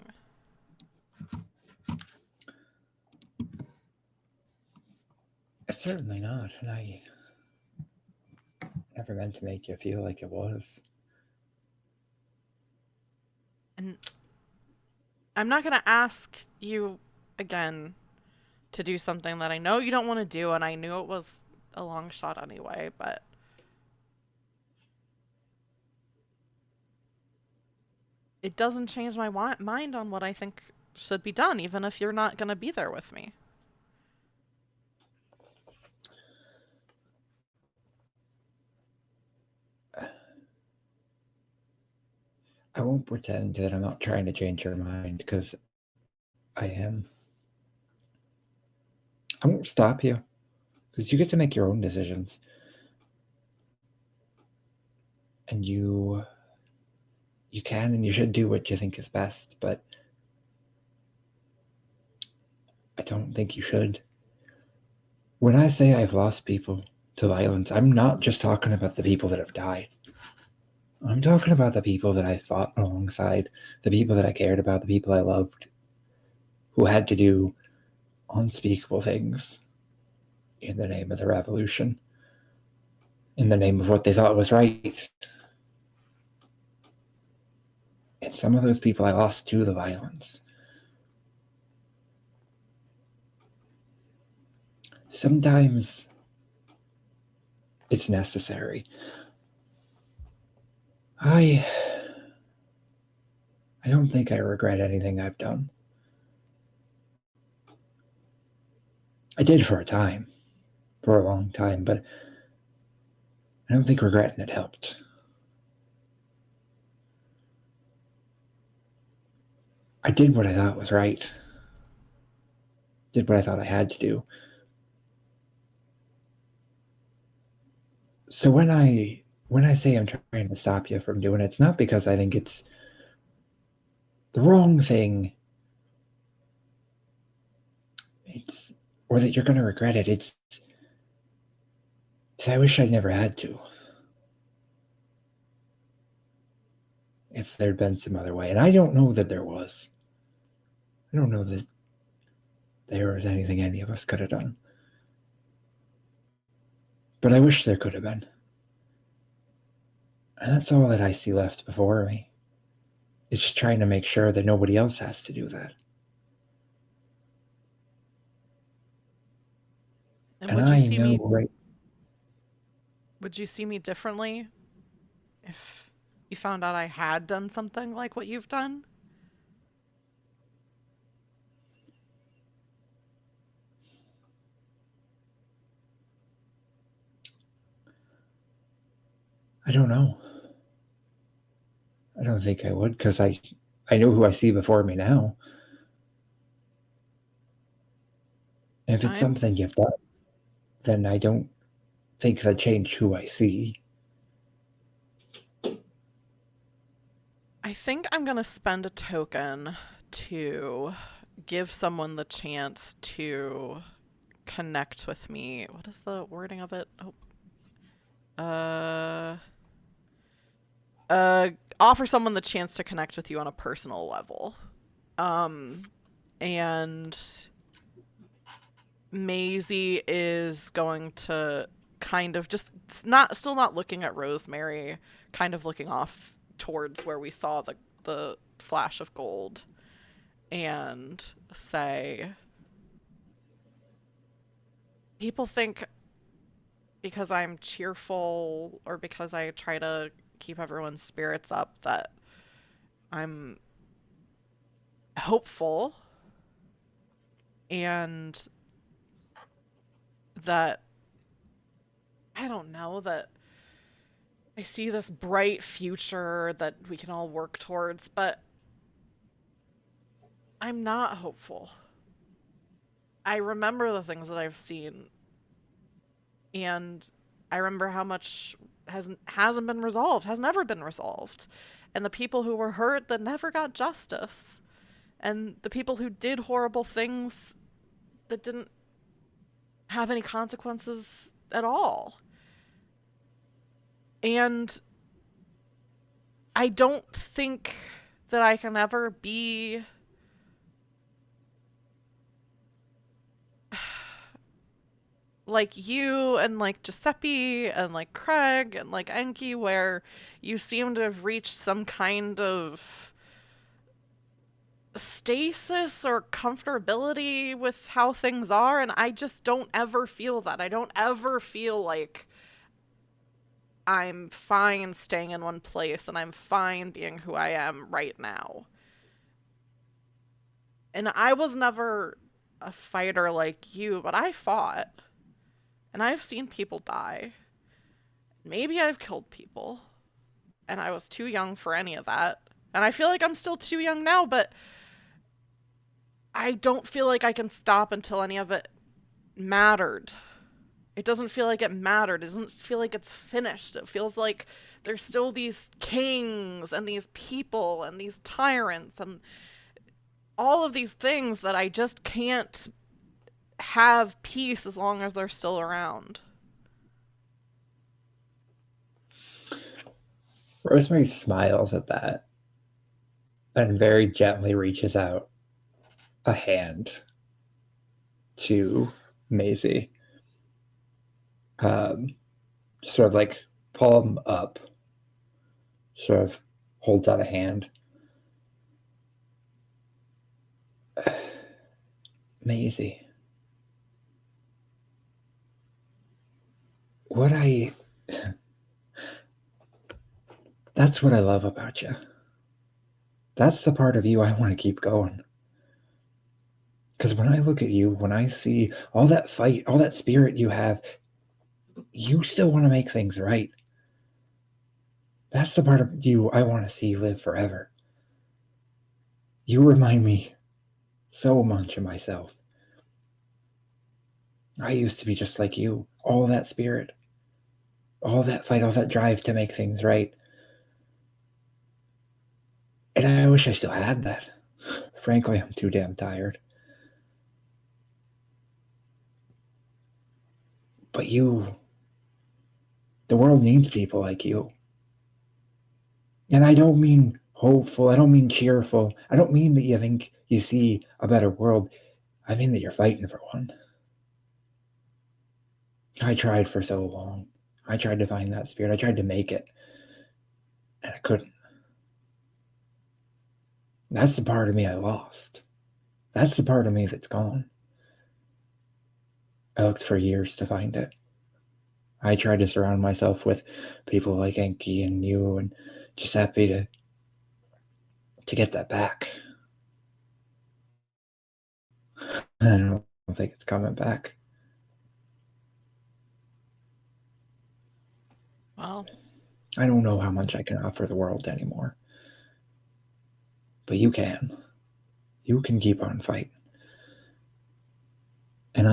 Certainly not, and I never meant to make you feel like it was. And I'm not going to ask you again to do something that I know you don't want to do, and I knew it was a long shot anyway, but it doesn't change my mind on what I think should be done, even if you're not going to be there with me. I won't pretend that I'm not trying to change your mind, because I am. I won't stop you, because you get to make your own decisions. And you can and you should do what you think is best, but I don't think you should. When I say I've lost people to violence, I'm not just talking about the people that have died. I'm talking about the people that I fought alongside, the people that I cared about, the people I loved, who had to do unspeakable things in the name of the revolution, in the name of what they thought was right. And some of those people I lost to the violence. Sometimes it's necessary. I don't think I regret anything I've done. I did for a time, for a long time, but I don't think regretting it helped. I did what I thought was right. Did what I thought I had to do. So when I say I'm trying to stop you from doing it, it's not because I think it's the wrong thing. Or that you're going to regret it. It's that I wish I'd never had to. If there'd been some other way. And I don't know that there was. I don't know that there was anything any of us could have done. But I wish there could have been. And that's all that I see left before me. It's just trying to make sure that nobody else has to do that. And And would you I see know me right. would you see me differently if you found out I had done something like what you've done? I don't know. I don't think I would, because I know who I see before me now. And if it's I'm something you've done, then I don't think that changed who I see. I think I'm gonna spend a token to give someone the chance to connect with me. What is the wording of it? Oh, uh, offer someone the chance to connect with you on a personal level. And Maisie is going to kind of just still not looking at Rosemary, kind of looking off towards where we saw the flash of gold, and say, people think because I'm cheerful or because I try to keep everyone's spirits up that I'm hopeful, and that I don't know, that I see this bright future that we can all work towards, but I'm not hopeful. I remember the things that I've seen, and I remember how much hasn't been resolved, has never been resolved, and the people who were hurt that never got justice, and the people who did horrible things that didn't have any consequences at all. And I don't think that I can ever be like you and like Giuseppe and like Craig and like Enki, where you seem to have reached some kind of stasis or comfortability with how things are, and I just don't ever feel that. I don't ever feel like I'm fine staying in one place and I'm fine being who I am right now. And I was never a fighter like you, but I fought. And I've seen people die. Maybe I've killed people. And I was too young for any of that. And I feel like I'm still too young now, but I don't feel like I can stop until any of it mattered. It doesn't feel like it mattered. It doesn't feel like it's finished. It feels like there's still these kings and these people and these tyrants and all of these things that I just can't have peace as long as they're still around. Rosemary smiles at that and very gently reaches out a hand to Maisie. Sort of like palm up, sort of holds out a hand. Maisie, what I that's what I love about you. That's the part of you I want to keep going. Because when I look at you, when I see all that fight, all that spirit you have, you still want to make things right. That's the part of you I want to see live forever. You remind me so much of myself. I used to be just like you, all that spirit, all that fight, all that drive to make things right. And I wish I still had that. Frankly, I'm too damn tired. But you, the world needs people like you. And I don't mean hopeful, I don't mean cheerful, I don't mean that you think you see a better world. I mean that you're fighting for one. I tried for so long. I tried to find that spirit, I tried to make it. And I couldn't. That's the part of me I lost. That's the part of me that's gone. I looked for years to find it. I tried to surround myself with people like Enki and you and Giuseppe to get that back. I don't think it's coming back. Well, I don't know how much I can offer the world anymore. But you can. You can keep on fighting. And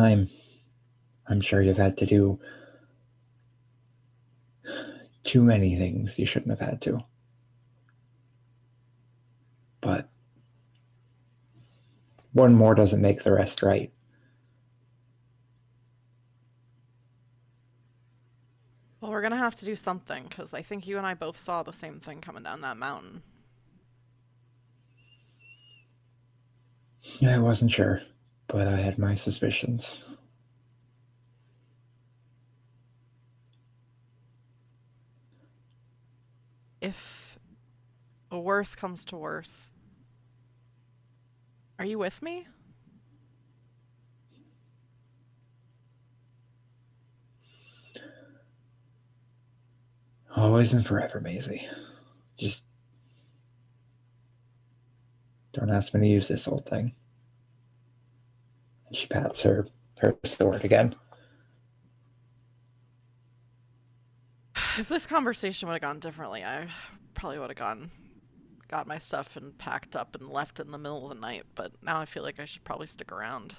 I'm sure you've had to do too many things you shouldn't have had to. But one more doesn't make the rest right. well, we're gonna have to do something, because I think you and I both saw the same thing coming down that mountain. I wasn't sure, but I had my suspicions. If a worse comes to worse, are you with me? Always and forever, Maisie. Just don't ask me to use this old thing. And she pats her sword again. If this conversation would have gone differently, I probably would have got my stuff and packed up and left in the middle of the night, but now I feel like I should probably stick around.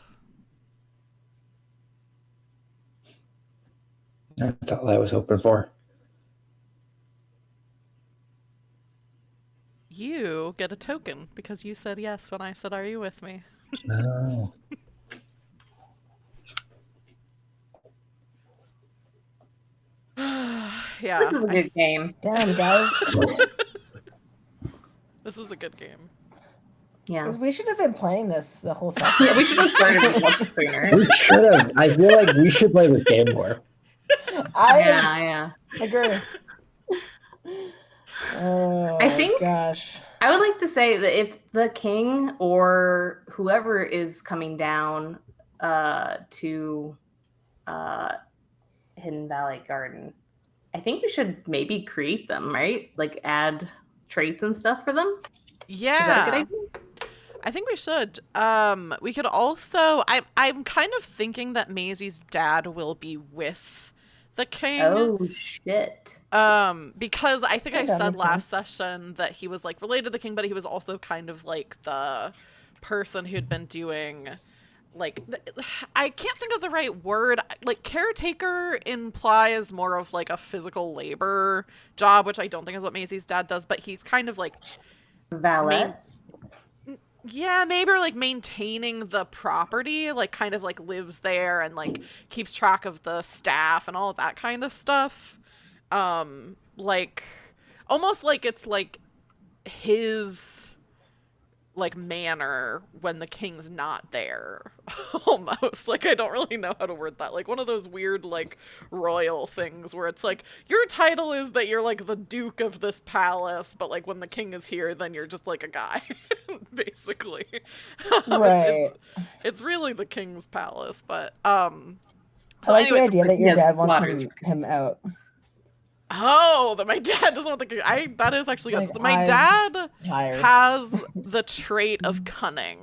That's all I was hoping for. You get a token because you said yes when I said, "Are you with me?" No. Yeah. This is a good game. Damn, guys. This is a good game. Yeah. We should have been playing this the whole session. Yeah, we should have started with one sooner. We should have. I feel like we should play this game more. I agree. Oh, I think gosh. I would like to say that if the king or whoever is coming down to Hidden Valley Garden, I think we should maybe create them, right? Like add traits and stuff for them. Yeah. Is that a good idea? I think we should. We could also. I'm kind of thinking that Maisie's dad will be with the king. Oh shit. Because I think Yeah, I that said makes last sense. session that he was like related to the king, but he was also kind of like the person who'd been doing like I can't think of the right word. Like caretaker implies more of like a physical labor job, which I don't think is what Maisie's dad does, but he's kind of like Valet. yeah, maybe like maintaining the property, like kind of like lives there and like keeps track of the staff and all of that kind of stuff. Like almost like it's like his like manor when the king's not there. Almost like I don't really know how to word that. Like one of those weird like royal things where it's like your title is that you're like the duke of this palace, but like when the king is here then you're just like a guy basically. Right. It's really the king's palace, but I so like anyway, the idea that your Yes, dad wants slaughters. him out. oh, that my dad doesn't want the king. That is actually good. Like, So my I'm dad tired. has the trait of cunning.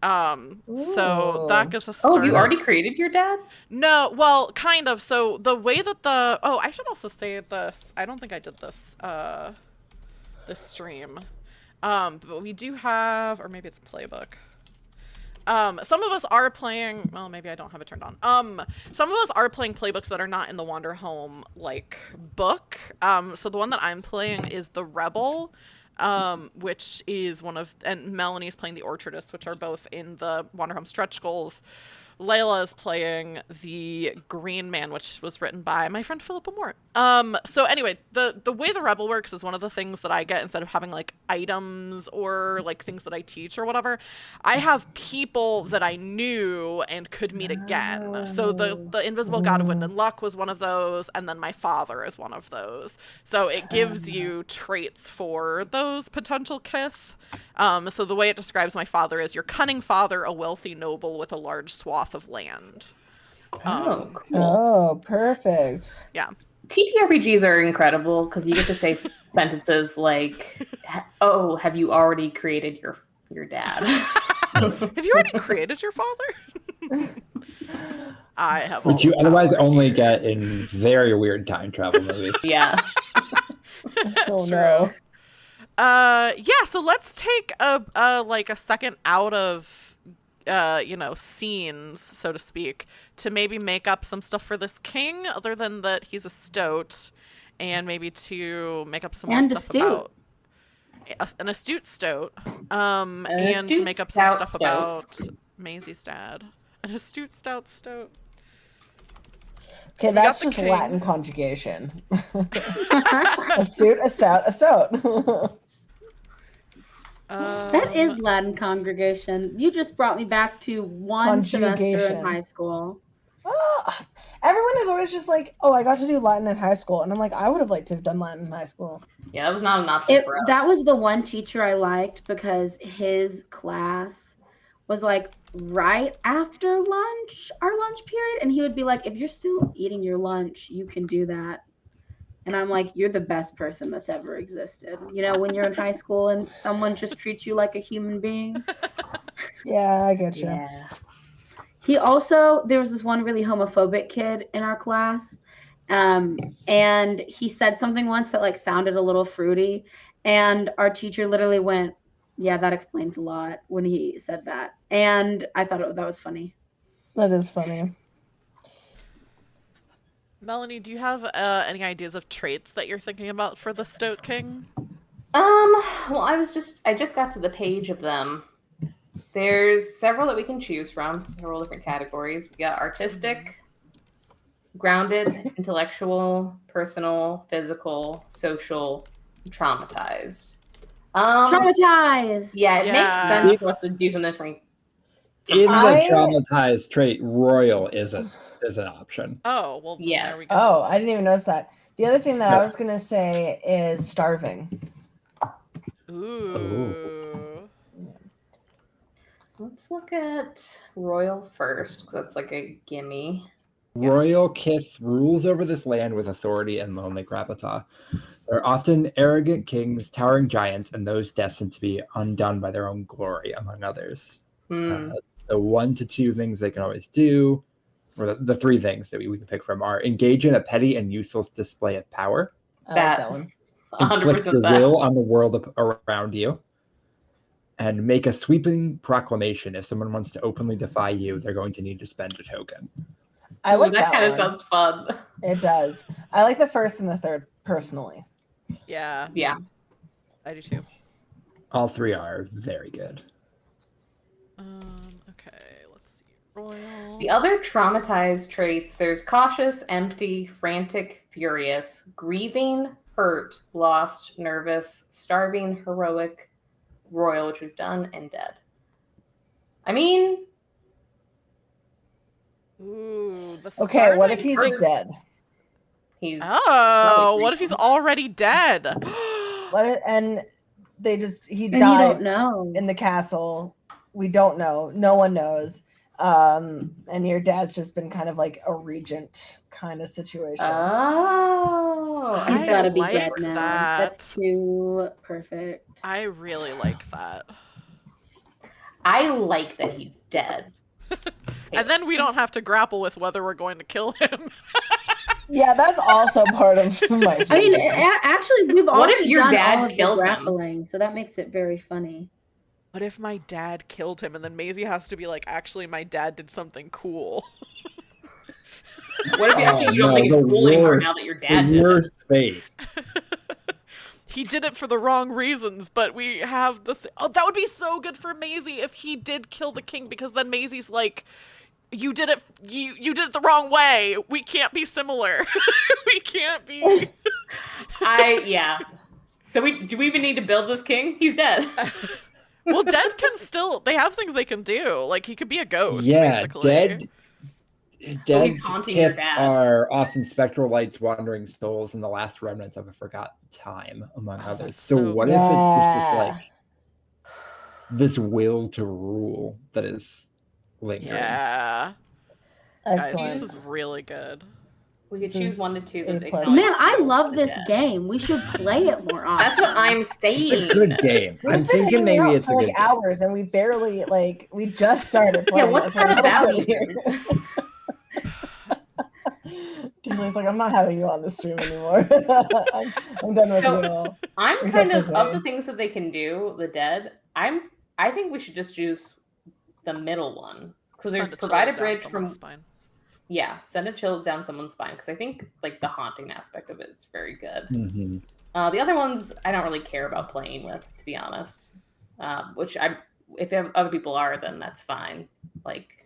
So that Ooh. gets a Oh, start. have you already created your dad? No, well, kind of. So the way that I should also say this. I don't think I did this this stream. But we do have, or maybe it's playbook. Some of us are playing, well, maybe I don't have it turned on. Some of us are playing playbooks that are not in the Wander Home, like, book. So the one that I'm playing is The Rebel, which is and Melanie's playing The Orchardist, which are both in the Wander Home stretch goals. Layla is playing the Green Man, which was written by my friend Philippa Moore. So anyway, the way the Rebel works is one of the things that I get instead of having like items or like things that I teach or whatever. I have people that I knew and could meet again. So the Invisible God of Wind and Luck was one of those, and then my father is one of those. So it gives you traits for those potential kith. So the way it describes my father is your cunning father, a wealthy noble with a large swath of land. Oh, cool. Oh, perfect. Yeah. TTRPGs are incredible because you get to say sentences like, "Oh, have you already created your dad?" Have you already created your father? I have. Which you otherwise only get in very weird time travel movies. Yeah. Oh True. no. Yeah, so let's take a second out of scenes, so to speak, to maybe make up some stuff for this king, other than that he's a stoat, and maybe to make up some more And stuff astute. about an astute stoat, and to astute make up some stout stuff stoat. about Maisie's dad. An astute stout stoat. Okay, So we got that's the just king. Latin conjugation. Astute, a stout, a stoat. That is Latin congregation. You just brought me back to one semester in Conjugation. high school. Oh, everyone is always just like, oh, I got to do Latin in high school. And I'm like, I would have liked to have done Latin in high school. Yeah, that was not an option for us. That was the one teacher I liked because his class was like right after lunch, our lunch period. And he would be like, if you're still eating your lunch, you can do that. And I'm like, you're the best person that's ever existed. You know, when you're in high school and someone just treats you like a human being. Yeah, I get you. Yeah. He also, there was this one really homophobic kid in our class. And he said something once that like sounded a little fruity. And our teacher literally went, yeah, that explains a lot when he said that. And I thought that was funny. That is funny. Melanie, do you have any ideas of traits that you're thinking about for the Stoat King? Well, I just got to the page of them. There's several that we can choose from, several different categories. We got artistic, grounded, intellectual, personal, physical, social, traumatized. Traumatized. Yeah, it Yeah. makes sense for us to do something from In I- the traumatized trait, royal is an option. Oh, well, then Yes. there we go. Oh, I didn't even notice that. The other thing that So- I was going to say is starving. Ooh. Let's look at royal first, because that's like a gimme. Royal kith rules over this land with authority and lonely gravitas. They're often arrogant kings, towering giants, and those destined to be undone by their own glory, among others. The 1 to 2 things they can always do, or the 3 things that we can pick from, are engage in a petty and useless display of power, I like that one. inflict 100% your that. will on the world around you, and make a sweeping proclamation. If someone wants to openly defy you, they're going to need to spend a token. I like that kind of one. sounds fun. It does. I like the first and the third personally. Yeah, Yeah. I do too. All 3 are very good. Okay, let's see. Royal. The other traumatized traits, there's cautious, empty, frantic, furious, grieving, hurt, lost, nervous, starving, heroic, royal, which we've done, and dead. I mean, Ooh, the Okay, what if starving he's hurts. dead? he's Oh, what if he's already dead? And he And you died don't know. in the castle. We don't know. No one knows. And your dad's just been kind of like a regent kind of situation. Oh, He's I got to be like dead now. that. That's too perfect. I really like that. I like that he's dead. And then we don't have to grapple with whether we're going to kill him. Yeah, that's also part of my I mean, thinking. actually, we've What if already your done dad all of the killed him? grappling, so that makes it very funny. What if my dad killed him and then Maisie has to be like, actually, my dad did something cool? What if actually you don't no, think it's the cool anymore worst- now that your dad The did it? worst fate. He did it for the wrong reasons, but we have this. Oh, that would be so good for Maisie if he did kill the king, because then Maisie's like, you did it. You did it the wrong way. We can't be similar. We can't be. Yeah. So do we even need to build this king? He's dead. Well, dead can still. They have things they can do. Like he could be a ghost. Yeah, basically. dead he's haunting your Kith dad. are often spectral lights, wandering souls, and the last remnants of a forgotten time, among others. that's So so what if it's just like this will to rule that is lingering? Yeah. Guys, Excellent. this is really good. We could choose 1 to 2. A plus. Man, I love this game. We should play it more often. That's what I'm saying. It's a good game. We've I'm been thinking hanging maybe out it's a for good like game. hours, and we barely we just started Yeah, playing. what's it, so that we're about really even? Taylor's like, I'm not having you on the stream anymore. I'm done with So- you all. I'm Except kind for of Zane. the things that they can do, the dead. I think we should just choose the middle one. Because there's Send provide a chill down bridge someone's from spine. send a chill down someone's spine. Because I think like the haunting aspect of it is very good. Mm-hmm. The other ones I don't really care about playing with, to be honest. If other people are, then that's fine. Like,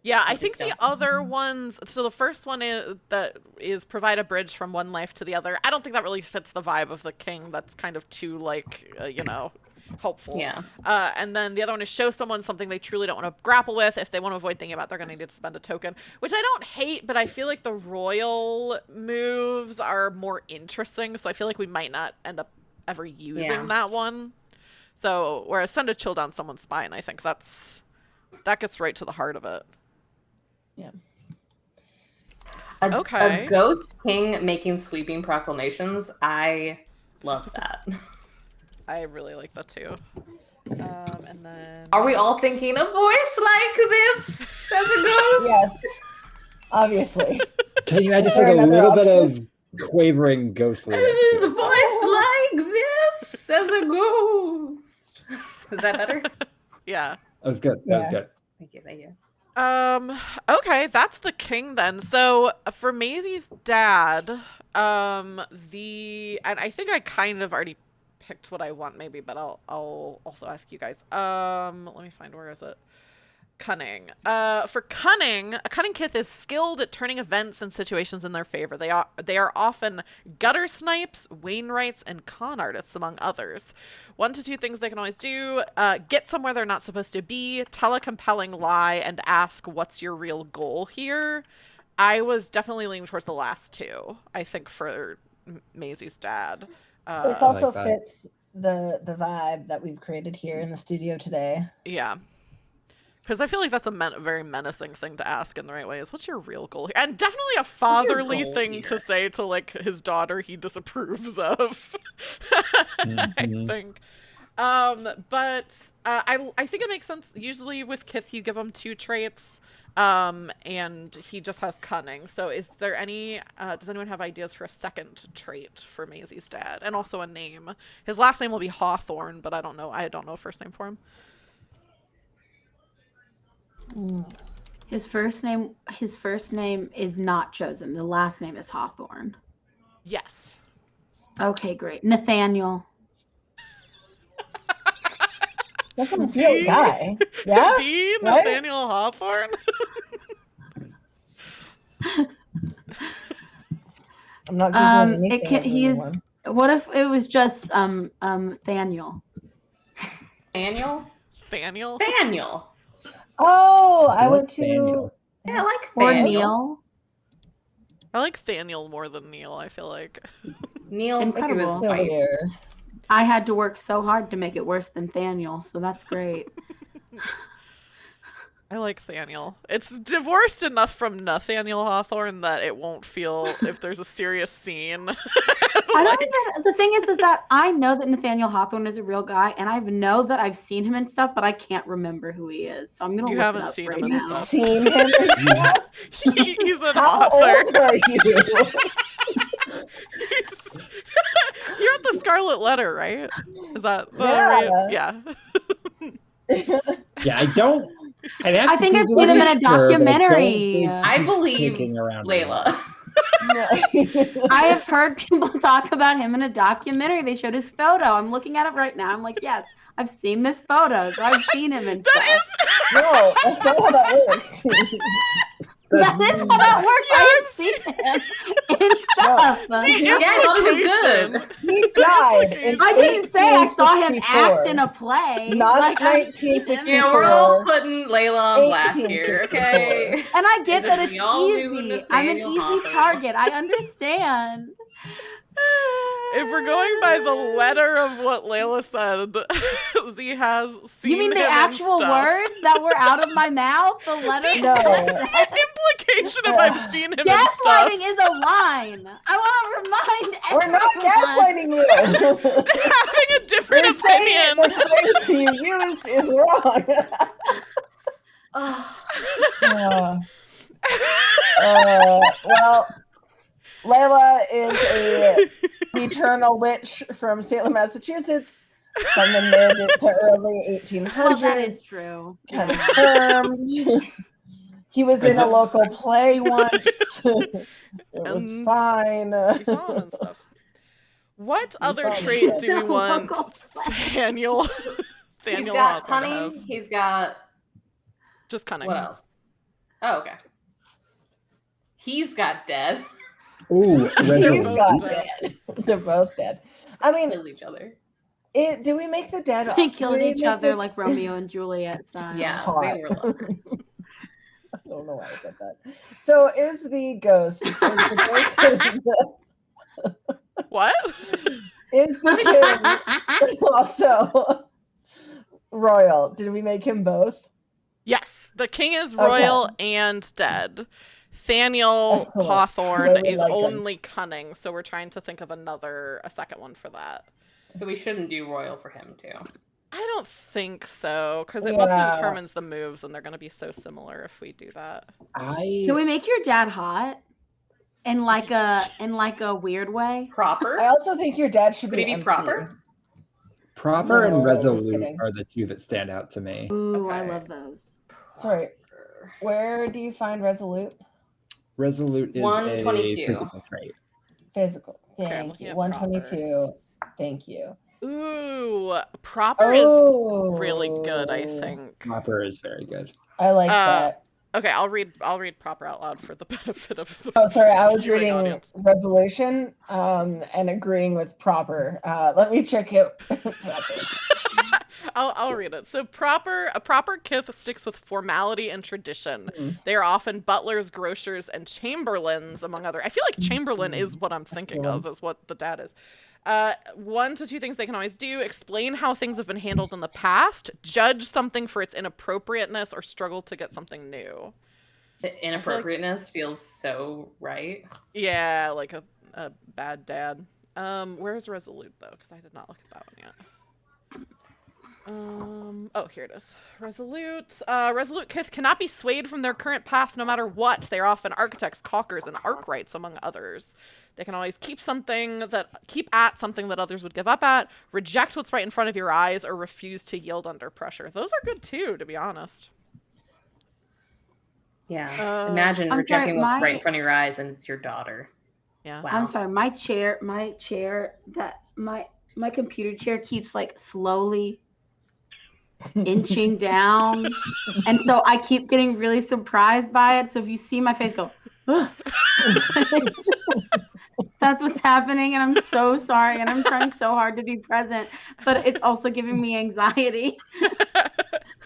Yeah, I just think the don't. other ones. So the first one is provide a bridge from one life to the other. I don't think that really fits the vibe of the king. That's kind of too hopeful. yeah. And then the other one is show someone something they truly don't want to grapple with. If they want to avoid thinking about, they're going to need to spend a token, which I don't hate, but I feel like the royal moves are more interesting. So I feel like we might not end up ever using that one. So whereas send a chill down someone's spine, I think that gets right to the heart of it. Yeah. Okay. A ghost king making sweeping proclamations. I love that. I really like that too. And then Are we all thinking a voice like this as a ghost? Yes, obviously. Can you add just Is there like a another little bit of quavering ghostliness A to it? voice like this as a ghost. Is that better? Yeah. That was good. That was Yeah. good. Thank you. Okay, that's the king then. So for Maisie's dad, and I think I kind of already picked what I want maybe, but I'll also ask you guys. Let me find, where is it? Cunning. For cunning, a cunning kith is skilled at turning events and situations in their favor. They are often gutter snipes, Wainwrights, and con artists, among others. 1 to 2 things they can always do: get somewhere they're not supposed to be, tell a compelling lie, and ask, "What's your real goal here?" I was definitely leaning towards the last 2. I think for Maisie's dad. This also like that. fits the vibe that we've created here in the studio today. Yeah. Because I feel like that's a very menacing thing to ask in the right way, is what's your real goal here? And definitely a fatherly goal thing here? to say to like his daughter he disapproves of. I think. But I think it makes sense. Usually with Kith you give him 2 traits, and he just has cunning. So is there any does anyone have ideas for a second trait for Maisie's dad? And also a name. His last name will be Hawthorne, but I don't know a first name for him. His first name is not chosen. The last name is Hawthorne. Yes. Okay, great. Nathaniel. That's a real guy. Yeah? The Right? Nathaniel Hawthorne? I'm not Googling anything. He's what if it was just Thaniel? Daniel? Thaniel? Daniel. Oh, I went to Daniel. Yeah, I like Or Daniel. Neil? I like Thaniel more than Neil, I feel like. Neil Incredible. is still fine. here. I had to work so hard to make it worse than Thaniel, so that's great. I like Thaniel. It's divorced enough from Nathaniel Hawthorne that it won't feel, if there's a serious scene. I don't even, the thing is that I know that Nathaniel Hawthorne is a real guy, and I know that I've seen him and stuff, but I can't remember who he is. So I'm gonna You look haven't it up seen right him and You've now. stuff. seen him and stuff? He's an How author. old are you? You're at the Scarlet Letter, right? Is that the Yeah. right? Yeah. Yeah, I don't. I think I've seen him in a documentary. I believe Layla. I have heard people talk about him in a documentary. They showed his photo. I'm looking at it right now. I'm like, yes, I've seen this photo. So I've seen him and stuff. That is, No, that's not how that works. That is how that works. Yeah, I I've have seen him in stuff. Yeah, I thought it was good. He died in I didn't say I saw him act in 1864. a play. Not like, I've seen him. 1964. Yeah, we're all putting Layla on blast here, 1864. okay? And I get As that if it's we all knew who easy. I'm an Nathaniel easy Hawthorne target. I understand. If we're going by the letter of what Layla said, Z has seen You mean the him in actual stuff. words that were out of my mouth? The letter? No. Implication of I've seen him in stuff. Gaslighting is a line. I want to remind We're not gaslighting you. Having a different We're saying opinion. the phrase you used is wrong. Well, Layla is a eternal witch from Salem, Massachusetts, from the mid to early 1800s. Well, that is true. Confirmed. He was in a local play once. It was fine. We saw him and stuff. What We other saw him trait and do we stuff. want Local play. Daniel He's got Hawthorne to have? cunning. He's got Just cunning. what else? Oh, okay. He's got dead. Ooh, He's resolute. got Both dead. They're both dead. I mean, Killed each other. do we make the dead? They do killed we each make other the- like Romeo and Juliet style. Yeah, Hot. they were lovers. I don't know why I said that. So is the ghost? What? Is the king also royal? Did we make him both? Yes, the king is royal and dead. Thaniel Excellent. Hawthorne Really is like him. only cunning, so we're trying to think of a second one for that. So we shouldn't do royal for him too. I don't think so, because it mostly Yeah. determines the moves, and they're going to be so similar if we do that. Can we make your dad hot? In like a weird way? Proper. I also think your dad should Could be he be empty. proper? Proper and No, just resolute kidding. are the two that stand out to me. Ooh, I Okay. love those. Sorry. Where do you find resolute? Resolute is 122. a physical trait. Physical. Okay, I'm Thank looking you. at 122. Thank you. Ooh, proper is really good, I think. Proper is very good. I like that. Okay, I'll read proper out loud for the benefit of the Oh, sorry. I was viewing reading audience. resolution and agreeing with proper. Let me check it. Proper. I'll read it. So a proper kith sticks with formality and tradition. They are often butlers, grocers, and chamberlains, among other. I feel like chamberlain is what I'm thinking of, is what the dad is. 1 to 2 things they can always do: explain how things have been handled in the past, judge something for its inappropriateness, or struggle to get something new. The inappropriateness feels so right. Yeah, like a bad dad. Where's resolute though? Because I did not look at that one yet. Oh, here it is. Resolute. Resolute kith cannot be swayed from their current path no matter what. They are often architects, caulkers, and arkwrights, among others. They can always keep at something that others would give up at, reject what's right in front of your eyes, or refuse to yield under pressure. Those are good too, to be honest. Yeah. Imagine I'm rejecting sorry, what's right in front of your eyes and it's your daughter. Yeah. Wow. I'm sorry, my computer chair keeps like slowly inching down, and so I keep getting really surprised by it. So if you see my face go, that's what's happening, and I'm so sorry, and I'm trying so hard to be present, but it's also giving me anxiety.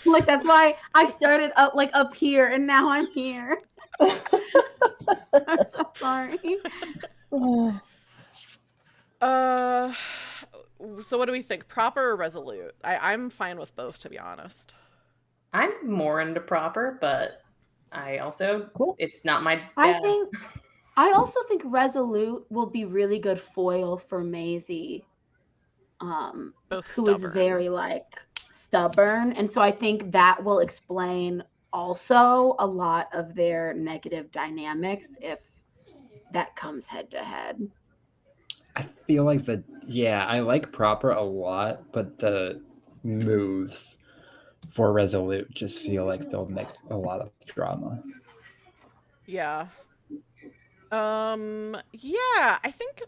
Like that's why I started up here, and now I'm here. I'm so sorry. So what do we think? Proper or resolute? I'm fine with both, to be honest. I'm more into proper, but I also it's not my dad. I also think resolute will be really good foil for Maisie. Who is very stubborn, and so I think that will explain also a lot of their negative dynamics if that comes head to head. I feel like I like proper a lot, but the moves for resolute just feel like they'll make a lot of drama. Yeah. Yeah, I think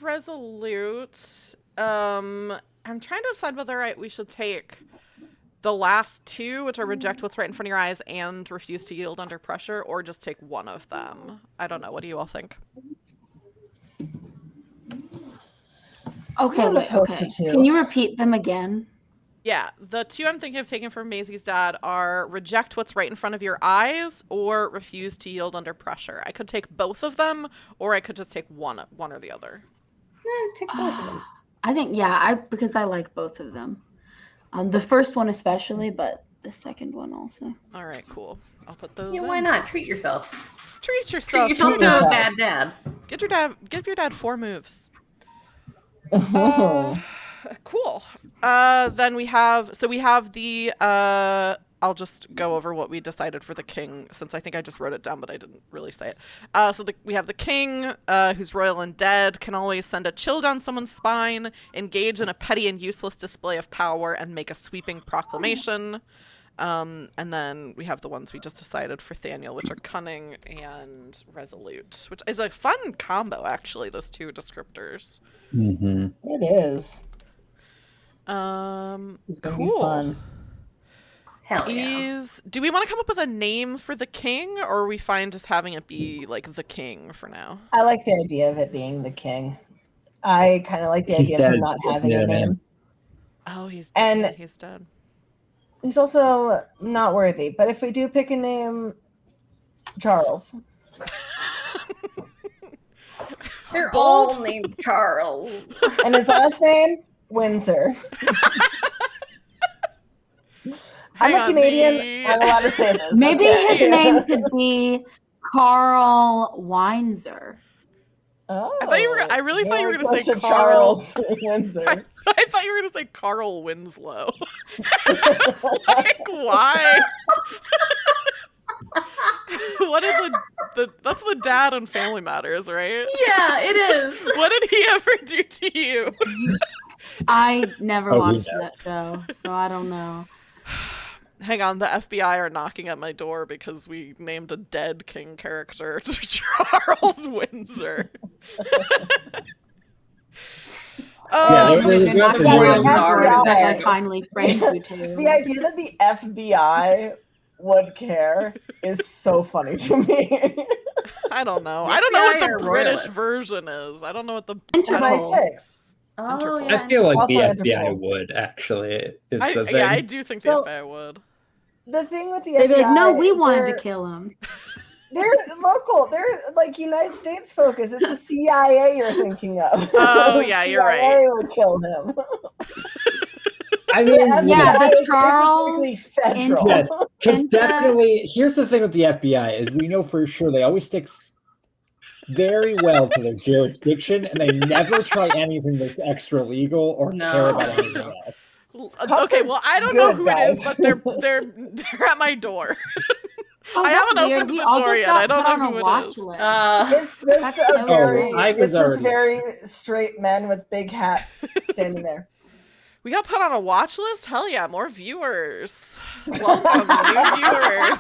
resolute. I'm trying to decide whether we should take the last two, which are reject what's right in front of your eyes and refuse to yield under pressure, or just take one of them. I don't know. What do you all think? Okay, I'm wait. opposed to Okay. two. Can you repeat them again? Yeah, the two I'm thinking of taking from Maisie's dad are reject what's right in front of your eyes or refuse to yield under pressure. I could take both of them, or I could just take one or the other. Take both of them. I think because I like both of them. The first one especially, but the second one also. All right, cool. I'll put those Yeah, in. why not? Treat yourself. Treat yourself. Treat yourself Treat to a yourself. bad dad. Give your dad 4 moves. Cool. Then we have the I'll just go over what we decided for the king, since I think I just wrote it down, but I didn't really say it. So we have the king, who's royal and dead, can always send a chill down someone's spine, engage in a petty and useless display of power, and make a sweeping proclamation. And then we have the ones we just decided for Thaniel, which are cunning and resolute, which is a fun combo, actually, those two descriptors. Mm-hmm. It is. It's gonna be Cool. fun. Hell yeah. Do we want to come up with a name for the king, or are we fine just having it be like the king for now? I like the idea of it being the king. I kind of like the He's idea of him dead. not having Yeah, a man. name. Oh, he's And- dead. He's dead. He's also not worthy. But if we do pick a name, Charles. They're Bold. all named Charles. And his last name, Windsor. I'm Hang a on, Canadian. I'm allowed to say this. Maybe okay? his name could be Carl Weinzer. Oh, I thought you were. I really thought you were very going to say close to Carl. Charles Windsor. I thought you were going to say Carl Winslow. It's like, why? What did that's the dad on Family Matters, right? Yeah, it is. What did he ever do to you? I never Oh, watched who that show, so I don't know. Hang on, the FBI are knocking at my door because we named a dead king character Charles Windsor. Yeah, Oh, they they're not got the gonna royal remember guard. that I finally framed you The two. idea that the FBI would care is so funny to me. I don't know. I don't know what FBI the are British royalists. version is. I don't know what the Interpol. MI6. Oh, Interpol. yeah. I feel like Also the Interpol. FBI would actually is the thing. I do think the So- FBI would. The thing with the They'd be FBI like, no, we is wanted to they're- kill him. They're local. They're like United States focused. It's the CIA you're thinking of. Oh, The yeah, you're CIA right. would kill him. I mean, The Yeah, FBI the is Charles specifically federal. Yes. Because Inter- definitely, here's the thing with the FBI is we know for sure they always stick very well to their jurisdiction, and they never try anything that's extra legal or No. care about anything else. Cops Okay, are well, I don't know good, who it is, guys. but they're at my door. Oh, I that's haven't weird. opened We the all door just yet. got I don't put know on who a it watch is. list. It's just That's a so very, weird. I was it's just already- very straight men with big hats standing there. We got put on a watch list? Hell yeah, more viewers. Welcome, new viewers.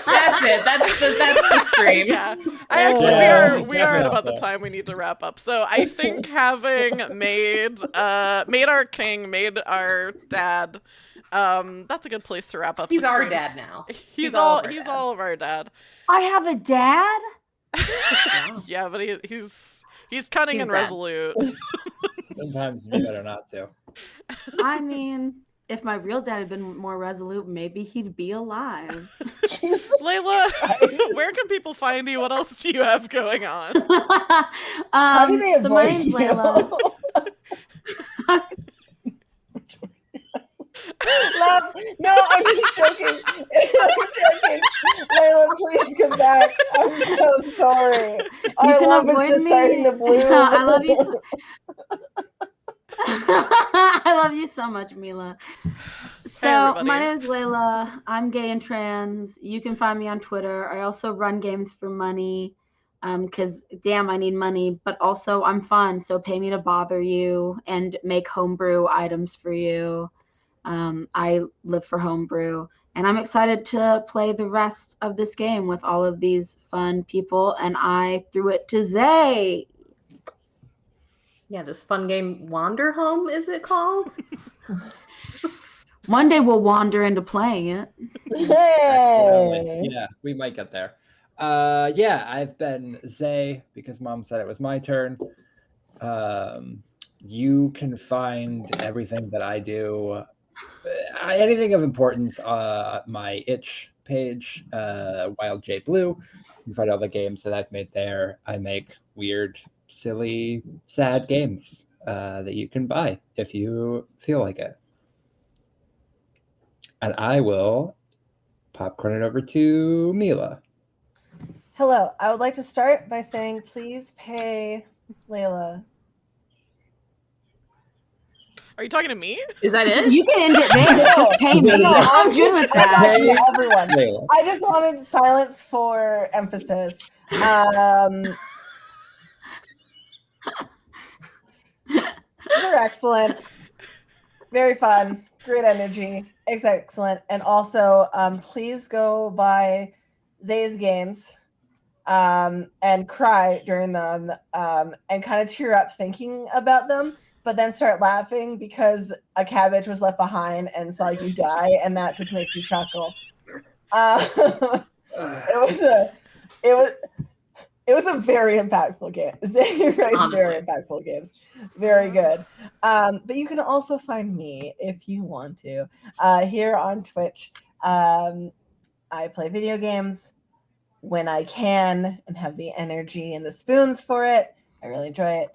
That's it. That's the stream. Yeah, I actually Yeah, we are at definitely. about the time we need to wrap up. So I think having made our king, made our dad, that's a good place to wrap up. He's the our stream. dad now. He's all all of our dad. all of our dad. I have a dad? Yeah, but he's cunning He's and bad. resolute. Sometimes you better not to. I mean, if my real dad had been more resolute, maybe he'd be alive. Jesus. Layla, where can people find you? What else do you have going on? How do they So my avoid name's you? Layla. Love, no, I'm just joking. I'm joking. Layla, please come back. I'm so sorry. Our can love is avoid just me. starting to bloom. I love you. I love you so much, Mila. So everybody. my name is Layla. I'm gay and trans. You can find me on Twitter. I also run games for money. Because damn, I need money, but also I'm fun. So pay me to bother you and make homebrew items for you. I live for homebrew, and I'm excited to play the rest of this game with all of these fun people. And I threw it to Zay. this fun game, Wander Home, is it called? One day we'll wander into playing it. Hey! Yeah, we might get there. Yeah, I've been Zay because Mom said it was my turn. You can find everything that I do, anything of importance, my itch page, Wild J Blue. You can find all the games that I've made there. I make weird, silly, sad games that you can buy if you feel like it. And I will popcorn it over to Mila. Hello. I would like to start by saying, please pay Layla. Are you talking to me? Is that it? You can end it there. Just pay me. No, I'm good with I'm that. talking to everyone. Layla. I just wanted silence for emphasis. These are excellent. Very fun. Great energy. It's excellent. And also, please go buy Zay's games and cry during them and kind of tear up thinking about them, but then start laughing because a cabbage was left behind and saw you die, and that just makes you chuckle. It was a very impactful game. Zay writes very impactful games. Very good. But you can also find me if you want to here on Twitch. I play video games when I can and have the energy and the spoons for it. I really enjoy it.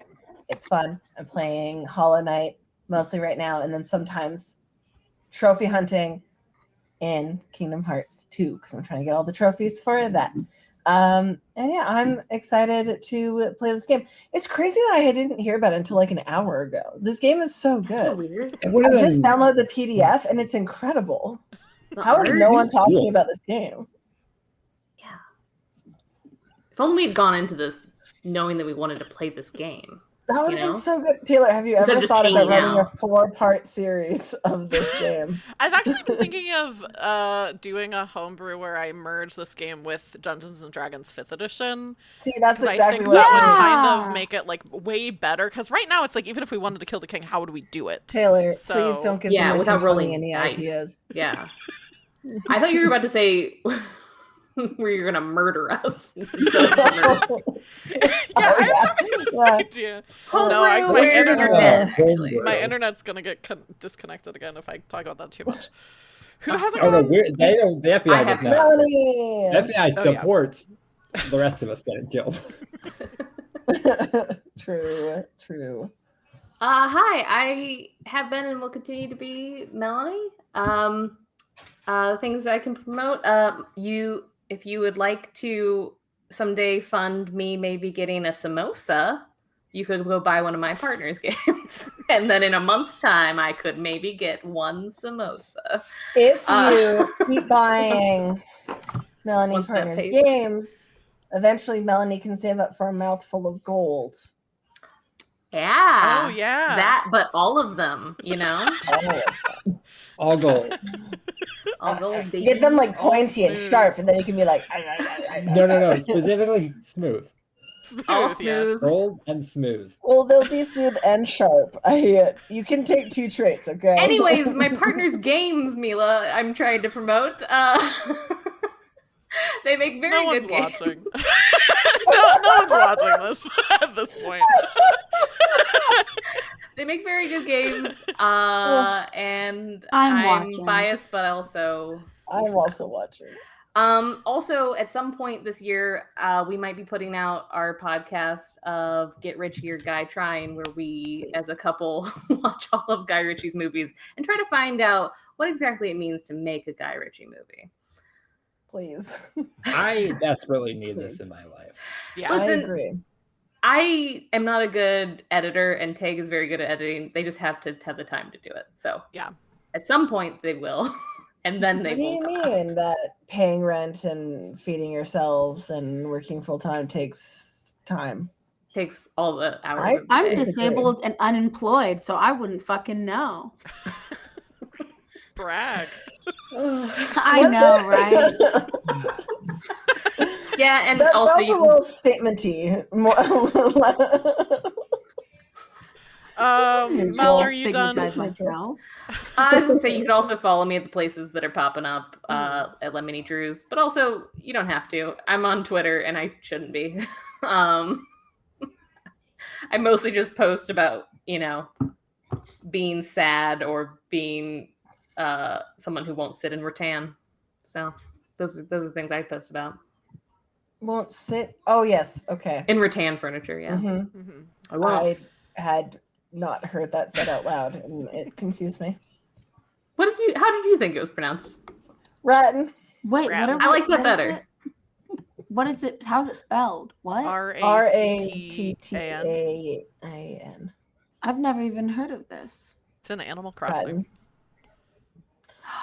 It's fun. I'm playing Hollow Knight mostly right now, and then sometimes trophy hunting in Kingdom Hearts 2 because I'm trying to get all the trophies for that. And yeah, I'm excited to play this game. It's crazy that I didn't hear about it until like an hour ago. This game is so good. Weird. I just downloaded the PDF and it's incredible. How is no one talking about this game? Yeah. If only we'd gone into this knowing that we wanted to play this game. That would have been so good. Taylor, have you ever thought about running a 4-part series of this game? I've actually been thinking of doing a homebrew where I merge this game with Dungeons & Dragons 5th edition. See, that's exactly I think what that would kind of make it like way better. Because right now it's like, even if we wanted to kill the king, how would we do it? Taylor, please don't give me without rolling any ideas. Yeah. I thought you were about to say where you're gonna murder us. Idea. No, my internet's gonna get disconnected again if I talk about that too much. Who has a gun? The FBI does not. Melanie! The FBI supports the rest of us getting killed. True. Hi, I have been and will continue to be Melanie. Things I can promote. If you would like to someday fund me maybe getting a samosa, you could go buy one of my partner's games. And then in a month's time, I could maybe get one samosa. If you keep buying Melanie's partner's games, eventually Melanie can save up for a mouthful of gold. Yeah. Oh, yeah. That, but all of them, you know? All gold. All gold, baby. Get them like pointy and sharp, and then you can be like, No. Specifically smooth. All smooth. Gold and smooth. Well, they'll be smooth and sharp. You can take 2 traits, okay? Anyways, my partner's games, Mila, I'm trying to promote. They make very good games. Watching. no one's watching this at this point. They make very good games, and I'm biased, but also I'm also watching. Also, at some point this year, we might be putting out our podcast of Get Ritchie or Guy Trying, where we, as a couple, watch all of Guy Ritchie's movies and try to find out what exactly it means to make a Guy Ritchie movie. Please. I desperately need this in my life. Yeah, listen, I agree. I am not a good editor, and Tag is very good at editing. They just have to have the time to do it. So yeah, at some point they will, and then they will. What do you mean that paying rent and feeding yourselves and working full time takes time? Takes all the hours. I'm disabled and unemployed, so I wouldn't fucking know. Brag. I know, right? Yeah, and that also sounds a little statement-y. Mel, are you done? Stigmatize myself. I was gonna say you could also follow me at the places that are popping up at Lemony Drew's, but also you don't have to. I'm on Twitter and I shouldn't be. I mostly just post about, being sad or being someone who won't sit and rattan. So those are the things I post about. Won't sit. Oh yes. Okay. In rattan furniture, yeah. Mm-hmm. I had not heard that said out loud, and it confused me. How did you think it was pronounced? Rattan. Wait, Rattan. what I like that what better. is it? What is it? How's it spelled? What? Rattan. I've never even heard of this. It's in Animal Crossing. Rattan.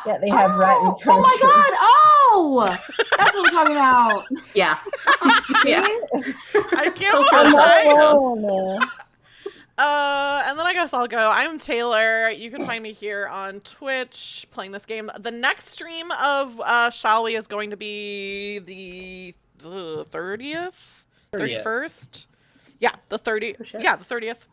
Yeah, they have rattan furniture. Oh my god! Oh, that's what we're talking about. Yeah. Yeah. I can't Cultural believe shock. And then I guess I'll go. I'm Taylor. You can find me here on Twitch playing this game. The next stream of Shall We is going to be the 30th? 31st? Yeah, the 30th. Oh, shit. Yeah, the 30th.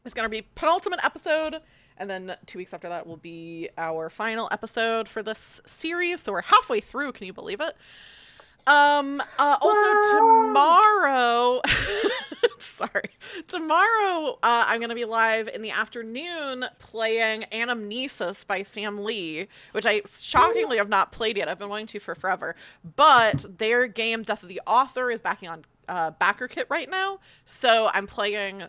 It's going to be penultimate episode. And then 2 weeks after that will be our final episode for this series. So we're halfway through. Can you believe it? Also tomorrow, tomorrow, I'm going to be live in the afternoon playing Anamnesis by Sam Lee, which I shockingly have not played yet. I've been wanting to for forever, but their game Death of the Author is backing on BackerKit right now. So I'm playing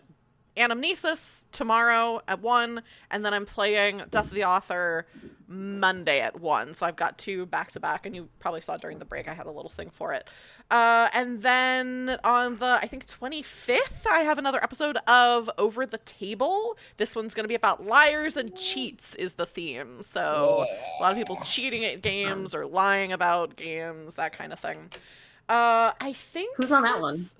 Anamnesis tomorrow at 1, and then I'm playing Death of the Author Monday at 1. So I've got 2 back-to-back, and you probably saw during the break I had a little thing for it. And then on the, I think, 25th, I have another episode of Over the Table. This one's going to be about liars and cheats is the theme. So a lot of people cheating at games or lying about games, that kind of thing. I think... Who's on that one?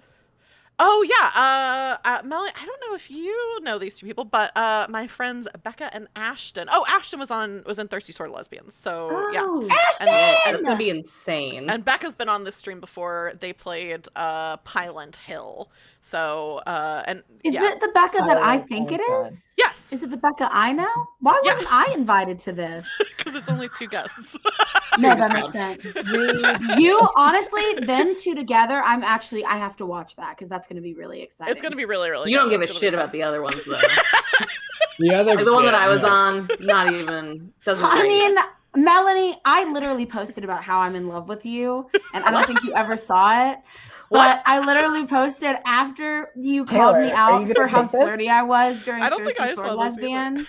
Oh, yeah. Melanie, I don't know if you know these 2 people, but my friends Becca and Ashton. Oh, Ashton was in Thirsty Sword Lesbians. So, yeah. Ashton! That's going to be insane. And Becca's been on this stream before. They played Pylent Hill. So, and Is yeah. it the Becca that I think it is? Yes. Is it the Becca I know? Why wasn't I invited to this? Because it's only 2 guests. No, that makes sense. You honestly, them 2 together, I have to watch that because that's going to be really exciting. It's going to be really, really You good. don't give a It's gonna shit be fun. about the other ones, though. The one that I was on, not even. Doesn't I rate. mean, Melanie, I literally posted about how I'm in love with you, and I don't think you ever saw it. But I literally posted after you called me out for how flirty I was during Thirsty Sword Lesbian.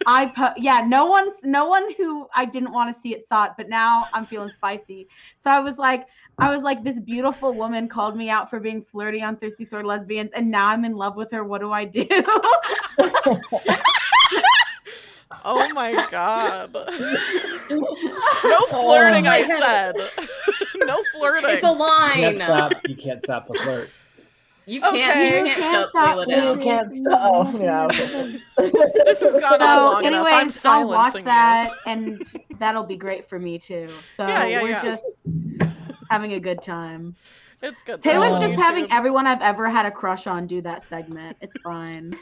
No one who I didn't want to see it saw it, but now I'm feeling spicy. So I was like, this beautiful woman called me out for being flirty on Thirsty Sword Lesbians, and now I'm in love with her. What do I do? Oh my god. No flirting, I said. No flirting. It's a line. You can't stop the flirt. You can't stop Layla down. You can't stop. Oh, yeah. This has gone on long enough. I'm Anyways, I'll watch silencing that, and that'll be great for me too. So Yeah. just having a good time. It's good. Taylor's just having everyone I've ever had a crush on do that segment. It's fine.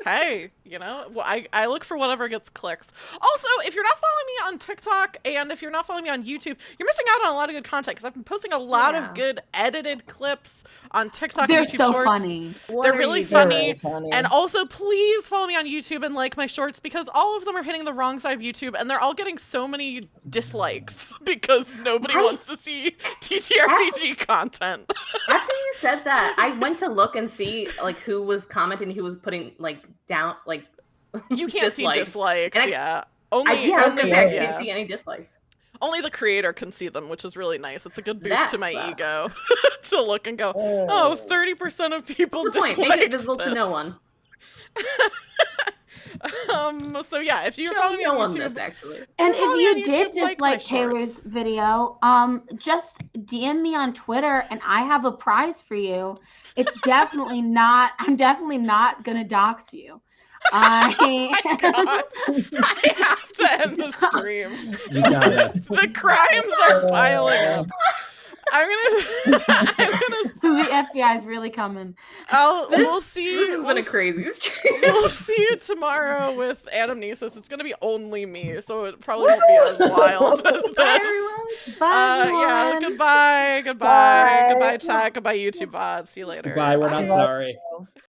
Hey, I look for whatever gets clicks. Also, if you're not following me on TikTok and if you're not following me on YouTube, you're missing out on a lot of good content because I've been posting a lot of good edited clips on TikTok They're and YouTube so Shorts. funny. They're really funny. funny. And also, please follow me on YouTube and like my shorts because all of them are hitting the wrong side of YouTube and they're all getting so many dislikes because nobody wants to see TTRPG content. After you said that, I went to look and see like who was commenting, who was putting like down like You can't see dislikes, And yeah. I was gonna say I can't see any dislikes. Only the creator can see them, which is really nice. It's a good boost That to my sucks. ego to look and go, 30% of people What's the point? dislike Make it visible this. to no one. So yeah, if you're Show following me no on one YouTube, this actually. And follow me on if you did YouTube, like my dislike Taylor's shorts. video, just DM me on Twitter and I have a prize for you. I'm definitely not gonna dox you. Oh my god, I have to end the stream. You gotta. The crimes are piling up. I'm gonna FBI is really coming. We'll see. This has been a crazy stream. We'll see you tomorrow with Anamnesis. It's gonna be only me, so it probably won't be as wild as this. Bye, everyone. Bye, everyone. Yeah, goodbye. Bye. Goodbye, chat. Goodbye, YouTube bot. See you later. Goodbye, we're not Bye. sorry.